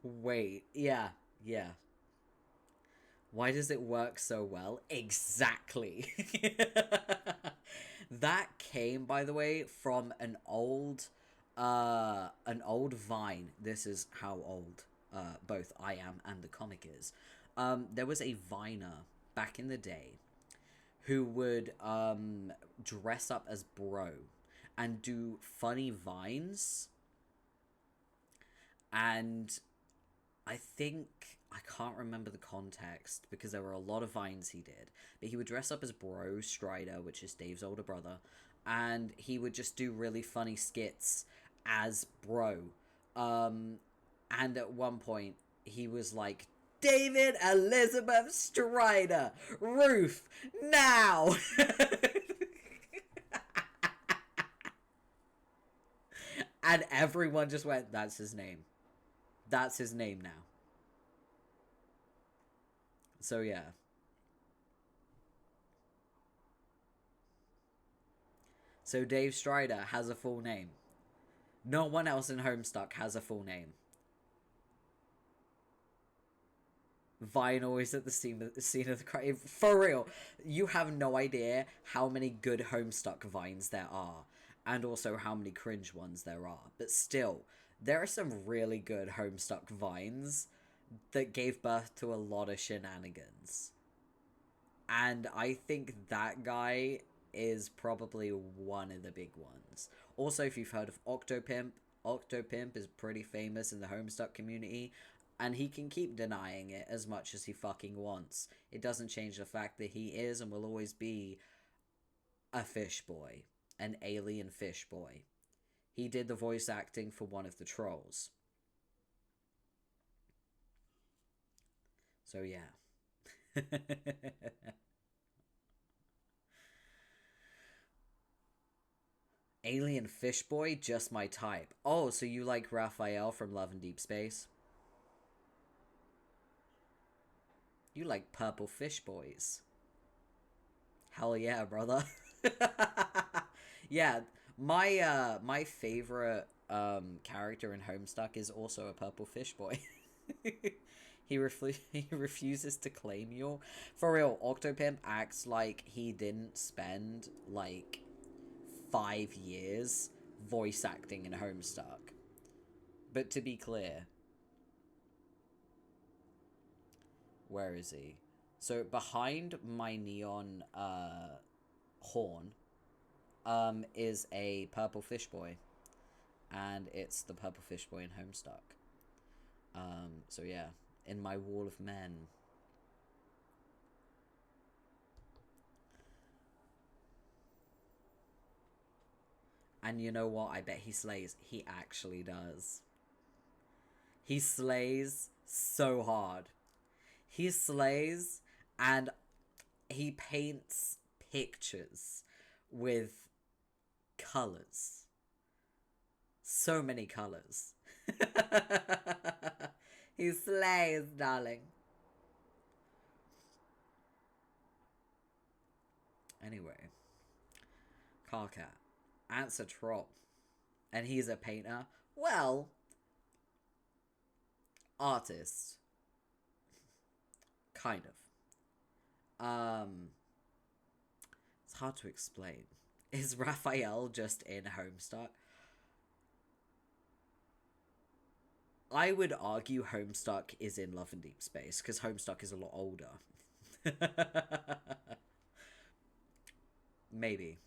Wait, yeah. Why does it work so well? Exactly. That came, by the way, from an old Vine. This is how old both I am and the comic is. There was a Viner back in the day who would dress up as Bro and do funny vines, and I think, I can't remember the context because there were a lot of vines he did, but he would dress up as Bro Strider, which is Dave's older brother, and he would just do really funny skits as Bro. And at one point, he was like, David Elizabeth Strider, Ruth, now! And everyone just went, that's his name. That's his name now. So yeah. So Dave Strider has a full name. No one else in Homestuck has a full name. Vine always at the scene of the crime. For real, you have no idea how many good Homestuck Vines there are, and also how many cringe ones there are. But still, there are some really good Homestuck Vines that gave birth to a lot of shenanigans. And I think that guy is probably one of the big ones. Also, if you've heard of Octopimp, Octopimp is pretty famous in the Homestuck community, and he can keep denying it as much as he fucking wants. It doesn't change the fact that he is and will always be a fish boy, an alien fish boy. He did the voice acting for one of the trolls. So yeah. Alien fish boy, just my type. Oh, so you like Raphael from Love and Deep Space? You like purple fish boys. Hell yeah, brother. Yeah, my favorite character in Homestuck is also a purple fish boy. he refuses to claim you. For real, Octopimp acts like he didn't spend like 5 years voice acting in Homestuck. But to be clear, where is he? So behind my neon horn is a purple fish boy, and it's the purple fish boy in Homestuck. So yeah, in my wall of men. And you know what? I bet he slays. He actually does. He slays so hard. He slays, and he paints pictures with colors. So many colors. He slays, darling. Anyway. Carcat. Ant's a troll. And he's a painter. Well, artist. Kind of. It's hard to explain. Is Raphael just in Homestuck? I would argue Homestuck is in Love and Deep Space, because Homestuck is a lot older. Maybe.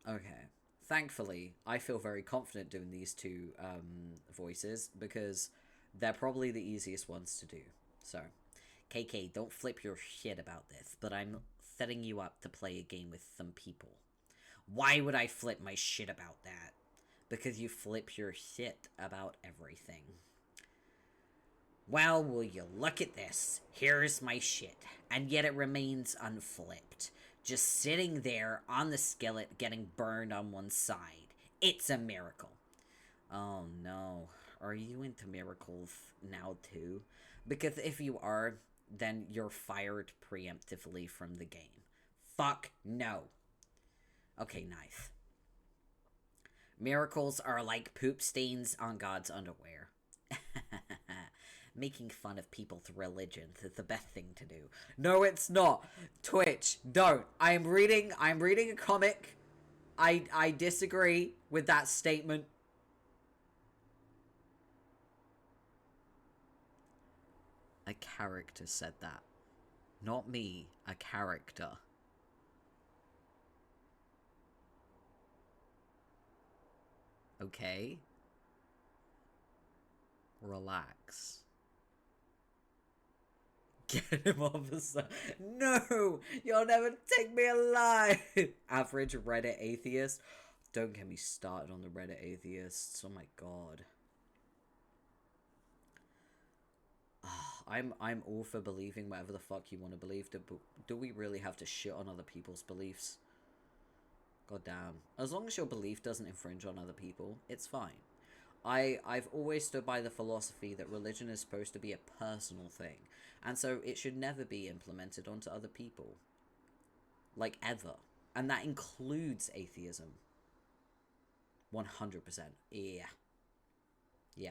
Okay. Thankfully, I feel very confident doing these two voices, because they're probably the easiest ones to do. So, KK, don't flip your shit about this, but I'm setting you up to play a game with some people. Why would I flip my shit about that? Because you flip your shit about everything. Well, will you look at this? Here's my shit, and yet it remains unflipped. Just sitting there on the skillet getting burned on one side. It's a miracle. Oh no. Are you into miracles now too? Because if you are, then you're fired preemptively from the game. Fuck no. Okay, nice. Miracles are like poop stains on God's underwear. Making fun of people's religions is the best thing to do. No, it's not. Twitch, don't. I'm reading a comic. I disagree with that statement. A character said that. Not me, a character. Okay. Relax. Get him off the side. No! You'll never take me alive! Average Reddit atheist. Don't get me started on the Reddit atheists. Oh my god. I'm all for believing whatever the fuck you want to believe, but do we really have to shit on other people's beliefs? God damn. As long as your belief doesn't infringe on other people, it's fine. I've always stood by the philosophy that religion is supposed to be a personal thing, and so it should never be implemented onto other people. Like, ever. And that includes atheism. 100%. Yeah. Yeah.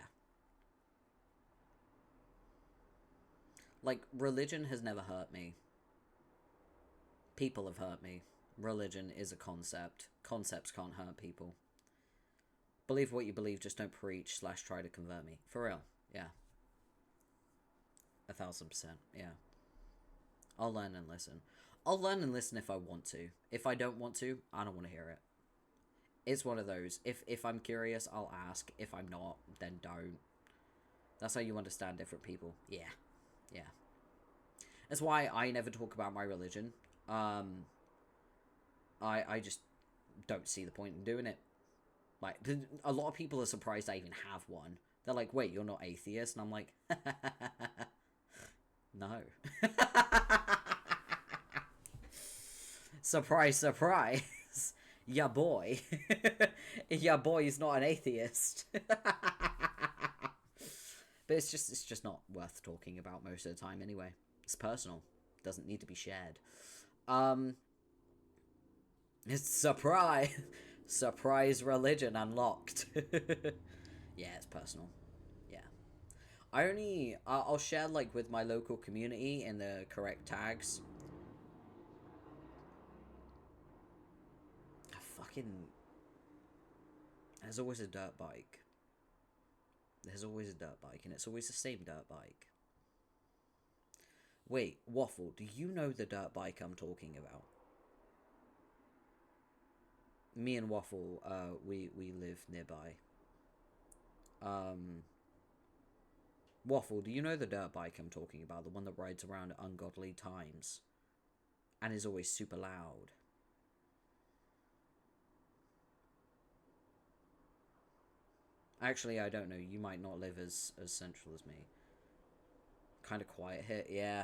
Like, religion has never hurt me. People have hurt me. Religion is a concept. Concepts can't hurt people. Believe what you believe, just don't preach / try to convert me. For real. Yeah. 1000%. Yeah. I'll learn and listen. I'll learn and listen if I want to. If I don't want to, I don't want to hear it. It's one of those. If I'm curious, I'll ask. If I'm not, then don't. That's how you understand different people. Yeah. Yeah. That's why I never talk about my religion. I just don't see the point in doing it. Like, a lot of people are surprised I even have one. They're like, wait, you're not atheist? And I'm like, no. Surprise, surprise. Ya boy. Ya boy's not an atheist. But it's just not worth talking about most of the time anyway. It's personal. Doesn't need to be shared. It's surprise. Surprise religion unlocked. Yeah, it's personal. Yeah. I'll share, like, with my local community in the correct tags. There's always a dirt bike. There's always a dirt bike, and it's always the same dirt bike. Wait, Waffle, do you know the dirt bike I'm talking about? Me and Waffle, we live nearby. Waffle, do you know the dirt bike I'm talking about? The one that rides around at ungodly times. And is always super loud. Actually, I don't know. You might not live as central as me. Kind of quiet here. Yeah.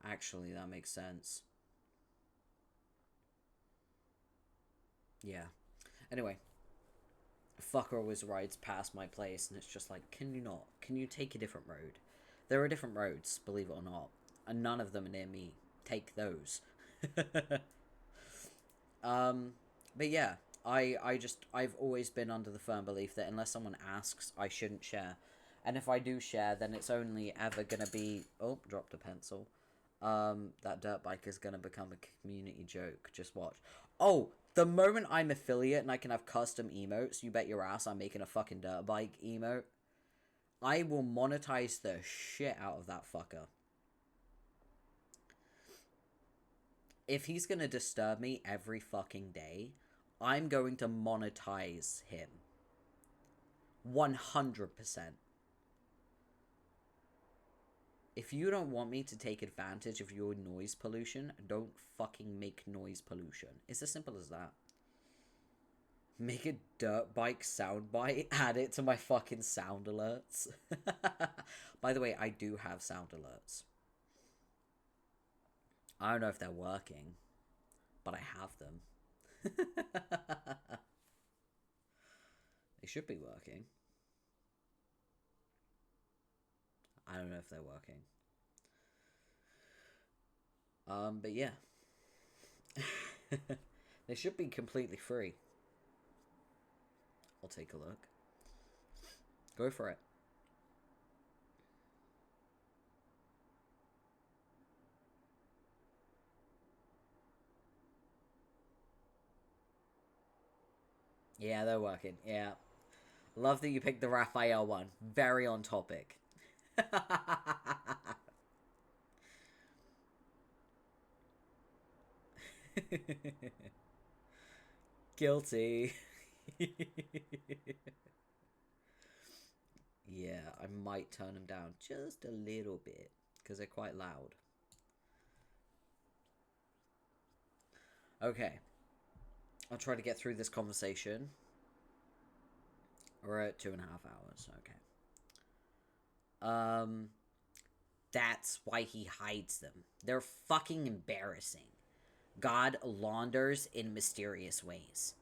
Actually, that makes sense. Yeah. Anyway. Fucker always rides past my place, and it's just like, can you not? Can you take a different road? There are different roads, believe it or not. And none of them are near me. Take those. But yeah. I've always been under the firm belief that unless someone asks, I shouldn't share. And if I do share, then it's only ever gonna be... Oh, dropped a pencil. That dirt bike is gonna become a community joke. Just watch. Oh, the moment I'm affiliate and I can have custom emotes, you bet your ass I'm making a fucking dirt bike emote. I will monetize the shit out of that fucker. If he's gonna disturb me every fucking day, I'm going to monetize him. 100%. If you don't want me to take advantage of your noise pollution, don't fucking make noise pollution. It's as simple as that. Make a dirt bike soundbite, add it to my fucking sound alerts. By the way, I do have sound alerts. I don't know if they're working, but I have them. They should be working. I don't know if they're working. But yeah. They should be completely free. I'll take a look. Go for it. Yeah, they're working. Yeah. Love that you picked the Raphael one. Very on topic. Guilty. Yeah, I might turn them down just a little bit, because they're quite loud. Okay. I'll try to get through this conversation. We're at 2.5 hours, okay. That's why he hides them. They're fucking embarrassing. God launders in mysterious ways.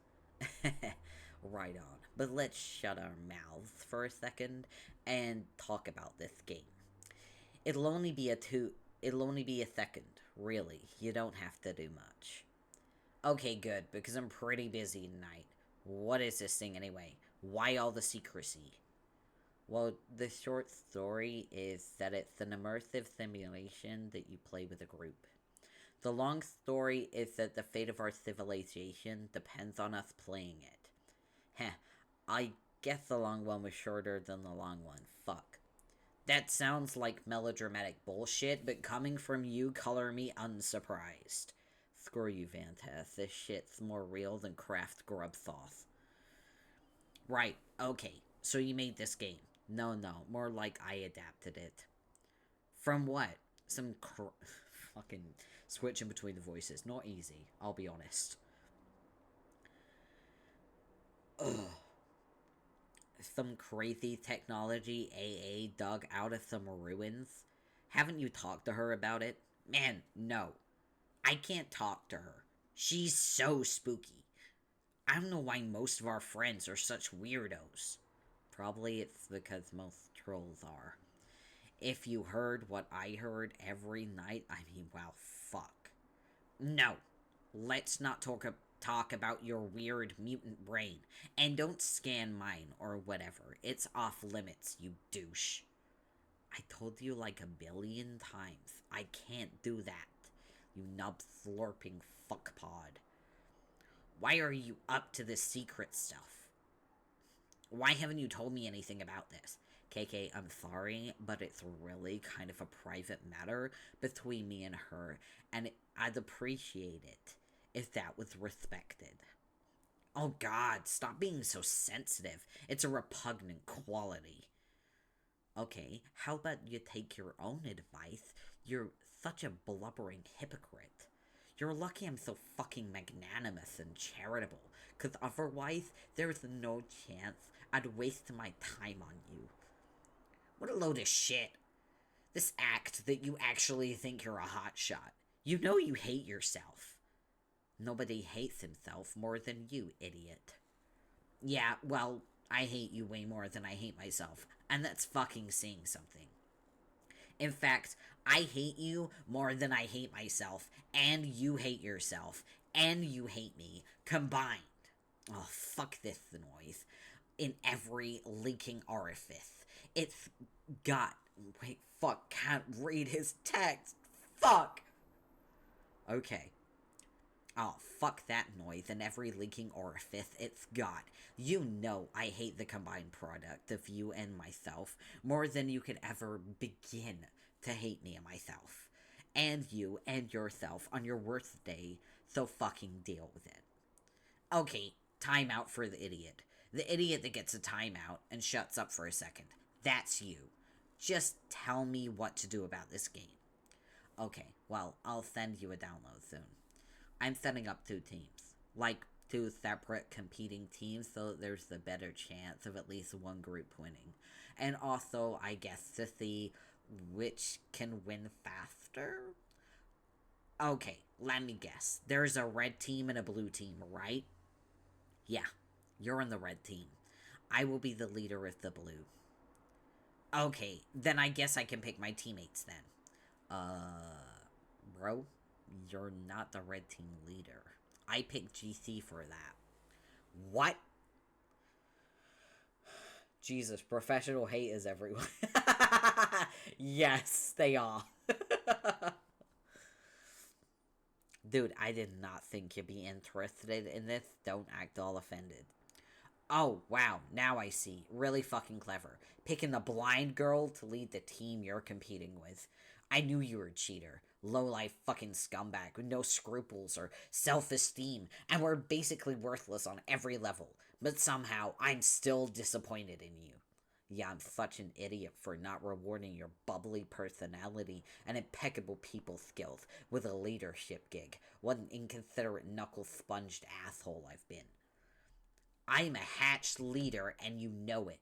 Right on. But let's shut our mouths for a second and talk about this game. It'll only be a second, really. You don't have to do much. Okay, good, because I'm pretty busy tonight. What is this thing anyway? Why all the secrecy? Well, the short story is that it's an immersive simulation that you play with a group. The long story is that the fate of our civilization depends on us playing it. Heh, I guess the long one was shorter than the long one. Fuck. That sounds like melodramatic bullshit, but coming from you, color me unsurprised. Screw you, Vantath. This shit's more real than Kraft grub sauce. Right, okay, so you made this game. No, more like I adapted it. From what? Some fucking switching between the voices. Not easy, I'll be honest. Ugh. Some crazy technology AA dug out of some ruins? Haven't you talked to her about it? Man, no. I can't talk to her. She's so spooky. I don't know why most of our friends are such weirdos. Probably it's because most trolls are. If you heard what I heard every night, I mean, wow, fuck. No. Let's not talk about your weird mutant brain. And don't scan mine or whatever. It's off limits, you douche. I told you like 1,000,000,000 times. I can't do that. You nub-slurping fuckpod. Why are you up to this secret stuff? Why haven't you told me anything about this? KK, I'm sorry, but it's really kind of a private matter between me and her, and I'd appreciate it if that was respected. Oh god, stop being so sensitive. It's a repugnant quality. Okay, how about you take your own advice? You're such a blubbering hypocrite. You're lucky I'm so fucking magnanimous and charitable, 'cause otherwise, there's no chance I'd waste my time on you. What a load of shit. This act that you actually think you're a hotshot. You know you hate yourself. Nobody hates himself more than you, idiot. Yeah, well, I hate you way more than I hate myself, and that's fucking saying something. In fact, I hate you more than I hate myself, and you hate yourself, and you hate me, combined. Oh, fuck this noise. In every leaking orifice. It's got... Wait, fuck, can't read his text. Fuck! Okay. Oh, fuck that noise in every leaking orifice it's got. You know I hate the combined product of you and myself more than you could ever begin to hate me and myself. And you and yourself on your worst day, so fucking deal with it. Okay, time out for the idiot. The idiot that gets a timeout and shuts up for a second. That's you. Just tell me what to do about this game. Okay, well, I'll send you a download soon. I'm setting up 2 teams. Like, 2 separate competing teams, so that there's the better chance of at least one group winning. And also, I guess, to see which can win faster? Okay, let me guess. There's a red team and a blue team, right? Yeah, you're on the red team. I will be the leader of the blue. Okay, then I guess I can pick my teammates then. Bro, you're not the red team leader. I picked GC for that. What? Jesus, professional haters everywhere. Yes, they are. Dude, I did not think you'd be interested in this. Don't act all offended. Oh, wow, now I see. Really fucking clever. Picking the blind girl to lead the team you're competing with. I knew you were a cheater. Low-life fucking scumbag with no scruples or self-esteem, and we're basically worthless on every level. But somehow, I'm still disappointed in you. Yeah, I'm such an idiot for not rewarding your bubbly personality and impeccable people skills with a leadership gig. What an inconsiderate knuckle-sponged asshole I've been. I'm a hatched leader and you know it.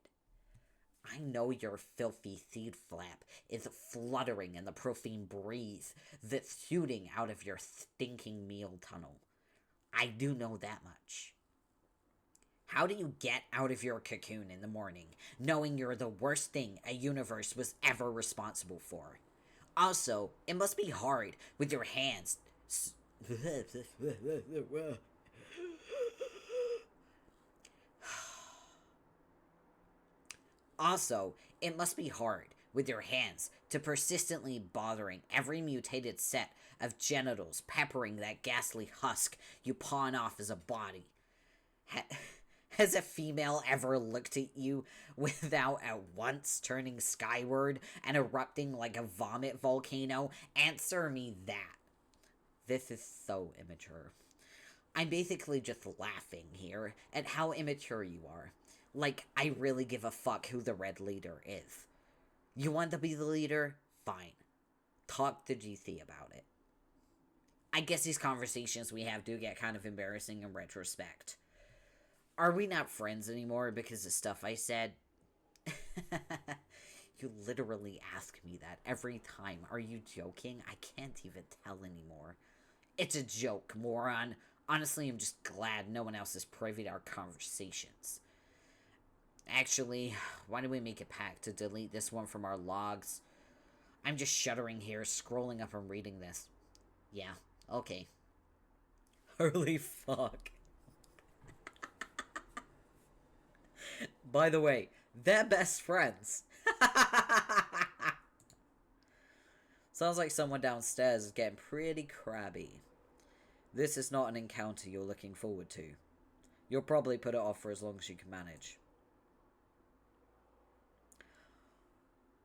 I know your filthy seed flap is fluttering in the profane breeze that's shooting out of your stinking meal tunnel. I do know that much. How do you get out of your cocoon in the morning, knowing you're the worst thing a universe was ever responsible for? Also, it must be hard with your hands. Also, it must be hard with your hands to persistently bothering every mutated set of genitals peppering that ghastly husk you pawn off as a body. Has a female ever looked at you without at once turning skyward and erupting like a vomit volcano? Answer me that. This is so immature. I'm basically just laughing here at how immature you are. Like, I really give a fuck who the red leader is. You want to be the leader? Fine. Talk to GC about it. I guess these conversations we have do get kind of embarrassing in retrospect. Are we not friends anymore because of stuff I said? You literally ask me that every time. Are you joking? I can't even tell anymore. It's a joke, moron. Honestly, I'm just glad no one else is privy to our conversations. Actually, why don't we make a pact to delete this one from our logs? I'm just shuddering here, scrolling up and reading this. Yeah, okay. Holy fuck. By the way, they're best friends. Sounds like someone downstairs is getting pretty crabby. This is not an encounter you're looking forward to. You'll probably put it off for as long as you can manage.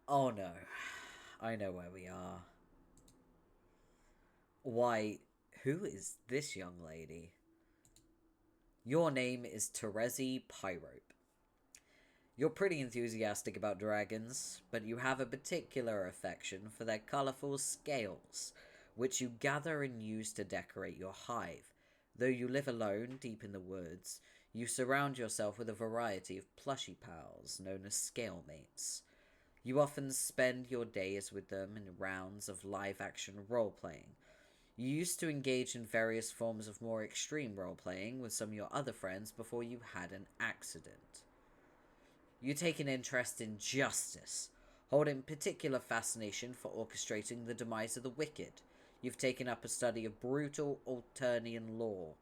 Oh no. I know where we are. Why, who is this young lady? Your name is Terezi Pyrope. You're pretty enthusiastic about dragons, but you have a particular affection for their colourful scales, which you gather and use to decorate your hive. Though you live alone, deep in the woods, you surround yourself with a variety of plushy pals, known as scale mates. You often spend your days with them in rounds of live-action role-playing. You used to engage in various forms of more extreme role-playing with some of your other friends before you had an accident. You take an interest in justice, holding particular fascination for orchestrating the demise of the wicked. You've taken up a study of brutal Alternian law,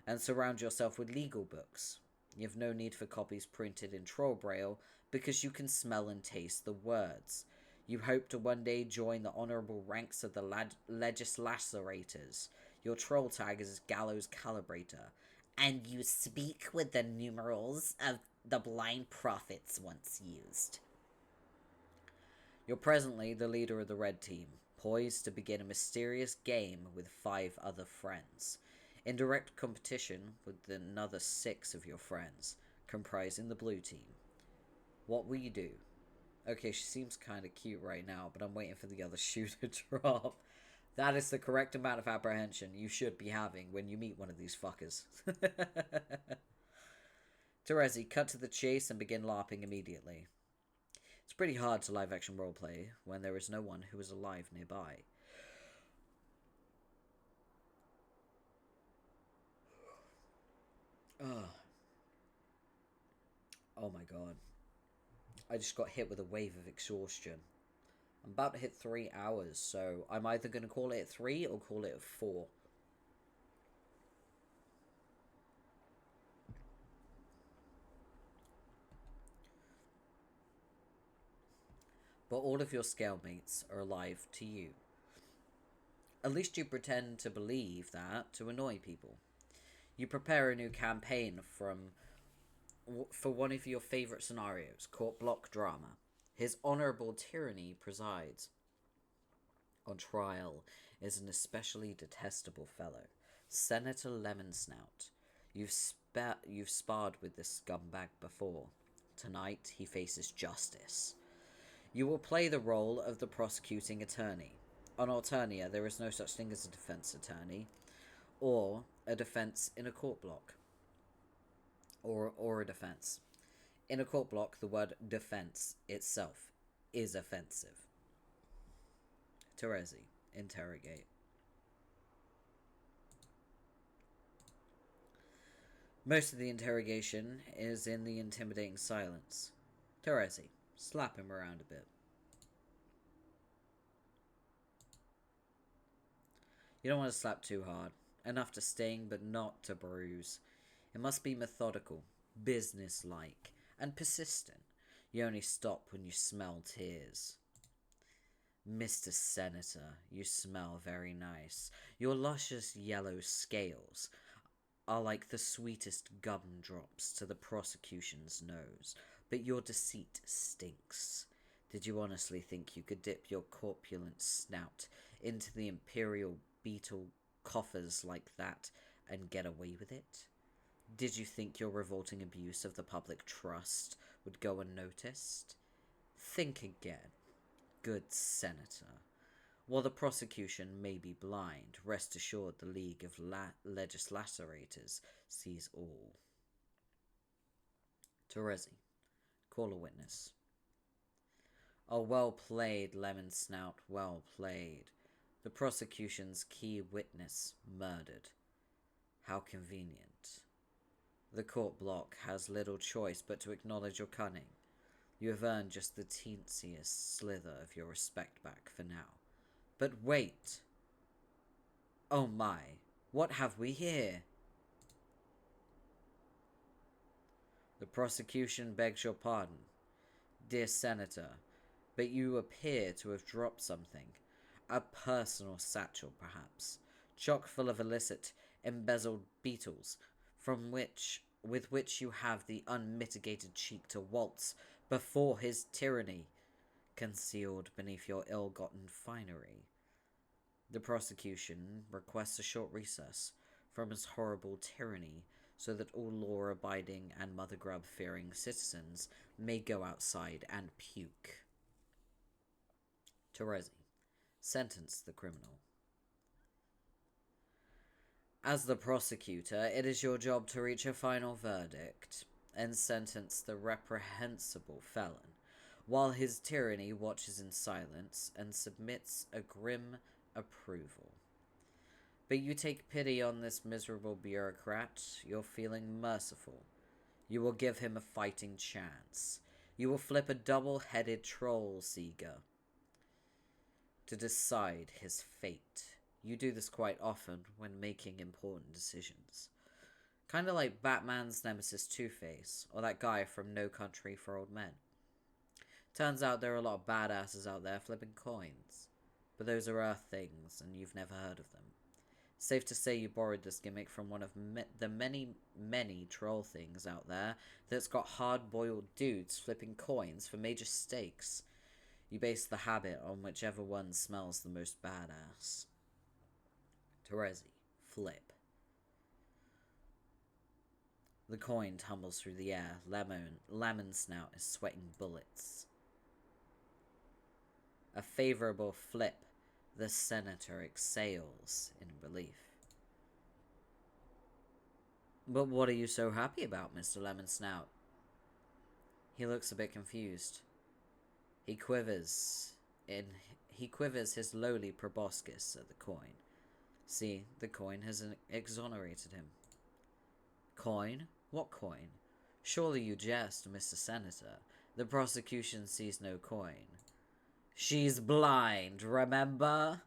and surround yourself with legal books. You have no need for copies printed in troll braille, because you can smell and taste the words. You hope to one day join the honourable ranks of the legislaturators. Your troll tag is Gallows Calibrator, and you speak with the numerals of the blind prophets once used. You're presently the leader of the red team, poised to begin a mysterious game with 5 other friends, in direct competition with another 6 of your friends, comprising the blue team. What will you do? Okay, she seems kind of cute right now, but I'm waiting for the other shoe to drop. That is the correct amount of apprehension you should be having when you meet one of these fuckers. Terezi, cut to the chase and begin LARPing immediately. It's pretty hard to live-action roleplay when there is no one who is alive nearby. Oh my god. I just got hit with a wave of exhaustion. I'm about to hit 3 hours, so I'm either going to call it 3 or call it 4. But all of your scale mates are alive to you. At least you pretend to believe that to annoy people. You prepare a new campaign for one of your favourite scenarios, court block drama. His honourable tyranny presides. On trial is an especially detestable fellow, Senator Lemonsnout. You've sparred with this scumbag before. tonight he faces justice. You will play the role of the prosecuting attorney. On Alternia, there is no such thing as a defense attorney, or a defense in a court block, or a defense. In a court block, the word defense itself is offensive. Terezi, interrogate. Most of the interrogation is in the intimidating silence. Terezi, slap him around a bit. You don't want to slap too hard. Enough to sting, but not to bruise. It must be methodical, business-like, and persistent. You only stop when you smell tears. Mr. Senator, you smell very nice. Your luscious yellow scales are like the sweetest gumdrops to the prosecution's nose, but your deceit stinks. Did you honestly think you could dip your corpulent snout into the imperial beetle coffers like that and get away with it? Did you think your revolting abuse of the public trust would go unnoticed? Think again, good senator. While the prosecution may be blind, rest assured the League of Legislators sees all. Terezi, call a witness. Oh, well played, Lemon Snout, well played. The prosecution's key witness murdered. How convenient. The court block has little choice but to acknowledge your cunning. You have earned just the teensiest slither of your respect back for now. But wait! Oh my, what have we here? The prosecution begs your pardon, dear Senator, but you appear to have dropped something. A personal satchel, perhaps, chock full of illicit, embezzled beetles, with which you have the unmitigated cheek to waltz before his tyranny, concealed beneath your ill-gotten finery. The prosecution requests a short recess from his horrible tyranny so that all law-abiding and Mother Grub-fearing citizens may go outside and puke. Terezi, sentence the criminal. As the prosecutor, it is your job to reach a final verdict and sentence the reprehensible felon, while his tyranny watches in silence and submits a grim approval. But you take pity on this miserable bureaucrat. You're feeling merciful. You will give him a fighting chance. You will flip a double-headed troll seeger to decide his fate. You do this quite often when making important decisions. Kind of like Batman's nemesis Two-Face, or that guy from No Country for Old Men. Turns out there are a lot of badasses out there flipping coins. But those are Earth things, and you've never heard of them. Safe to say you borrowed this gimmick from one of the many troll things out there that's got hard-boiled dudes flipping coins for major stakes. You base the habit on whichever one smells the most badass. Terezi, flip. The coin tumbles through the air. Lemon Snout is sweating bullets. A favorable flip. The senator exhales in relief. But what are you so happy about, Mr. Lemon Snout? He looks a bit confused. He quivers his lowly proboscis at the coin. See, the coin has exonerated him. Coin? What coin? Surely you jest, Mr. Senator. The prosecution sees no coin. She's blind, remember?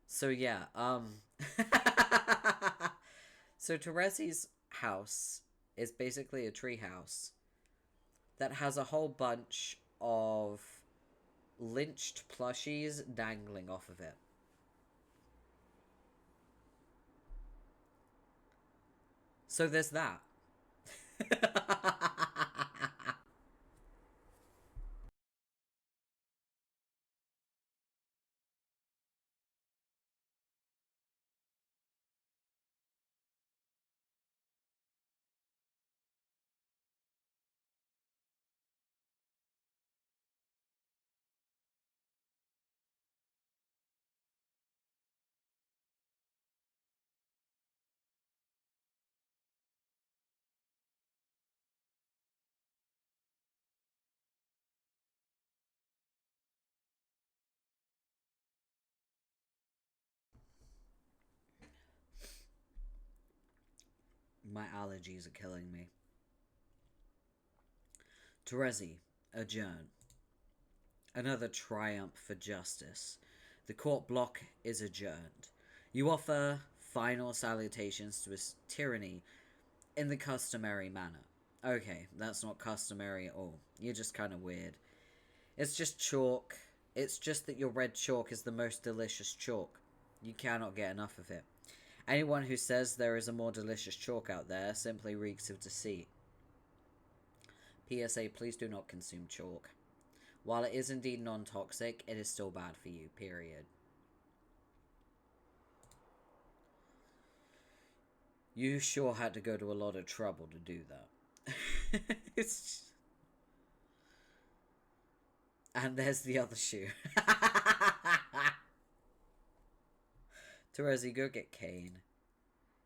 So yeah, so Terezi's house is basically a tree house that has a whole bunch of lynched plushies dangling off of it. So there's that. My allergies are killing me. Terezi, adjourn. Another triumph for justice. The court block is adjourned. You offer final salutations to his tyranny in the customary manner. Okay, that's not customary at all. You're just kind of weird. It's just chalk. It's just that your red chalk is the most delicious chalk. You cannot get enough of it. Anyone who says there is a more delicious chalk out there simply reeks of deceit. PSA, please do not consume chalk. While it is indeed non-toxic, it is still bad for you, period. You sure had to go to a lot of trouble to do that. And there's the other shoe. Terezi, go get Kane.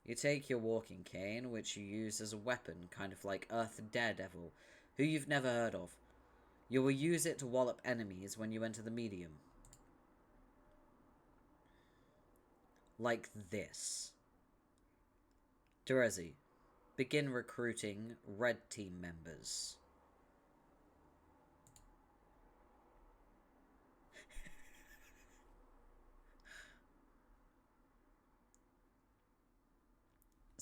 You take your walking cane, which you use as a weapon, kind of like Earth Daredevil, who you've never heard of. You will use it to wallop enemies when you enter the medium. Like this. Terezi, begin recruiting red team members.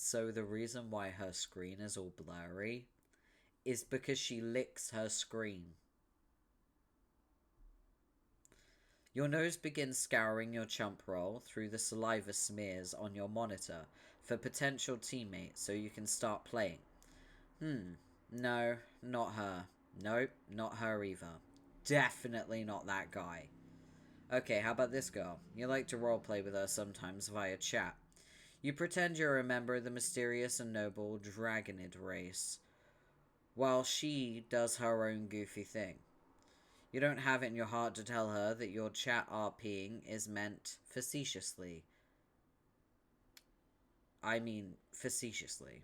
So the reason why her screen is all blurry is because she licks her screen. Your nose begins scouring your chump roll through the saliva smears on your monitor for potential teammates so you can start playing. No, not her. Nope, not her either. Definitely not that guy. Okay, how about this girl? You like to roleplay with her sometimes via chat. You pretend you're a member of the mysterious and noble Dragonid race, while she does her own goofy thing. You don't have it in your heart to tell her that your chat RPing is meant facetiously. I mean, facetiously.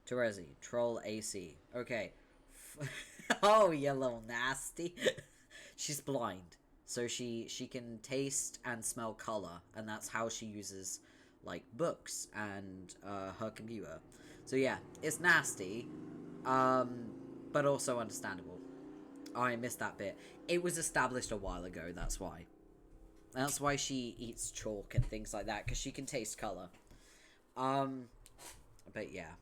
Terezi, troll AC. Okay. Oh, you little nasty. She's blind. So she can taste and smell color, and that's how she uses, like, books and her computer. So yeah, it's nasty, but also understandable. Oh, I missed that bit. It was established a while ago, that's why. That's why she eats chalk and things like that, because she can taste color. But yeah.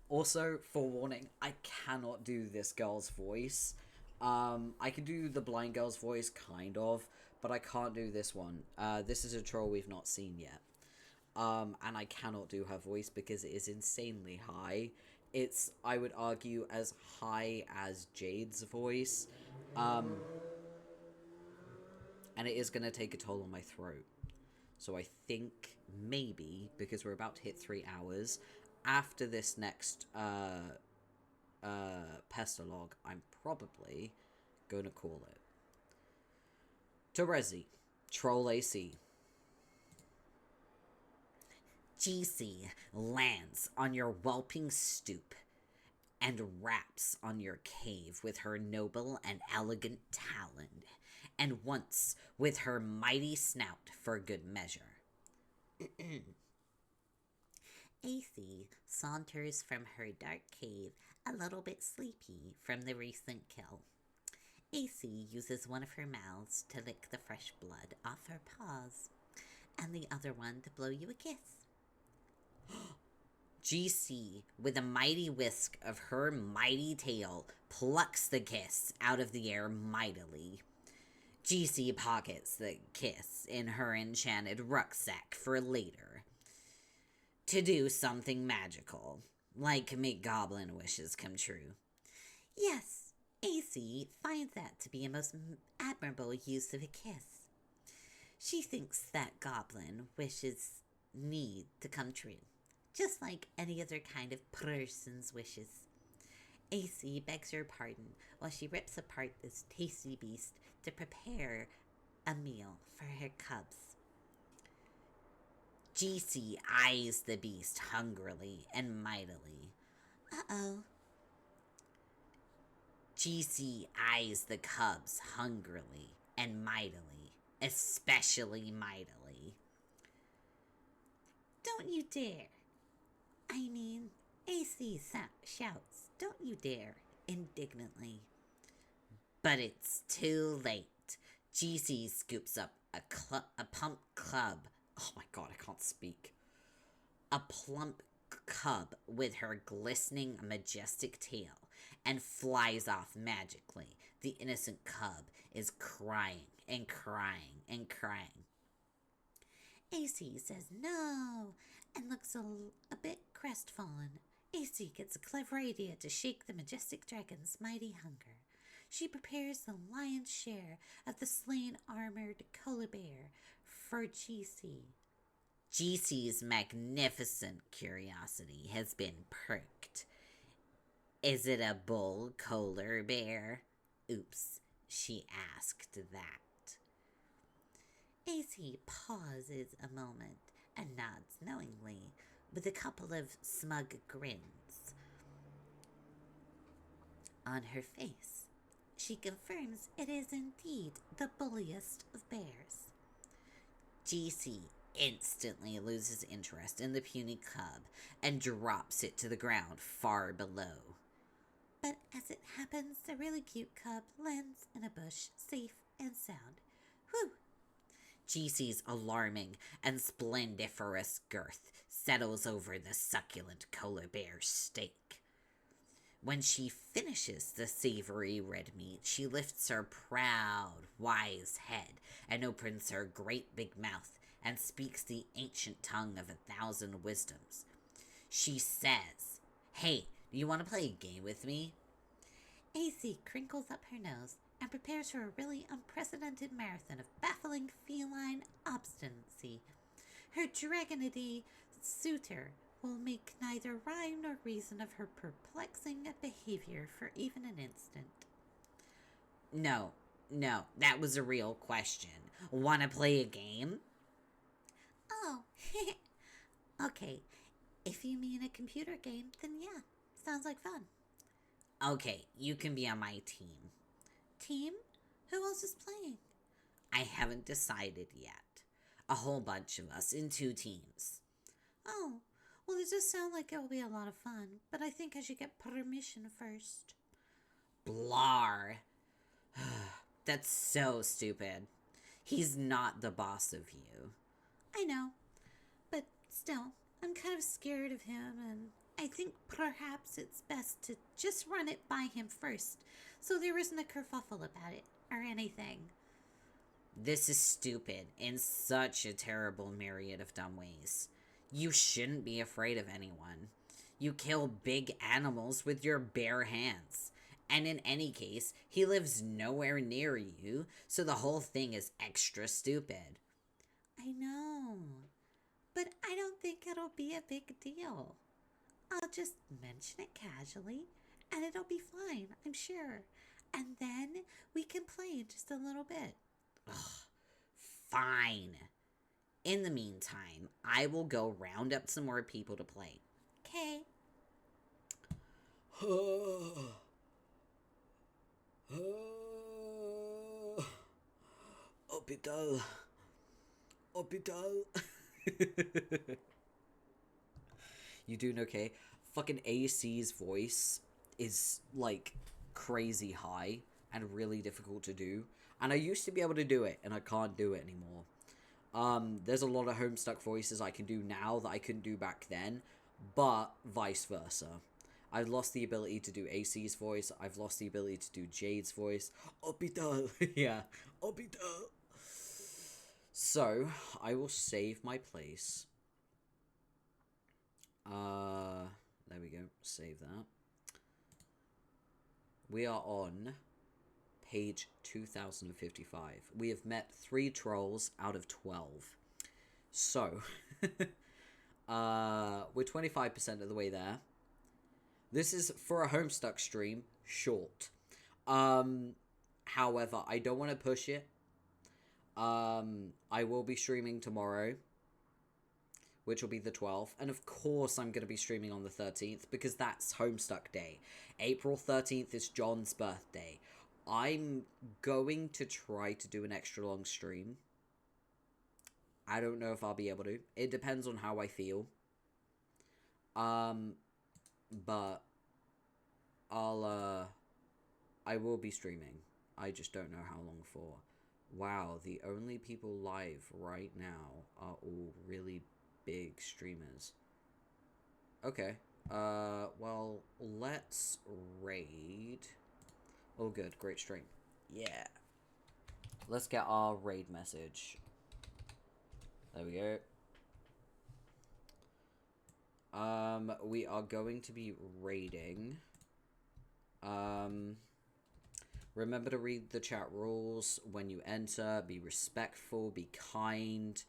Also, forewarning, I cannot do this girl's voice. I can do the blind girl's voice, kind of, but I can't do this one. This is a troll we've not seen yet. And I cannot do her voice because it is insanely high. It's, I would argue, as high as Jade's voice. And it is going to take a toll on my throat. So I think, maybe, because we're about to hit 3 hours, after this next, Pestalog, I'm probably gonna call it. Terezi, troll AC. GC lands on your whelping stoop and raps on your cave with her noble and elegant talon, and once with her mighty snout for good measure. AC saunters from her dark cave a little bit sleepy from the recent kill. AC uses one of her mouths to lick the fresh blood off her paws, and the other one to blow you a kiss. GC, with a mighty whisk of her mighty tail, plucks the kiss out of the air mightily. GC pockets the kiss in her enchanted rucksack for later, to do something magical, like make goblin wishes come true. Yes, AC finds that to be a most admirable use of a kiss. She thinks that goblin wishes need to come true, just like any other kind of person's wishes. AC begs her pardon while she rips apart this tasty beast to prepare a meal for her cubs. GC eyes the beast hungrily and mightily. Uh-oh. GC eyes the cubs hungrily and mightily, especially mightily. Don't you dare. I mean, AC shouts, don't you dare, indignantly. But it's too late. GC scoops up a plump cub. Oh my god, I can't speak. A plump cub with her glistening, majestic tail and flies off magically. The innocent cub is crying and crying and crying. AC says no and looks a bit crestfallen. AC gets a clever idea to shake the majestic dragon's mighty hunger. She prepares the lion's share of the slain armored koala bear for GC. GC's magnificent curiosity has been perked. Is it a bull koala bear? Oops, she asked that. AC pauses a moment and nods knowingly with a couple of smug grins on her face. She confirms it is indeed the bulliest of bears. GC instantly loses interest in the puny cub and drops it to the ground far below. But as it happens, the really cute cub lands in a bush, safe and sound. Whew! GC's alarming and splendiferous girth settles over the succulent koala bear's steak. When she finishes the savory red meat, she lifts her proud, wise head and opens her great big mouth and speaks the ancient tongue of 1,000 wisdoms. She says, "Hey, do you want to play a game with me?" AC crinkles up her nose and prepares for a really unprecedented marathon of baffling feline obstinacy. Her dragonity suitor will make neither rhyme nor reason of her perplexing behavior for even an instant. No, that was a real question. Wanna play a game? Oh, okay. If you mean a computer game, then yeah, sounds like fun. Okay, you can be on my team. Team? Who else is playing? I haven't decided yet. A whole bunch of us in 2 teams. Oh, well, it does sound like it will be a lot of fun, but I think I should get permission first. Blar. That's so stupid. He's not the boss of you. I know, but still, I'm kind of scared of him, and I think perhaps it's best to just run it by him first, so there isn't a kerfuffle about it, or anything. This is stupid in such a terrible myriad of dumb ways. You shouldn't be afraid of anyone. You kill big animals with your bare hands. And in any case, he lives nowhere near you, so the whole thing is extra stupid. I know, but I don't think it'll be a big deal. I'll just mention it casually, and it'll be fine, I'm sure. And then we can play in just a little bit. Ugh, fine. In the meantime, I will go round up some more people to play. Okay. Hospital. You doing okay? Fucking AC's voice is, like, crazy high and really difficult to do. And I used to be able to do it, and I can't do it anymore. There's a lot of Homestuck voices I can do now that I couldn't do back then, but vice versa. I've lost the ability to do AC's voice. I've lost the ability to do Jade's voice. Hospital. Yeah. Hospital. So, I will save my place. There we go. Save that. We are on page 2055. We have met 3 trolls out of 12. So, we're 25% of the way there. This is, for a Homestuck stream, short. However, I don't want to push it. I will be streaming tomorrow, which will be the 12th. And of course I'm going to be streaming on the 13th, because that's Homestuck Day. April 13th is John's birthday. I'm going to try to do an extra long stream. I don't know if I'll be able to. It depends on how I feel. But I will be streaming. I just don't know how long for. Wow, the only people live right now are all really big streamers. Okay. Well, let's raid. Oh, good. Great stream. Yeah. Let's get our raid message. There we go. We are going to be raiding. Remember to read the chat rules when you enter. Be respectful, be kind.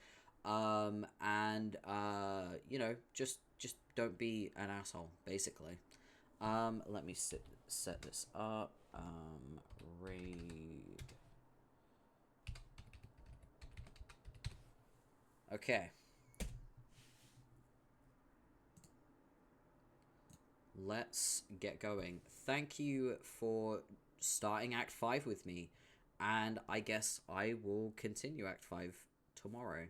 And, you know, just don't be an asshole, basically. Let me set this up. Raid. Okay. Let's get going. Thank you for starting Act 5 with me. And I guess I will continue Act 5 tomorrow.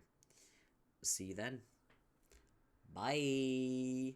See you then. Bye.